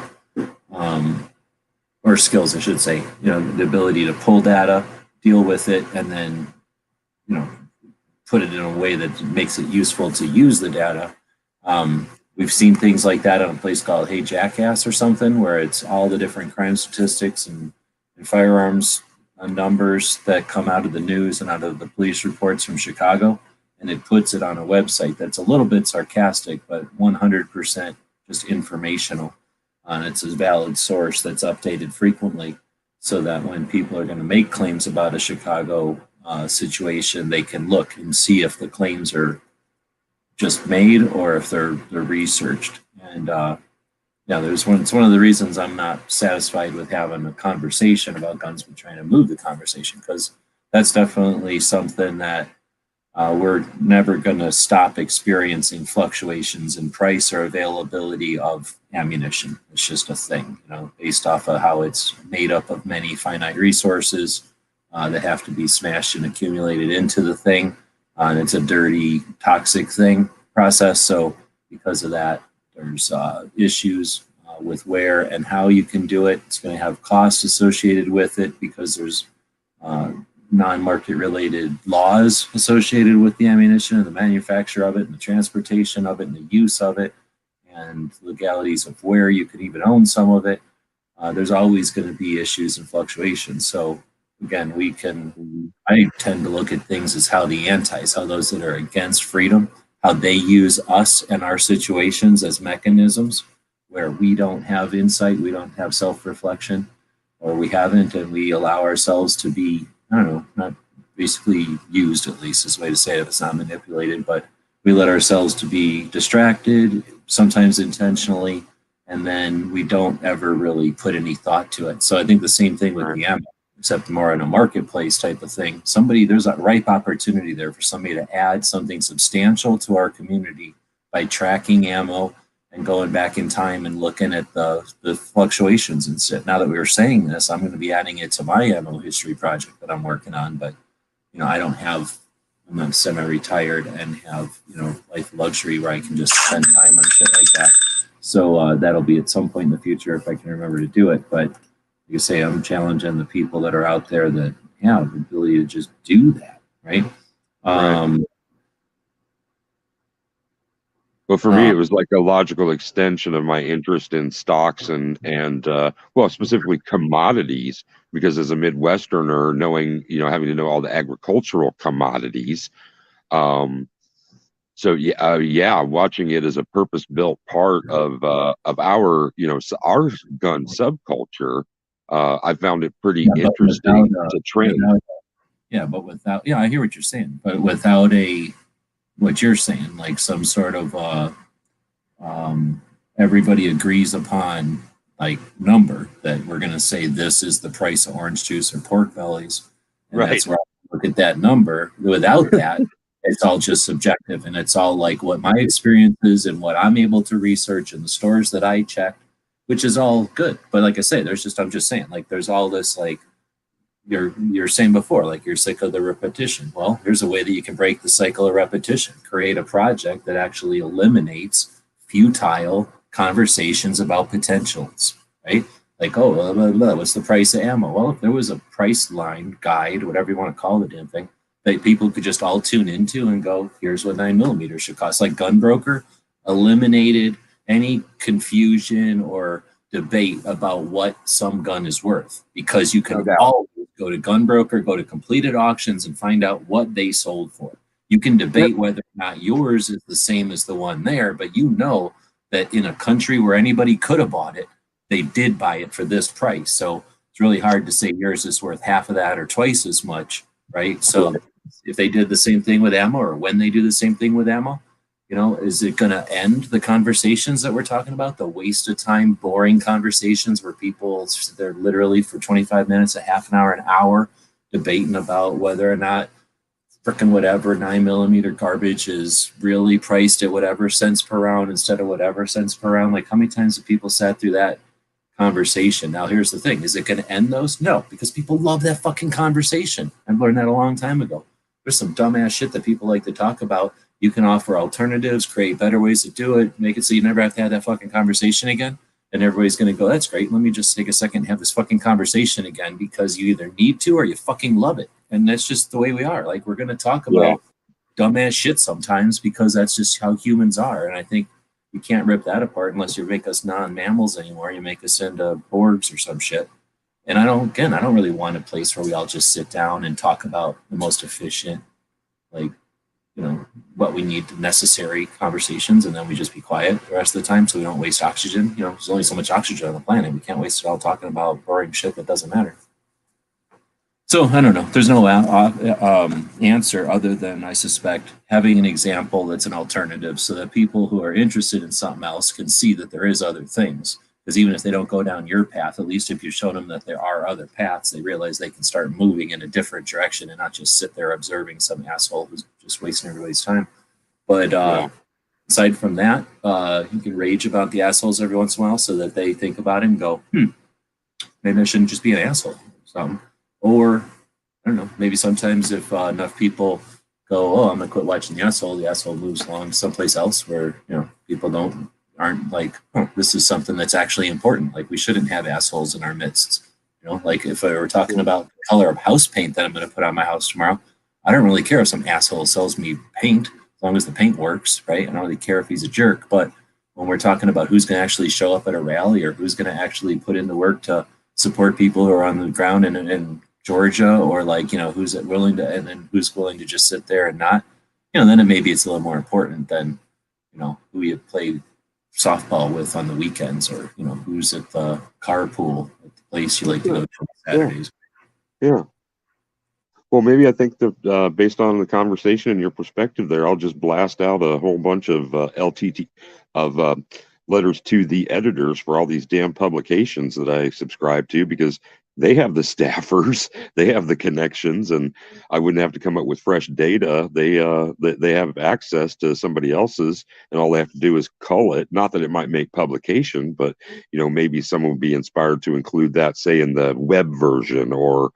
or skills, I should say, the ability to pull data, deal with it, and then, put it in a way that makes it useful to use the data. We've seen things like that on a place called Hey Jackass or something, where it's all the different crime statistics and firearms numbers that come out of the news and out of the police reports from Chicago. And it puts it on a website that's a little bit sarcastic, but 100% just informational. And it's a valid source that's updated frequently so that when people are going to make claims about a Chicago situation, they can look and see if the claims are just made or if they're researched. And it's one of the reasons I'm not satisfied with having a conversation about guns. We're trying to move the conversation because that's definitely something that we're never going to stop experiencing fluctuations in price or availability of ammunition. It's just a thing, based off of how it's made up of many finite resources that have to be smashed and accumulated into the thing. And it's a dirty, toxic process. So because of that, there's issues with where and how you can do it. It's going to have costs associated with it because there's non-market related laws associated with the ammunition and the manufacture of it and the transportation of it and the use of it and legalities of where you could even own some of it. There's always going to be issues and fluctuations. So again, I tend to look at things as how the antis, how those that are against freedom, how they use us and our situations as mechanisms where we don't have insight, we don't have self-reflection, or we haven't, and we allow ourselves to be, I don't know, not basically used, at least is the way to say it if it's not manipulated, but we let ourselves to be distracted, sometimes intentionally, and then we don't ever really put any thought to it. So I think the same thing with the ammo, except more in a marketplace type of thing. There's a ripe opportunity there for somebody to add something substantial to our community by tracking ammo and going back in time and looking at the fluctuations and shit. Now that we were saying this, I'm going to be adding it to my ammo history project that I'm working on. But, I'm not semi-retired and have, life luxury where I can just spend time on shit like that. So that'll be at some point in the future if I can remember to do it. But you say I'm challenging the people that are out there that have the ability to just do that, right? Well, for me, it was like a logical extension of my interest in stocks and well, specifically commodities, because as a Midwesterner, knowing, having to know all the agricultural commodities, so yeah, watching it as a purpose-built part of our, our gun subculture, I found it pretty interesting to train. I hear what you're saying, but without what you're saying, like some sort of everybody agrees upon like number that we're going to say this is the price of orange juice or pork bellies, and that's where I look at that number. Without that, it's all just subjective, and it's all like what my experience is and what I'm able to research in the stores that I check, which is all good. But like I say, I'm just saying, like there's all this like you're saying before, like you're sick of the repetition. Well, here's a way that you can break the cycle of repetition. Create a project that actually eliminates futile conversations about potentials, right? Like, oh, blah, blah, blah, what's the price of ammo? Well, if there was a price line guide, whatever you want to call the damn thing, that people could just all tune into and go, here's what 9mm should cost. Like Gunbroker eliminated any confusion or debate about what some gun is worth, because you can always go to Gunbroker, go to completed auctions and find out what they sold for. You can debate whether or not yours is the same as the one there, but you know that in a country where anybody could have bought it, they did buy it for this price. So it's really hard to say yours is worth half of that or twice as much, right? So if they did the same thing with ammo, or when they do the same thing with ammo, is it going to end the conversations that we're talking about? The waste of time, boring conversations where people sit there literally for 25 minutes, a half an hour, an hour debating about whether or not frickin' whatever 9mm garbage is really priced at whatever cents per round instead of whatever cents per round. Like how many times have people sat through that conversation? Now, here's the thing. Is it going to end those? No, because people love that fucking conversation. I've learned that a long time ago. There's some dumbass shit that people like to talk about. You can offer alternatives, create better ways to do it, make it so you never have to have that fucking conversation again. And everybody's going to go, that's great. Let me just take a second and have this fucking conversation again, because you either need to or you fucking love it. And that's just the way we are. Like, we're going to talk about dumbass shit sometimes because that's just how humans are. And I think you can't rip that apart unless you make us non-mammals anymore. You make us into Borgs or some shit. And I don't really want a place where we all just sit down and talk about the most efficient, like, what we need, necessary conversations, and then we just be quiet the rest of the time so we don't waste oxygen. There's only so much oxygen on the planet. We can't waste it all talking about boring shit that doesn't matter. So I don't know. There's no answer other than, I suspect, having an example that's an alternative so that people who are interested in something else can see that there is other things. Because even if they don't go down your path, at least if you show them that there are other paths, they realize they can start moving in a different direction and not just sit there observing some asshole who's just wasting everybody's time. But aside from that, you can rage about the assholes every once in a while so that they think about it and go, maybe I shouldn't just be an asshole. Or, I don't know, maybe sometimes if enough people go, oh, I'm going to quit watching the asshole moves along someplace else where, people aren't like, oh, this is something that's actually important. Like, we shouldn't have assholes in our midst. Like if we're talking about the color of house paint that I'm going to put on my house tomorrow, I don't really care if some asshole sells me paint as long as the paint works, right? I don't really care if he's a jerk. But when we're talking about who's going to actually show up at a rally or who's going to actually put in the work to support people who are on the ground in Georgia, or like, who's willing to, and then who's willing to just sit there and not, then maybe it's a little more important than, who you play softball with on the weekends, or who's at the carpool at the place you like to go to on Saturdays. Yeah. Well, maybe I think that based on the conversation and your perspective there, I'll just blast out a whole bunch of LTT of letters to the editors for all these damn publications that I subscribe to, because they have the staffers, they have the connections, and I wouldn't have to come up with fresh data. They have access to somebody else's, and all they have to do is cull it. Not that it might make publication, but maybe someone would be inspired to include that, say, in the web version, or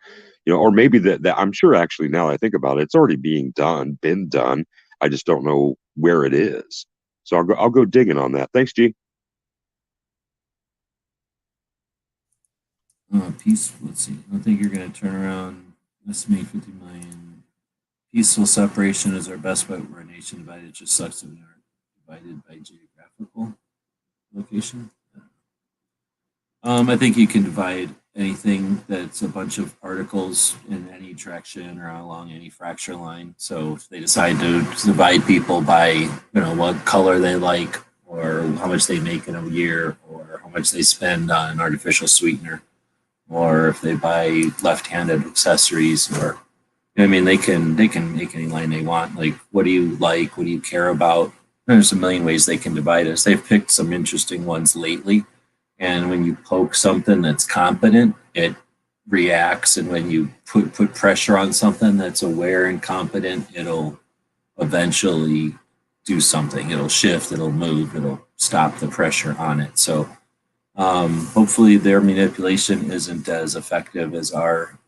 or maybe that I'm sure actually now that I think about it, it's already been done. I just don't know where it is. So I'll go digging on that. Thanks, G. Peace. Let's see. I don't think you're going to turn around. Estimate 50 million. Peaceful separation is our best bet. We're a nation divided. It just sucks that we aren't divided by geographical location. I think you can divide anything that's a bunch of particles in any direction or along any fracture line. So if they decide to divide people by, what color they like, or how much they make in a year, or how much they spend on artificial sweetener, or if they buy left-handed accessories, or they can make any line they want. Like, what do you like? What do you care about? There's a million ways they can divide us. They've picked some interesting ones lately. And when you poke something that's competent, it reacts. And when you put pressure on something that's aware and competent, it'll eventually do something. It'll shift, it'll move, it'll stop the pressure on it. So hopefully their manipulation isn't as effective as our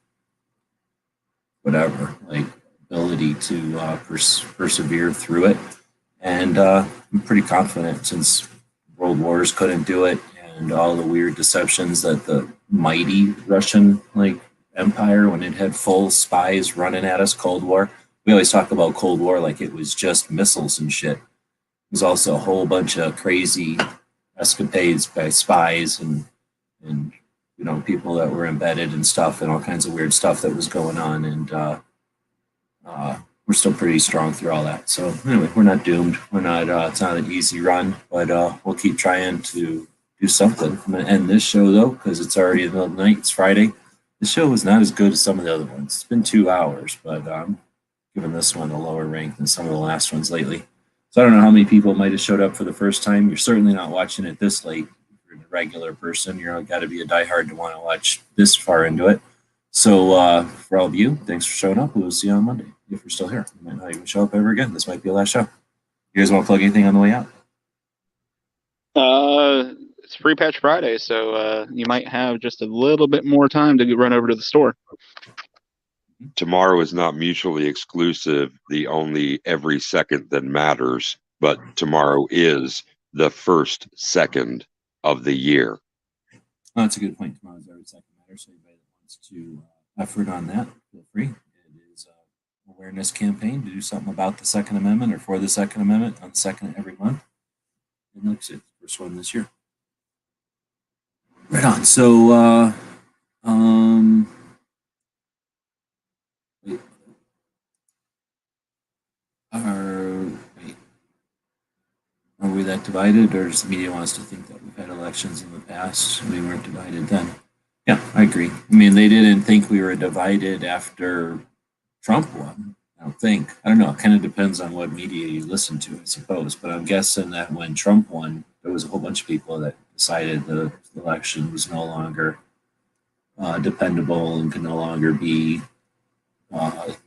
ability to persevere through it. And I'm pretty confident, since World Wars couldn't do it, and all the weird deceptions that the mighty Russian empire, when it had full spies running at us, Cold War. We always talk about Cold War like it was just missiles and shit. There's also a whole bunch of crazy escapades by spies and people that were embedded and stuff, and all kinds of weird stuff that was going on. And we're still pretty strong through all that. So anyway, we're not doomed. We're not. It's not an easy run, but we'll keep trying to do something. I'm going to end this show, though, because it's already the middle of the night. It's Friday. The show was not as good as some of the other ones. It's been 2 hours, but I'm giving this one a lower rank than some of the last ones lately. So I don't know how many people might have showed up for the first time. You're certainly not watching it this late. If you're a regular person, you're got to be a diehard to want to watch this far into it. So for all of you, thanks for showing up. We'll see you on Monday. If you're still here, you might not even show up ever again. This might be the last show. You guys want to plug anything on the way out? It's Free Patch Friday, so you might have just a little bit more time to run over to the store. Tomorrow is not mutually exclusive, the only every second that matters, but tomorrow is the first second of the year. Oh, that's a good point. Tomorrow is every second matters. So anybody that wants to effort on that, feel free. It is an awareness campaign to do something about the Second Amendment, or for the Second Amendment, on the second every month. And looks like the first one this year. Right on. So are we that divided, or does the media want us to think that we've had elections in the past? We weren't divided then. Yeah, I agree. I mean, they didn't think we were divided after Trump won. I don't think. I don't know. It kind of depends on what media you listen to, I suppose. But I'm guessing that when Trump won, there was a whole bunch of people that decided the election was no longer dependable and could no longer be when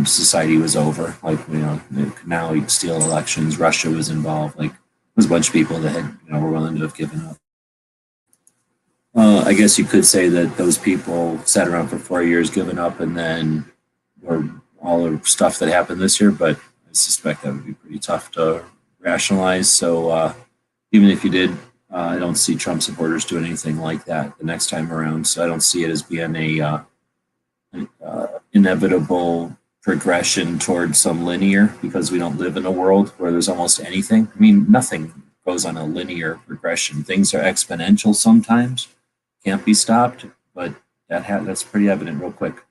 society was over. Now you steal elections. Russia was involved. There's a bunch of people that had were willing to have given up. I guess you could say that those people sat around for 4 years, given up, and then were all the stuff that happened this year. But I suspect that would be pretty tough to rationalize. So even if you did, I don't see Trump supporters doing anything like that the next time around. So I don't see it as being a inevitable progression towards some linear, because we don't live in a world where there's almost anything. I mean, nothing goes on a linear progression. Things are exponential sometimes, can't be stopped, but that's pretty evident real quick.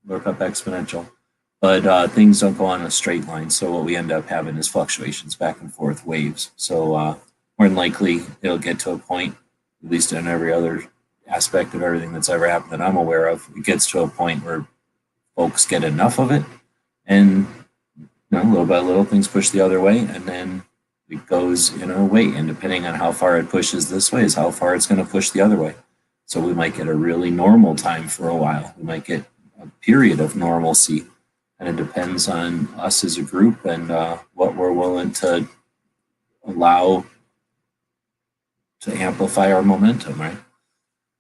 Look up exponential. But things don't go on a straight line. So what we end up having is fluctuations, back and forth, waves. So more than likely, it'll get to a point, at least in every other aspect of everything that's ever happened that I'm aware of, it gets to a point where folks get enough of it, and little by little things push the other way, and then it goes in a way, and depending on how far it pushes this way is how far it's going to push the other way. So we might get a really normal time for a while. We might get a period of normalcy, and it depends on us as a group and what we're willing to allow to amplify our momentum, right?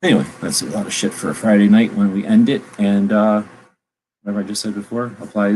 Anyway, that's a lot of shit for a Friday night when we end it, and whatever I just said before applies